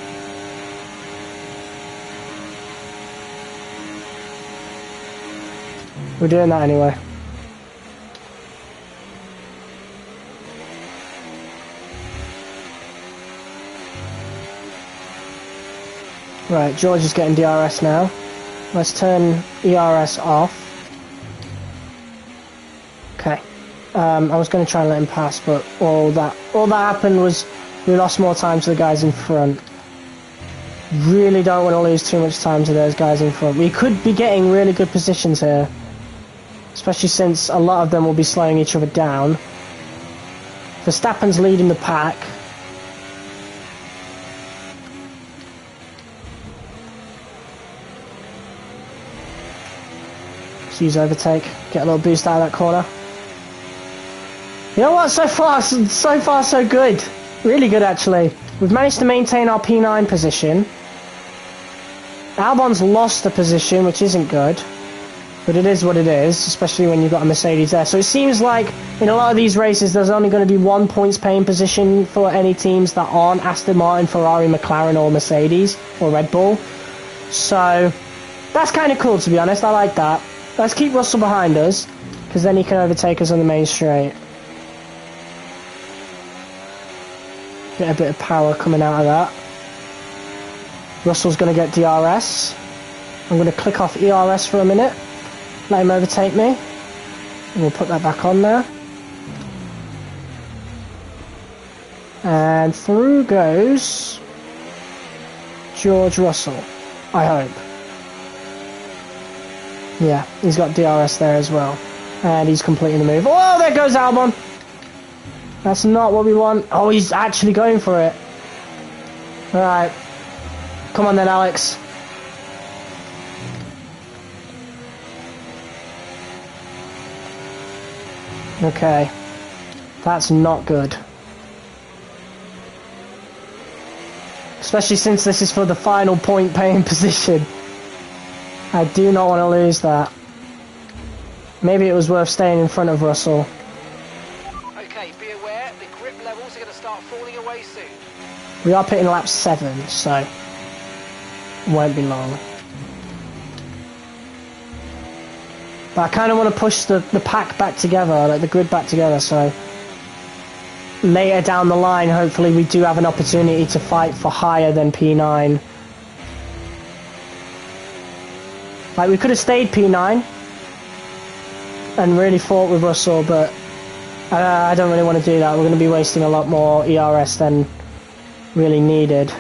We're doing that anyway. Right, George is getting DRS now. Let's turn ERS off. Okay. I was going to try and let him pass, but all that happened was we lost more time to the guys in front. Really don't want to lose too much time to those guys in front. We could be getting really good positions here, especially since a lot of them will be slowing each other down. Verstappen's leading the pack. Let's use overtake, get a little boost out of that corner. You know what, so far so good. Really good actually. We've managed to maintain our P9 position. Albon's lost a position, which isn't good. But it is what it is, especially when you've got a Mercedes there. So it seems like in a lot of these races there's only going to be 1 points paying position for any teams that aren't Aston Martin, Ferrari, McLaren or Mercedes or Red Bull. So that's kind of cool, to be honest. I like that. Let's keep Russell behind us, because then he can overtake us on the main straight. Get a bit of power coming out of that. Russell's going to get DRS. I'm going to click off ERS for a minute. Let him overtake me. And we'll put that back on there. And through goes George Russell, I hope. Yeah, he's got DRS there as well. And he's completing the move. Oh, there goes Albon! That's not what we want. Oh, he's actually going for it. Alright. Come on then, Alex. Okay. That's not good. Especially since this is for the final point paying position. I do not want to lose that. Maybe it was worth staying in front of Russell. Okay, be aware, the grip levels are going to start falling away soon. We are pitting lap 7, so it won't be long. But I kind of want to push the pack back together, like the grid back together, so later down the line, hopefully we do have an opportunity to fight for higher than P9. Like, we could have stayed P9 and really fought with Russell, but I don't really want to do that. We're going to be wasting a lot more ERS than really needed.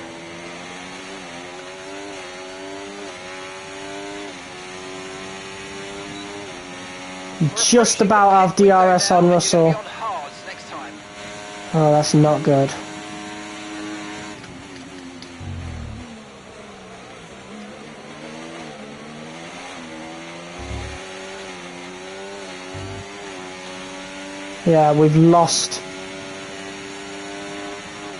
Just about out of DRS on Russell. Oh, that's not good. Yeah, we've lost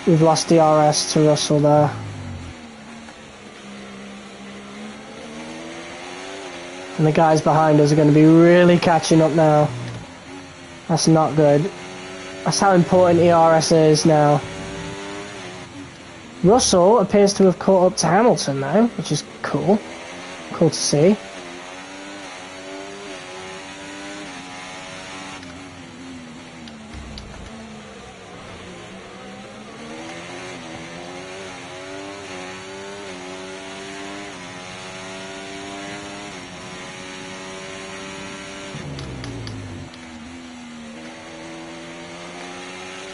DRS to Russell there. And the guys behind us are going to be really catching up now. That's not good. That's how important ERS is now. Russell appears to have caught up to Hamilton now, which is cool. Cool to see.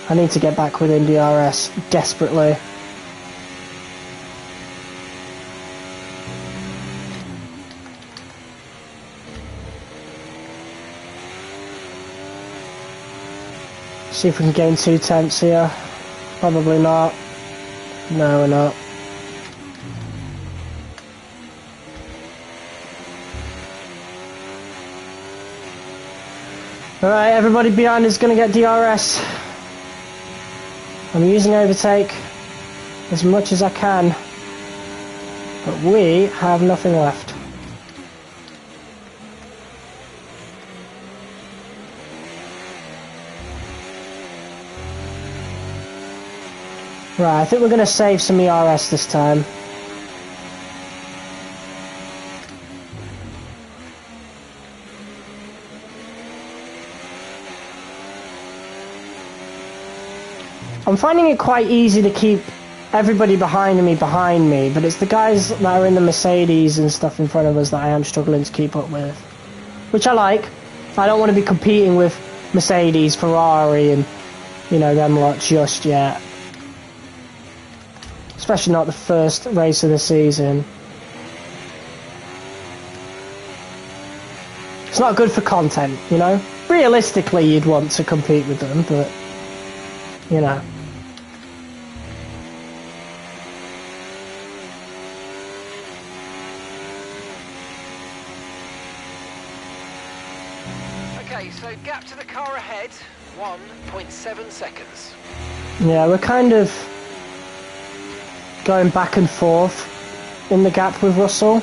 I need to get back within DRS desperately. See if we can gain 2 tenths here. Probably not. No, we're not. Alright, everybody behind is going to get DRS. I'm using overtake as much as I can, but we have nothing left. Right, I think we're going to save some ERS this time. I'm finding it quite easy to keep everybody behind me, but it's the guys that are in the Mercedes and stuff in front of us that I am struggling to keep up with. Which I like. I don't want to be competing with Mercedes, Ferrari and, you know, them lot just yet. Especially not the first race of the season. It's not good for content, you know? Realistically, you'd want to compete with them, but, you know. Okay, so gap to the car ahead, 1.7 seconds. Yeah, we're kind of going back and forth in the gap with Russell.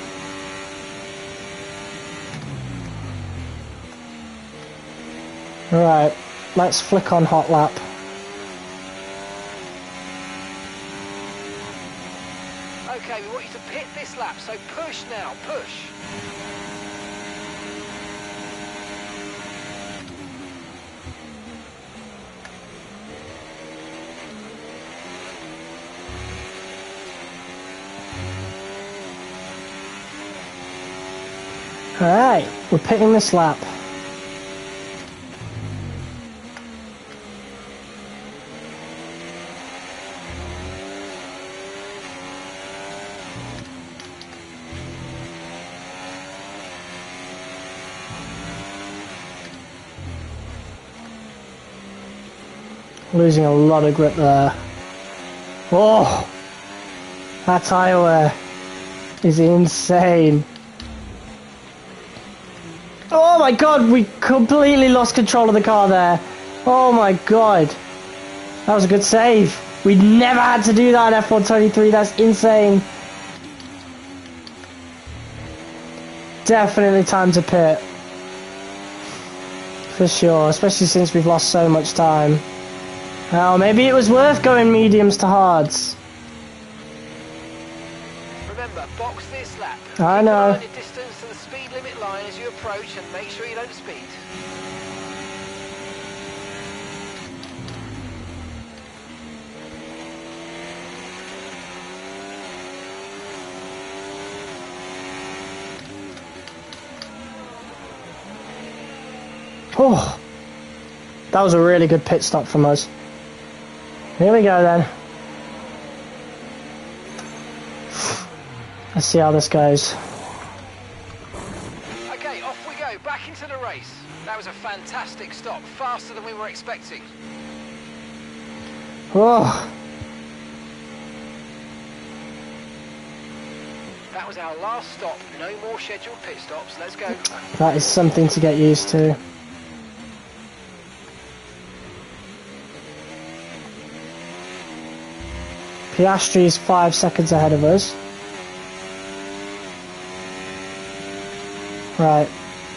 Alright, let's flick on hot lap. Okay, we want you to pit this lap, so push now, push. Alright, we're pitting this lap. Losing a lot of grip there. Oh! That tyre wear is insane. Oh my god, we completely lost control of the car there. Oh my god. That was a good save. We never had to do that in F123, that's insane. Definitely time to pit. For sure, especially since we've lost so much time. Oh, maybe it was worth going mediums to hards. Remember, box this lap. I know. Keep an eye on your distance to the speed limit line as you approach and make sure you don't speed. Oh, that was a really good pit stop from us. Here we go then. Let's see how this goes. Okay, off we go, back into the race. That was a fantastic stop, faster than we were expecting. Oh, That was our last stop, no more scheduled pit stops, let's go. that is something to get used to. Piastri's 5 seconds ahead of us. Right,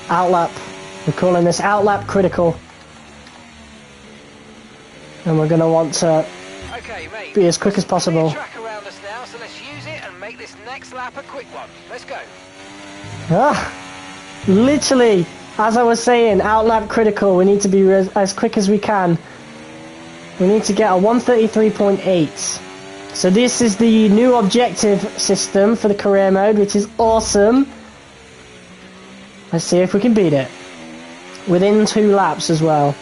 outlap. We're calling this outlap critical. And we're going to want to Okay, mate. be as quick as possible. Track around us now, so let's use it and make this next lap a quick one. Let's go. Literally, as I was saying, outlap critical. We need to be as quick as we can. We need to get a 133.8. So this is the new objective system for the career mode, which is awesome. Let's see if we can beat it. Within 2 laps as well.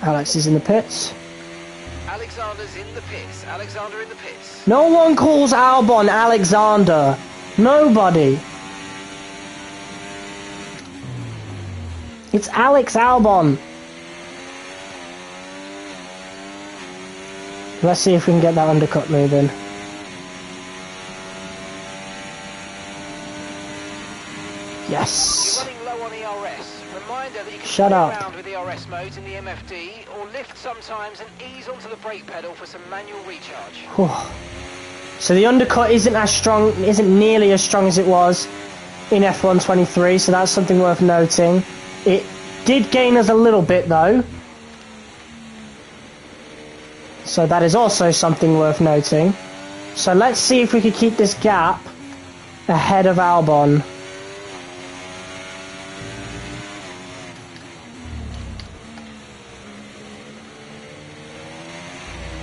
Alex is in the pits. Alexander's in the pits. Alexander in the pits. No one calls Albon Alexander. Nobody. It's Alex Albon. Let's see if we can get that undercut moving. Yes. You're running low on ERS. Reminder that you can Shut play up. around with ERS modes in the MFD or lift sometimes and ease onto the brake pedal for some manual recharge. So the undercut isn't nearly as strong as it was in F1 23, so that's something worth noting. It did gain us a little bit though, so that is also something worth noting. So let's see if we can keep this gap ahead of Albon.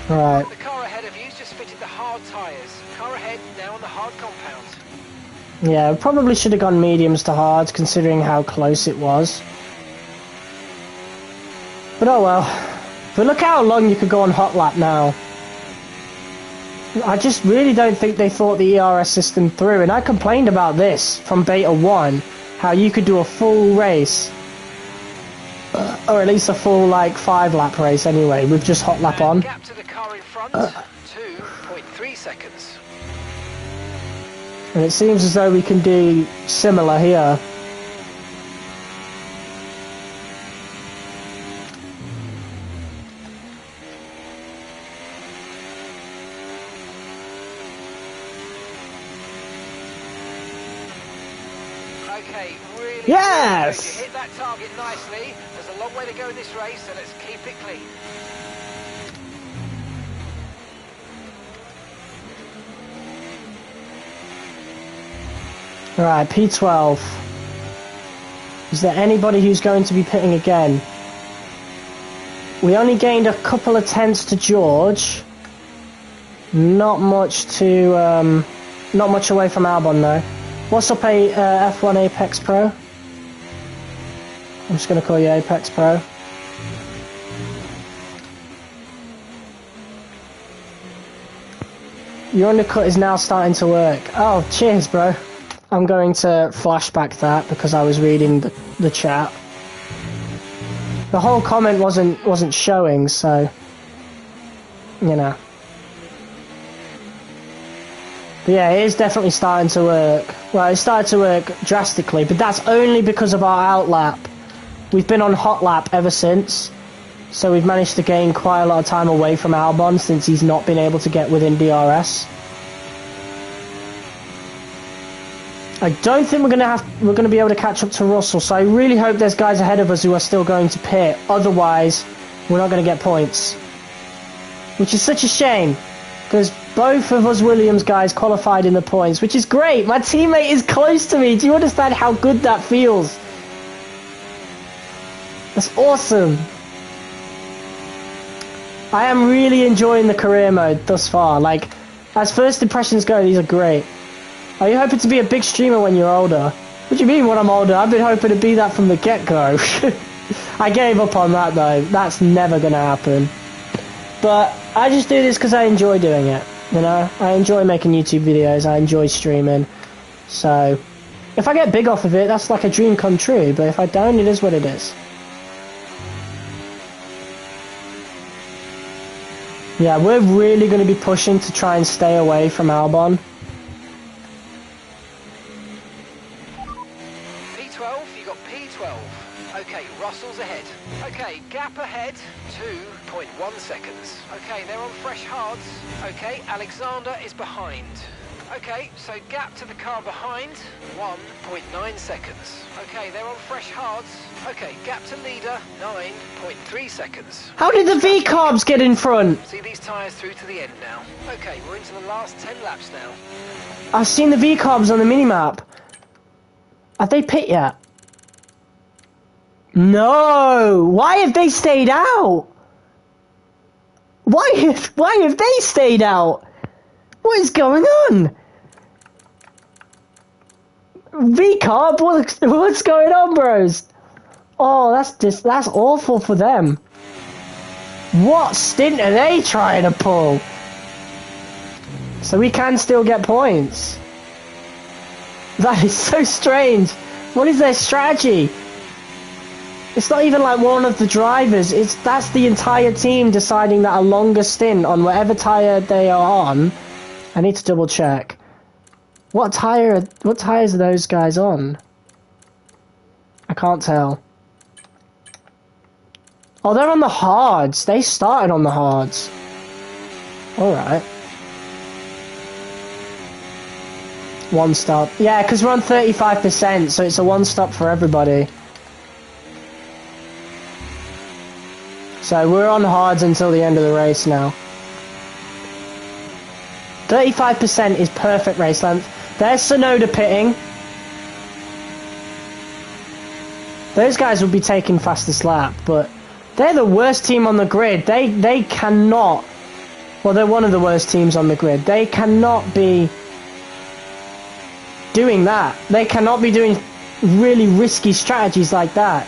Right. The car ahead of you's just fitted the hard tyres. Car ahead now on the hard compound. Yeah, we probably should have gone mediums to hards considering how close it was. But oh well. But look how long you could go on hot lap now. I just really don't think they thought the ERS system through, and I complained about this from Beta 1, how you could do a full race, or at least a full like 5-lap race anyway, with just hot lap on. Gap to the car in front, 2.3 seconds. And it seems as though we can do similar here. Okay, really Yes! good. You hit that target nicely. There's a long way to go in this race, so let's keep it clean. Alright, P12. Is there anybody who's going to be pitting again? We only gained a couple of tenths to George. Not much to, not much away from Albon though. What's up, F1 Apex Pro? I'm just going to call you Apex Pro. Your undercut is now starting to work. Oh, cheers, bro. I'm going to flashback that because I was reading the chat. The whole comment wasn't showing, so you know. But yeah, it is definitely starting to work. Well, it started to work drastically, but that's only because of our outlap. We've been on hot lap ever since, so we've managed to gain quite a lot of time away from Albon since he's not been able to get within DRS. I don't think we're gonna be able to catch up to Russell, so I really hope there's guys ahead of us who are still going to pit. Otherwise, we're not going to get points, which is such a shame because both of us Williams guys qualified in the points, which is great. My teammate is close to me. Do you understand how good that feels? That's awesome. I am really enjoying the career mode thus far. Like, as first impressions go, these are great. Are you hoping to be a big streamer when you're older? What do you mean when I'm older? I've been hoping to be that from the get-go. I gave up on that though. That's never going to happen. But I just do this because I enjoy doing it. You know, I enjoy making YouTube videos. I enjoy streaming. So, if I get big off of it, that's like a dream come true. But if I don't, it is what it is. Yeah, we're really going to be pushing to try and stay away from Albon. P12, you got P12. Okay, Russell's ahead. Alexander is behind. Okay, so gap to the car behind, 1.9 seconds. Okay, they're on fresh hards. Okay, gap to leader, 9.3 seconds. How did the V-carbs get in front? See these tyres through to the end now. Okay, we're into the last 10 laps now. I've seen the V-carbs on the minimap. Have they pit yet? No! Why have they stayed out? Why have they stayed out? What is going on? V-carb, what's going on, bros? Oh, that's awful for them. What stint are they trying to pull? So we can still get points. That is so strange. What is their strategy? It's not even like one of the drivers. That's the entire team deciding that a longer stint on whatever tyre they are on. I need to double check. What tyres are those guys on? I can't tell. Oh, they're on the hards. They started on the hards. Alright. One stop. Yeah, because we're on 35%, so it's a one stop for everybody. So we're on hards until the end of the race now. 35% is perfect race length. There's Sonoda pitting. Those guys will be taking fastest lap, but they're the worst team on the grid. They cannot... Well, they're one of the worst teams on the grid. They cannot be doing that. They cannot be doing really risky strategies like that.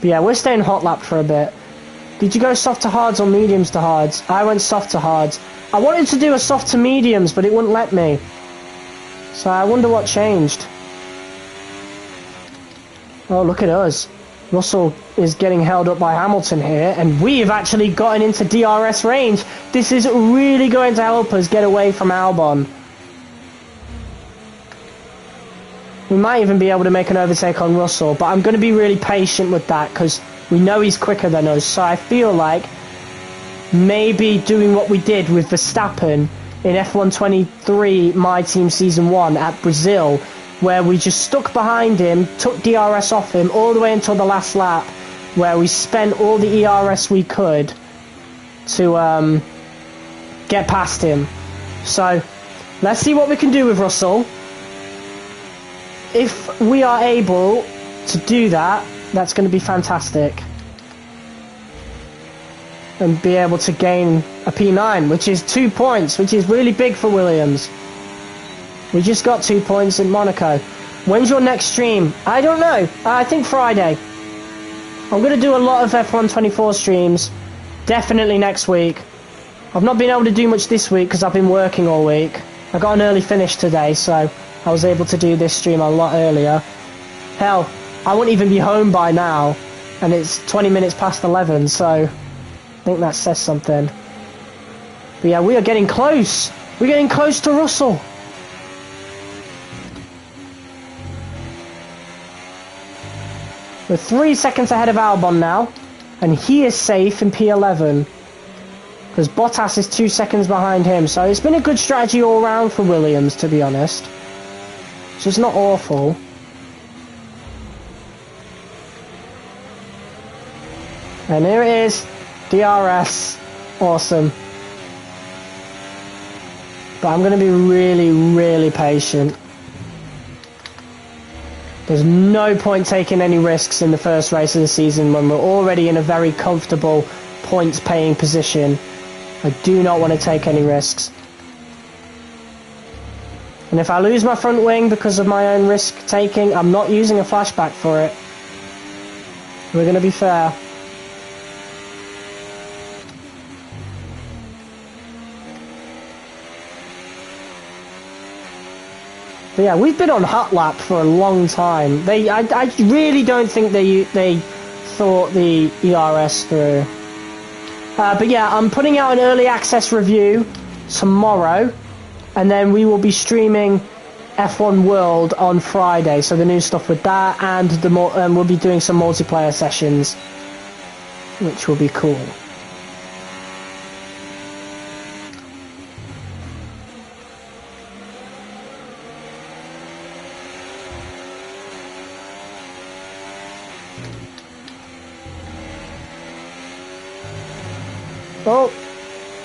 But yeah, we're staying hot lap for a bit. Did you go soft to hards or mediums to hards? I went soft to hards. I wanted to do a soft to mediums, but it wouldn't let me. So I wonder what changed. Oh, look at us. Russell is getting held up by Hamilton here, and we have actually gotten into DRS range. This is really going to help us get away from Albon. We might even be able to make an overtake on Russell, but I'm going to be really patient with that because we know he's quicker than us. So I feel like maybe doing what we did with Verstappen in F1 23 MyTeam Season 1 at Brazil, where we just stuck behind him, took DRS off him all the way until the last lap, where we spent all the ERS we could to get past him. So let's see what we can do with Russell. If we are able to do that, that's going to be fantastic. And be able to gain a P9, which is 2 points, which is really big for Williams. We just got 2 points in Monaco. When's your next stream? I don't know. I think Friday. I'm going to do a lot of F1 24 streams. Definitely next week. I've not been able to do much this week because I've been working all week. I got an early finish today, so I was able to do this stream a lot earlier. Hell, I wouldn't even be home by now, and it's 20 minutes past 11, so I think that says something. But yeah, we are getting close. We're getting close to Russell. We're 3 seconds ahead of Albon now, and he is safe in P11 because Bottas is 2 seconds behind him. So it's been a good strategy all round for Williams, to be honest. So it's not awful. And here it is, DRS, awesome. But I'm going to be really, really patient. There's no point taking any risks in the first race of the season when we're already in a very comfortable points-paying position. I do not want to take any risks. And if I lose my front wing because of my own risk-taking, I'm not using a flashback for it. We're going to be fair. But yeah, we've been on hot lap for a long time. I really don't think they thought the ERS through. But yeah, I'm putting out an early access review tomorrow, and then we will be streaming F1 World on Friday. So the new stuff with that, and we'll be doing some multiplayer sessions, which will be cool. Oh,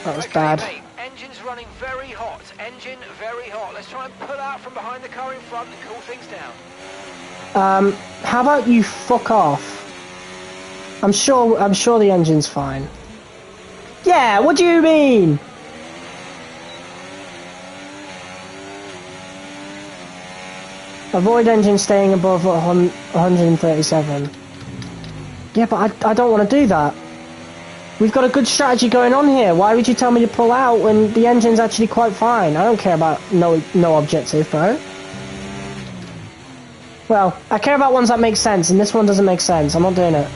that was Okay, bad. mate. Engine's running very hot. Engine very hot. Let's try and pull out from behind the car in front and cool things down. How about you fuck off? I'm sure the engine's fine. Yeah, what do you mean? Avoid engine staying above 137. Yeah, but I don't want to do that. We've got a good strategy going on here. Why would you tell me to pull out when the engine's actually quite fine? I don't care about no objective, bro. Well, I care about ones that make sense, and this one doesn't make sense. I'm not doing it.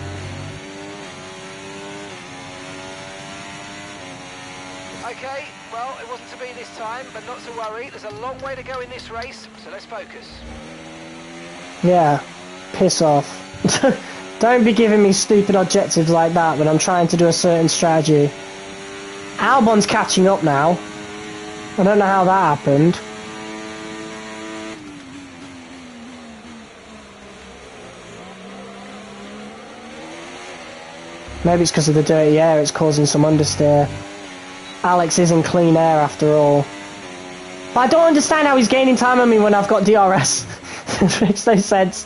Okay, well, it wasn't to be this time, but not to worry. There's a long way to go in this race, so let's focus. Yeah, piss off. Don't be giving me stupid objectives like that when I'm trying to do a certain strategy. Albon's catching up now. I don't know how that happened. Maybe it's because of the dirty air, it's causing some understeer. Alex is in clean air after all. But I don't understand how he's gaining time on me when I've got DRS. It makes no sense.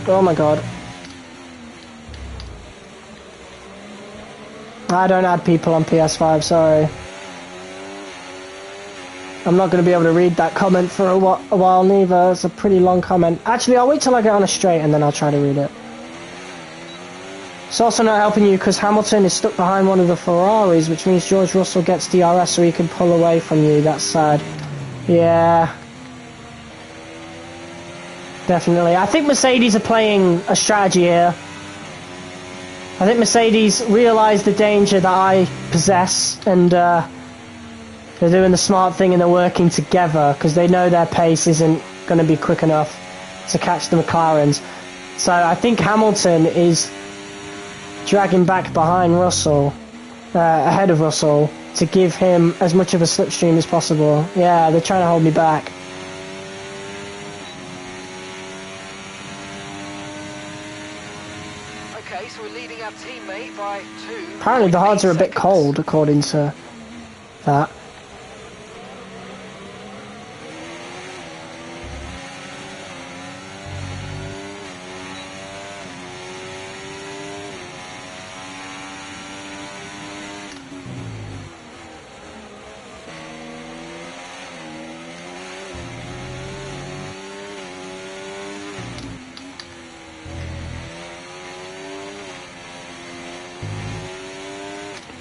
Oh my god. I don't add people on PS5, sorry. I'm not going to be able to read that comment for a while neither. It's a pretty long comment. Actually, I'll wait till I get on a straight and then I'll try to read it. It's also not helping you because Hamilton is stuck behind one of the Ferraris, which means George Russell gets DRS so he can pull away from you. That's sad. Yeah. Definitely. I think Mercedes are playing a strategy here. I think Mercedes realise the danger that I possess, and they're doing the smart thing and they're working together because they know their pace isn't going to be quick enough to catch the McLarens. So I think Hamilton is dragging back behind Russell, ahead of Russell, to give him as much of a slipstream as possible. Yeah, they're trying to hold me back. Okay, so we're leading our teammate by 2. Apparently the hards are a bit cold, according to that.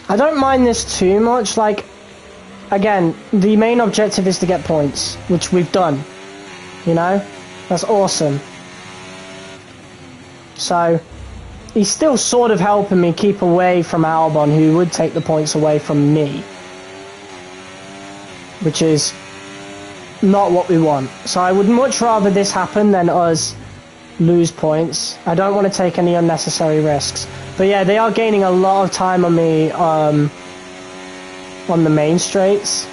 I don't mind this too much. Like, again, the main objective is to get points, which we've done. You know? That's awesome. So, he's still sort of helping me keep away from Albon, who would take the points away from me. Which is not what we want. So I would much rather this happen than us lose points. I don't want to take any unnecessary risks. But yeah, they are gaining a lot of time on me on the main straights.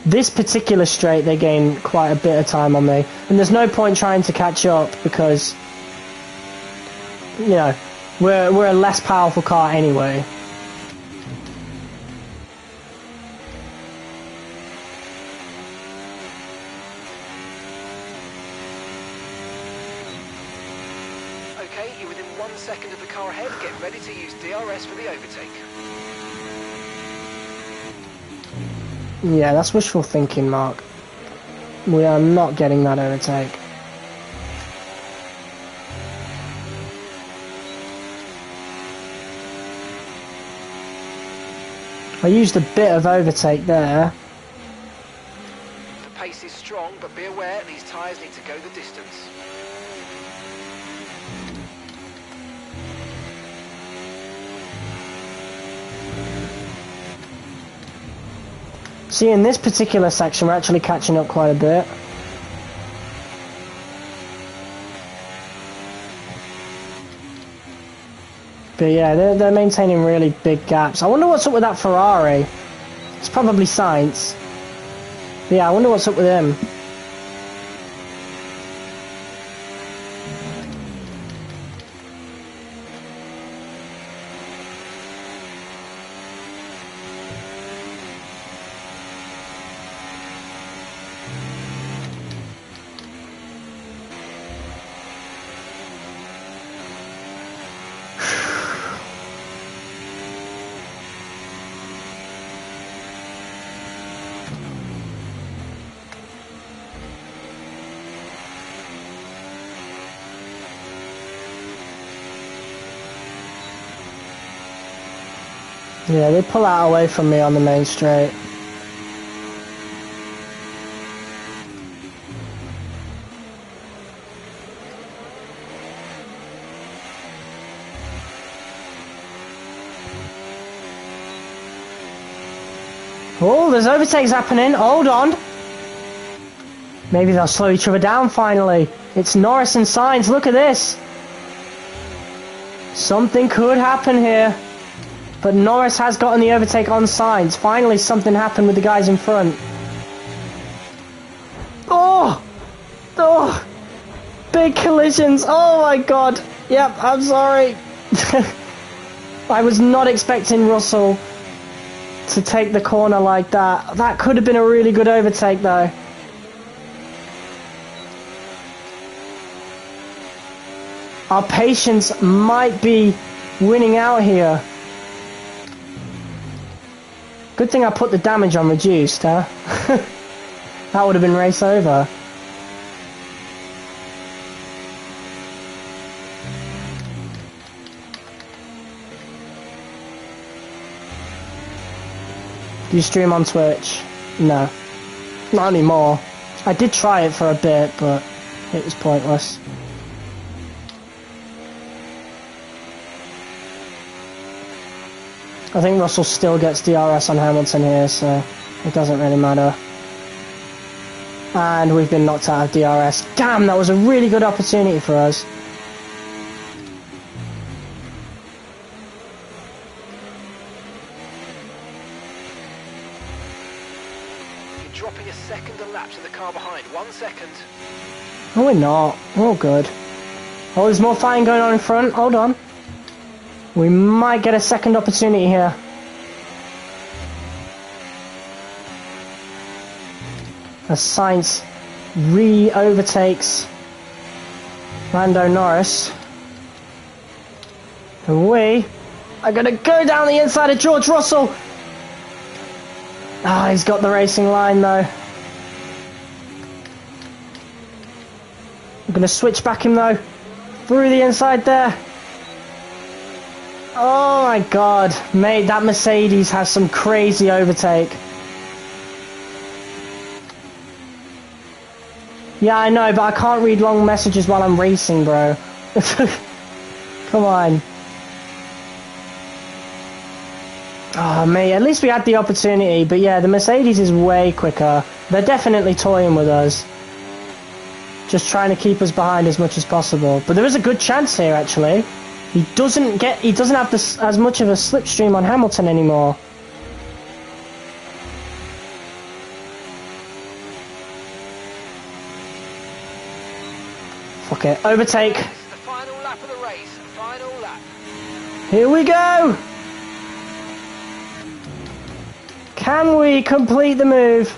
This particular straight, they gain quite a bit of time on me. And there's no point trying to catch up because, you know, we're a less powerful car anyway. Okay, you're within 1 second of the car ahead. Get ready to use DRS for the overtake. Yeah, that's wishful thinking, Mark. We are not getting that overtake. I used a bit of overtake there. The pace is strong, but be aware these tyres need to go the distance. See, in this particular section, we're actually catching up quite a bit. But yeah, they're maintaining really big gaps. I wonder what's up with that Ferrari. It's probably science. Yeah, I wonder what's up with him. Yeah, they pull out away from me on the main straight. Oh, there's overtakes happening. Hold on. Maybe they'll slow each other down finally. It's Norris and Sainz. Look at this. Something could happen here. But Norris has gotten the overtake on Sainz. Finally, something happened with the guys in front. Oh! Oh! Big collisions. Oh my god. Yep, I'm sorry. I was not expecting Russell to take the corner like that. That could have been a really good overtake though. Our patience might be winning out here. Good thing I put the damage on reduced, huh? That would have been race over. Do you stream on Twitch? No. Not anymore. I did try it for a bit, but it was pointless. I think Russell still gets DRS on Hamilton here, so it doesn't really matter. And we've been knocked out of DRS. Damn, that was a really good opportunity for us. You're dropping a second a lap to the car behind. 1 second. No, we're not. We're all good. Oh, there's more fighting going on in front. Hold on. We might get a second opportunity here. As Sainz re-overtakes Lando Norris. And we are going to go down the inside of George Russell. Ah, he's got the racing line though. I'm going to switch back him though. Through the inside there. Oh my god, mate, that Mercedes has some crazy overtake. Yeah, I know, but I can't read long messages while I'm racing, bro. Come on. Oh, mate, at least we had the opportunity, but yeah, the Mercedes is way quicker. They're definitely toying with us. Just trying to keep us behind as much as possible. But there is a good chance here, actually. He doesn't have this, as much of a slipstream on Hamilton anymore. Fuck it. Overtake. This is the final lap of the race. Final lap. Here we go. Can we complete the move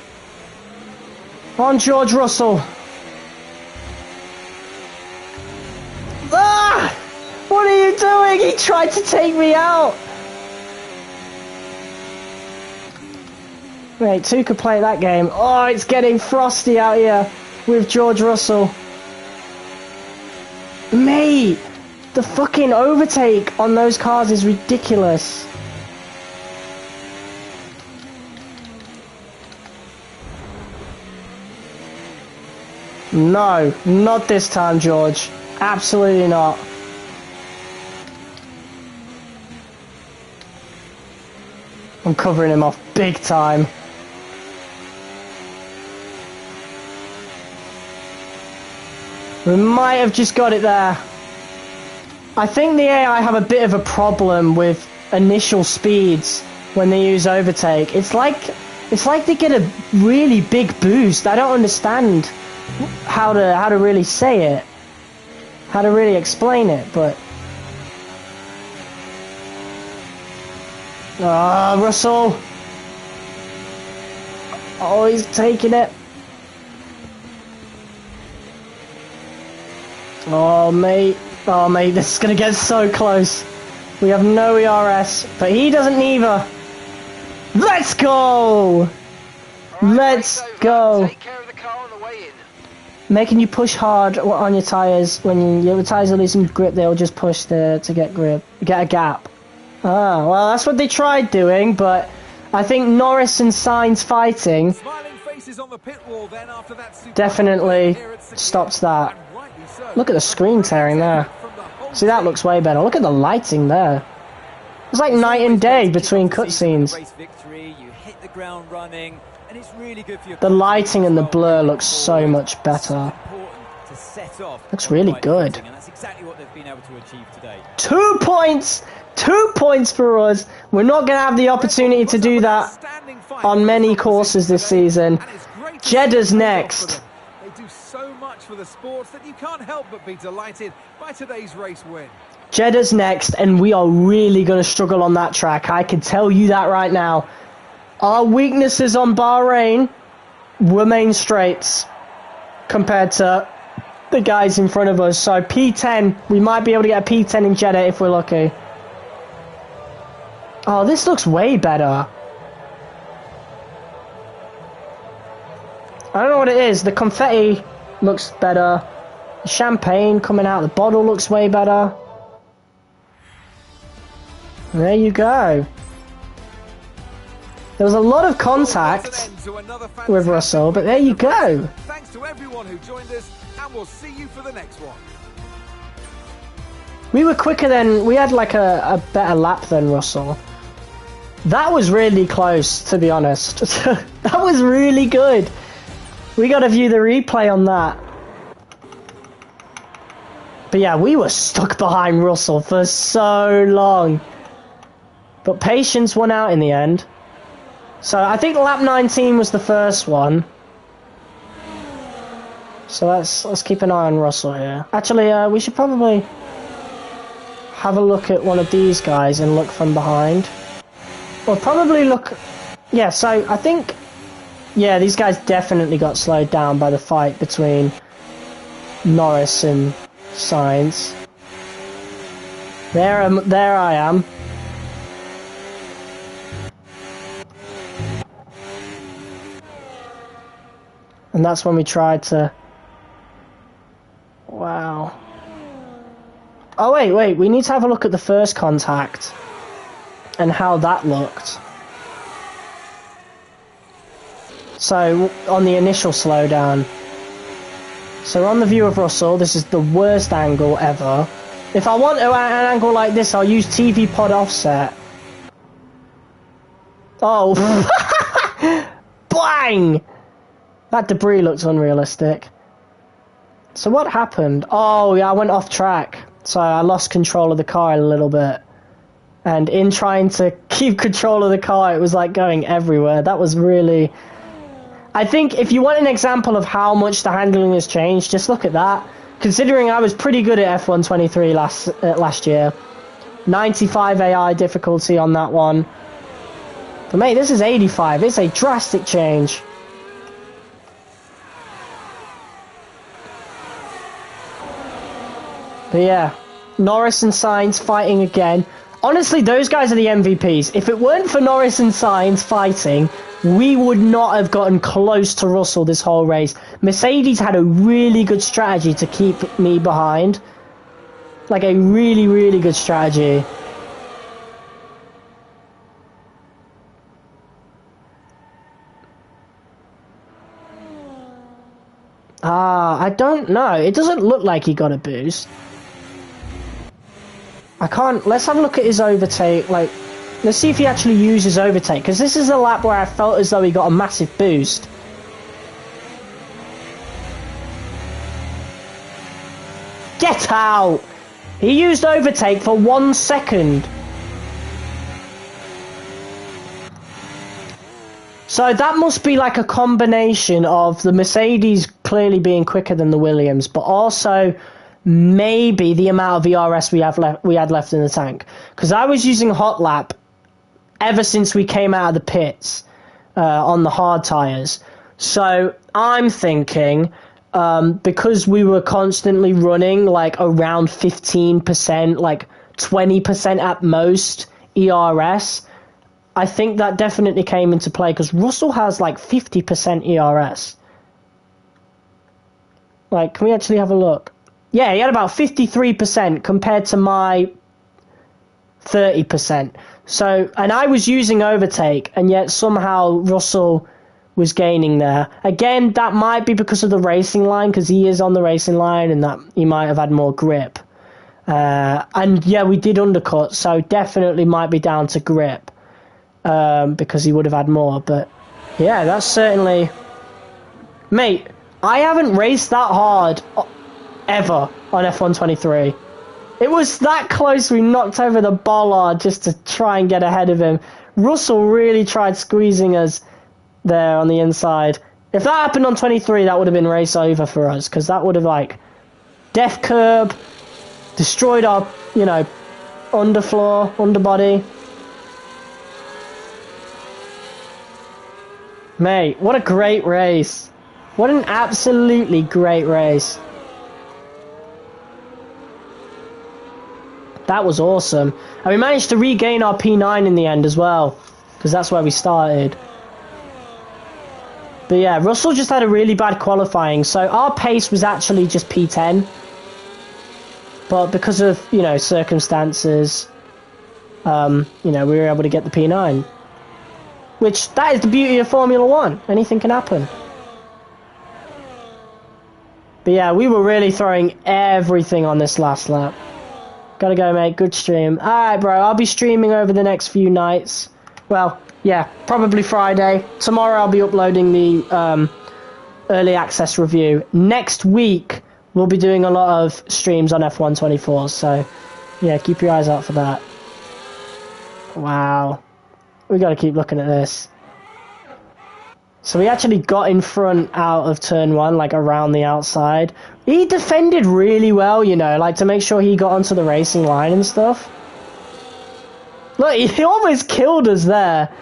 on George Russell? Ah! What are you doing? He tried to take me out. Mate, two could play that game. Oh, it's getting frosty out here with George Russell. Mate, the fucking overtake on those cars is ridiculous. No, not this time, George. Absolutely not. I'm covering him off big time. We might have just got it there. I think the AI have a bit of a problem with initial speeds when they use overtake. It's like It's like they get a really big boost. I don't understand how to really say it, how to really explain it, but Russell. Oh, he's taking it. Oh mate, this is gonna get so close. We have no ERS, but he doesn't either. Let's go! Let's go! Take care of the car on the way in. Making you push hard on your tyres. When your tyres are losing grip, they'll just push to get grip, get a gap. Ah, well, that's what they tried doing, but I think Norris and Sainz fighting definitely stops that. Look at the screen tearing there. See, that looks way better. Look at the lighting there. It's like night and day between cutscenes. The lighting and the blur looks so much better. Looks really good. 2 points! 2 points for us. We're not going to have the opportunity to do that on many courses this season. Jeddah's next. They do so much for the sports that you can't help but be delighted by today's race win. Jeddah's next, and we are really going to struggle on that track. I can tell you that right now. Our weaknesses on Bahrain were main straights compared to the guys in front of us. So P10, we might be able to get a P10 in Jeddah if we're lucky. Oh, this looks way better. I don't know what it is. The confetti looks better. The champagne coming out of the bottle looks way better. There you go. There was a lot of contact with Russell, but there you go. Thanks to everyone who joined us, and we'll see you for the next one. We were quicker than... We had like a better lap than Russell. That was really close, to be honest. That was really good. We got to view the replay on that. But yeah, we were stuck behind Russell for so long. But patience won out in the end. So I think lap 19 was the first one. So let's keep an eye on Russell here. Actually, we should probably have a look at one of these guys and look from behind. We'll probably look... Yeah, so I think... Yeah, these guys definitely got slowed down by the fight between Norris and Sainz. There I am. And that's when we tried to... Wow. Oh, wait. We need to have a look at the first contact. And how that looked. So, on the initial slowdown. So, on the view of Russell, this is the worst angle ever. If I want an angle like this, I'll use TV pod offset. Oh. Bang! That debris looks unrealistic. So what happened? Oh, yeah, I went off track. So I lost control of the car a little bit. And in trying to keep control of the car, it was like going everywhere. That was really... I think if you want an example of how much the handling has changed, just look at that. Considering I was pretty good at F1 23 last year. 95 AI difficulty on that one. But mate, this is 85. It's a drastic change. But yeah, Norris and Sainz fighting again. Honestly, those guys are the MVPs. If it weren't for Norris and Sainz fighting, we would not have gotten close to Russell this whole race. Mercedes had a really good strategy to keep me behind. Like a really, really good strategy. I don't know. It doesn't look like he got a boost. I can't... Let's have a look at his overtake. Like, let's see if he actually uses overtake. Because this is a lap where I felt as though he got a massive boost. Get out! He used overtake for 1 second. So that must be like a combination of the Mercedes clearly being quicker than the Williams, but also maybe the amount of ERS we had left in the tank. Because I was using hot lap ever since we came out of the pits on the hard tyres. So I'm thinking, because we were constantly running like around 15%, like 20% at most ERS, I think that definitely came into play because Russell has like 50% ERS. Like, can we actually have a look? Yeah, he had about 53% compared to my 30%. So, and I was using overtake, and yet somehow Russell was gaining there. Again, that might be because of the racing line, because he is on the racing line, and that he might have had more grip. And yeah, we did undercut, so definitely might be down to grip, because he would have had more. But yeah, that's certainly... Mate, I haven't raced that hard ever on F123. It was that close we knocked over the bollard just to try and get ahead of him. Russell really tried squeezing us there on the inside. If that happened on 23, that would have been race over for us, because that would have, like, death curb, destroyed our, you know, underbody. Mate, what a great race. What an absolutely great race. That was awesome. And we managed to regain our P9 in the end as well, because that's where we started. But yeah, Russell just had a really bad qualifying, so our pace was actually just P10. But because of, you know, circumstances, you know, we were able to get the P9. Which, that is the beauty of Formula 1. Anything can happen. But yeah, we were really throwing everything on this last lap. Gotta go, mate. Good stream. Alright, bro. I'll be streaming over the next few nights. Well, yeah, probably Friday. Tomorrow I'll be uploading the early access review. Next week, we'll be doing a lot of streams on F124. So, yeah, keep your eyes out for that. Wow. We gotta keep looking at this. So we actually got in front out of turn 1, like around the outside. He defended really well, you know, like to make sure he got onto the racing line and stuff. Look, he almost killed us there.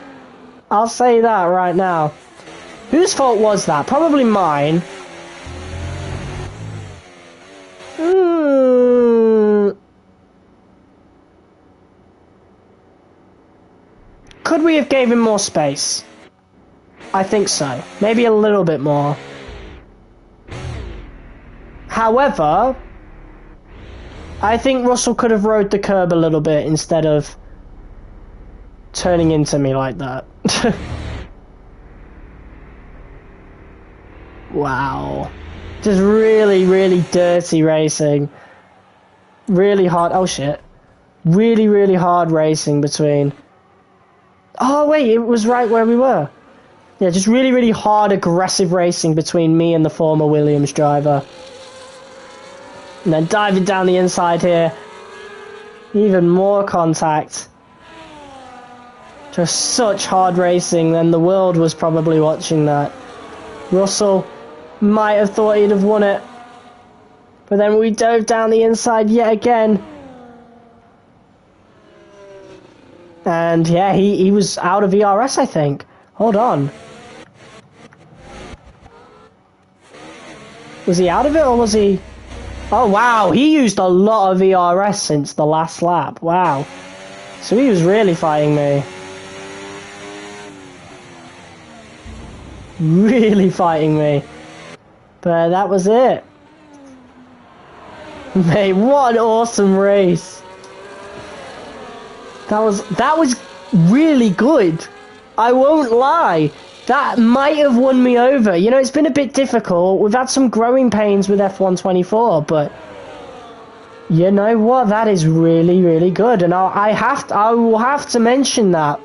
I'll say that right now. Whose fault was that? Probably mine. Could we have gave him more space? I think so. Maybe a little bit more. However, I think Russell could have rode the curb a little bit instead of turning into me like that. Wow. Just really, really dirty racing. Really hard. Oh shit. Really, really hard racing between... Oh wait, it was right where we were. Yeah, just really, really hard, aggressive racing between me and the former Williams driver. And then diving down the inside here. Even more contact. Just such hard racing, then the world was probably watching that. Russell might have thought he'd have won it. But then we dove down the inside yet again. And yeah, he was out of ERS, I think. Hold on. Was he out of it, or was he... Oh, wow, he used a lot of ERS since the last lap. Wow. So he was really fighting me. Really fighting me. But that was it. Mate, what an awesome race. That was really good. I won't lie. That might have won me over. You know, it's been a bit difficult. We've had some growing pains with F124, but you know what? That is really, really good. And I will have to mention that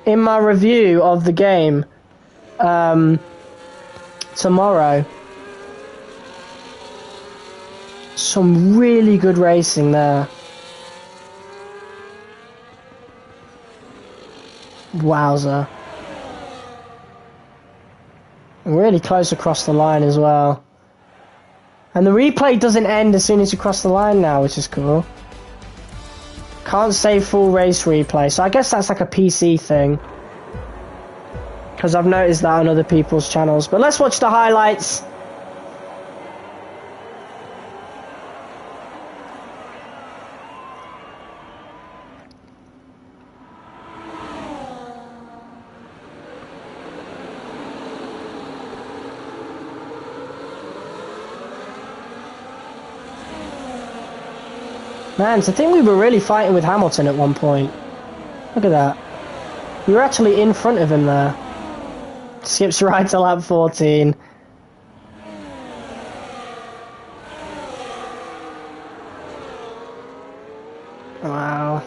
in my review of the game tomorrow. Some really good racing there. Wowza. Really close across the line as well. And the replay doesn't end as soon as you cross the line now, which is cool. Can't save full race replay, so I guess that's like a PC thing. Because I've noticed that on other people's channels. But let's watch the highlights. Man, to think we were really fighting with Hamilton at one point. Look at that. We were actually in front of him there. Skips right to lap 14. Wow.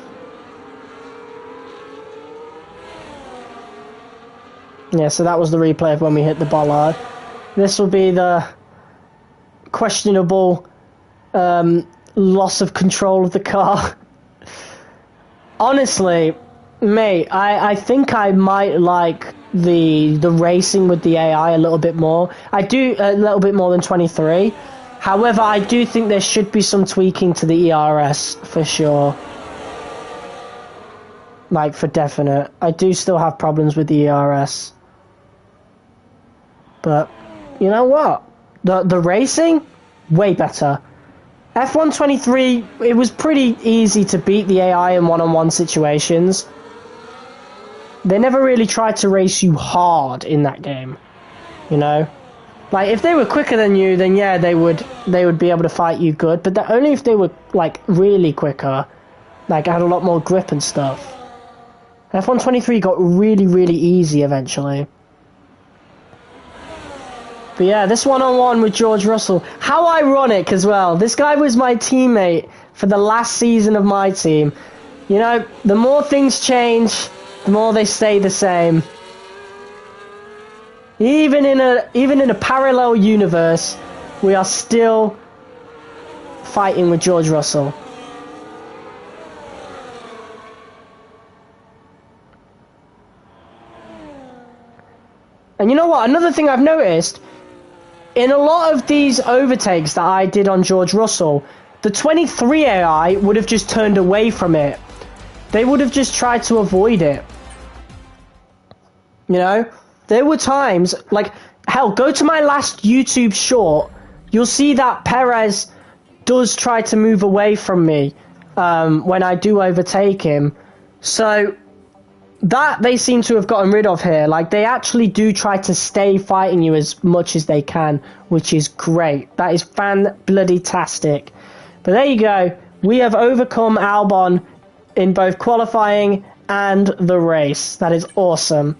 Yeah, so that was the replay of when we hit the bollard. This will be the questionable loss of control of the car. Honestly, mate, I think I might like the racing with the AI a little bit more. I do a little bit more than 23. However, I do think there should be some tweaking to the ERS for sure. Like, for definite. I do still have problems with the ERS. But, you know what? The racing, way better. F1 23, it was pretty easy to beat the AI in one-on-one situations. They never really tried to race you hard in that game, you know? Like, if they were quicker than you, then yeah, they would be able to fight you good, but only if they were, like, really quicker, like, had a lot more grip and stuff. F1 23 got really, really easy eventually. But yeah, this one-on-one with George Russell. How ironic as well. This guy was my teammate for the last season of MyTeam. You know, the more things change, the more they stay the same. Even in a parallel universe, we are still fighting with George Russell. And you know what? Another thing I've noticed, in a lot of these overtakes that I did on George Russell, the 23 AI would have just turned away from it. They would have just tried to avoid it. You know? There were times, like, hell, go to my last YouTube short, you'll see that Perez does try to move away from me when I do overtake him. So that they seem to have gotten rid of here. Like, they actually do try to stay fighting you as much as they can, which is great. That is fan-bloody-tastic. But there you go. We have overcome Albon in both qualifying and the race. That is awesome.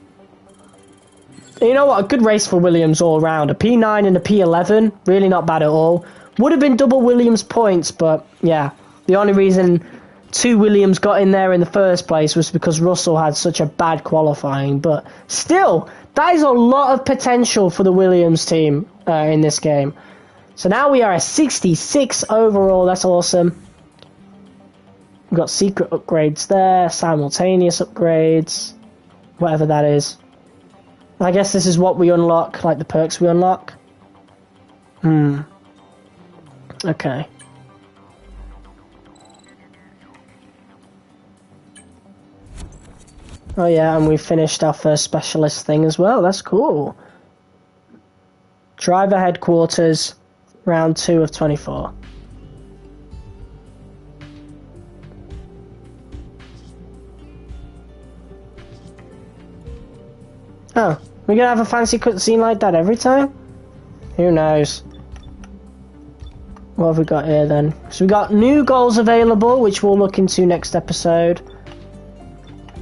You know what? A good race for Williams all round. A P9 and a P11. Really not bad at all. Would have been double Williams points, but yeah. The only reason 2 Williams got in there in the first place was because Russell had such a bad qualifying. But still, that is a lot of potential for the Williams team in this game. So now we are at 66 overall. That's awesome. We've got secret upgrades there, simultaneous upgrades, whatever that is. I guess this is what we unlock, like the perks we unlock. Okay. Oh yeah, and we finished our first specialist thing as well. That's cool. Driver headquarters, round 2 of 24. Oh, we're gonna have a fancy cutscene like that every time? Who knows? What have we got here then? So we got new goals available, which we'll look into next episode.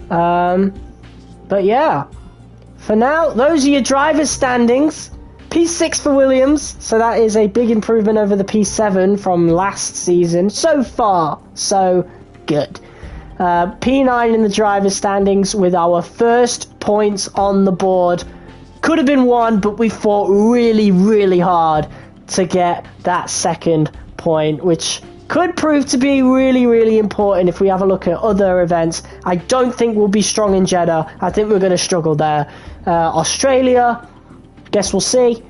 But yeah. For now, those are your driver's standings. P6 for Williams, so that is a big improvement over the P7 from last season. So far, so good. P9 in the driver's standings with our first points on the board. Could have been 1, but we fought really, really hard to get that second point, which could prove to be really, really important if we have a look at other events. I don't think we'll be strong in Jeddah. I think we're going to struggle there. Australia, Guess we'll see.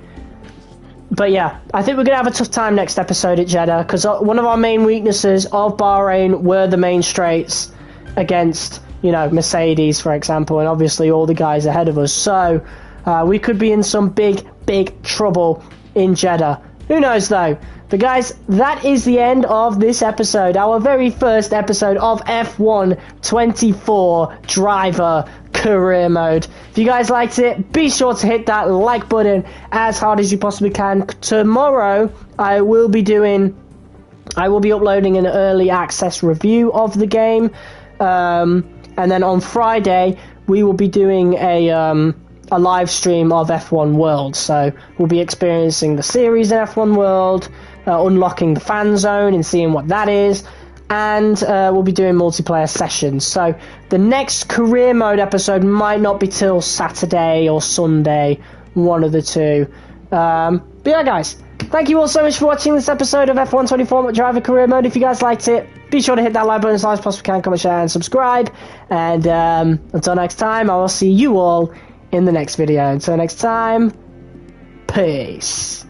But yeah, I think we're going to have a tough time next episode at Jeddah, because one of our main weaknesses of Bahrain were the main straights against, you know, Mercedes, for example, and obviously all the guys ahead of us. So we could be in some big trouble in Jeddah. Who knows, though? But guys, that is the end of this episode, our very first episode of F1 24 Driver Career Mode. If you guys liked it, be sure to hit that like button as hard as you possibly can. Tomorrow, I will be uploading an early access review of the game, and then on Friday, we will be doing a live stream of F1 World. So we'll be experiencing the series in F1 World, unlocking the fan zone and seeing what that is, and we'll be doing multiplayer sessions. So the next career mode episode might not be till Saturday or Sunday, one of the two. But yeah, guys, thank you all so much for watching this episode of F1 24 Driver Career Mode. If you guys liked it, be sure to hit that like button as loud as possible can, comment, share, and subscribe. And until next time, I will see you all in the next video. Until next time, peace.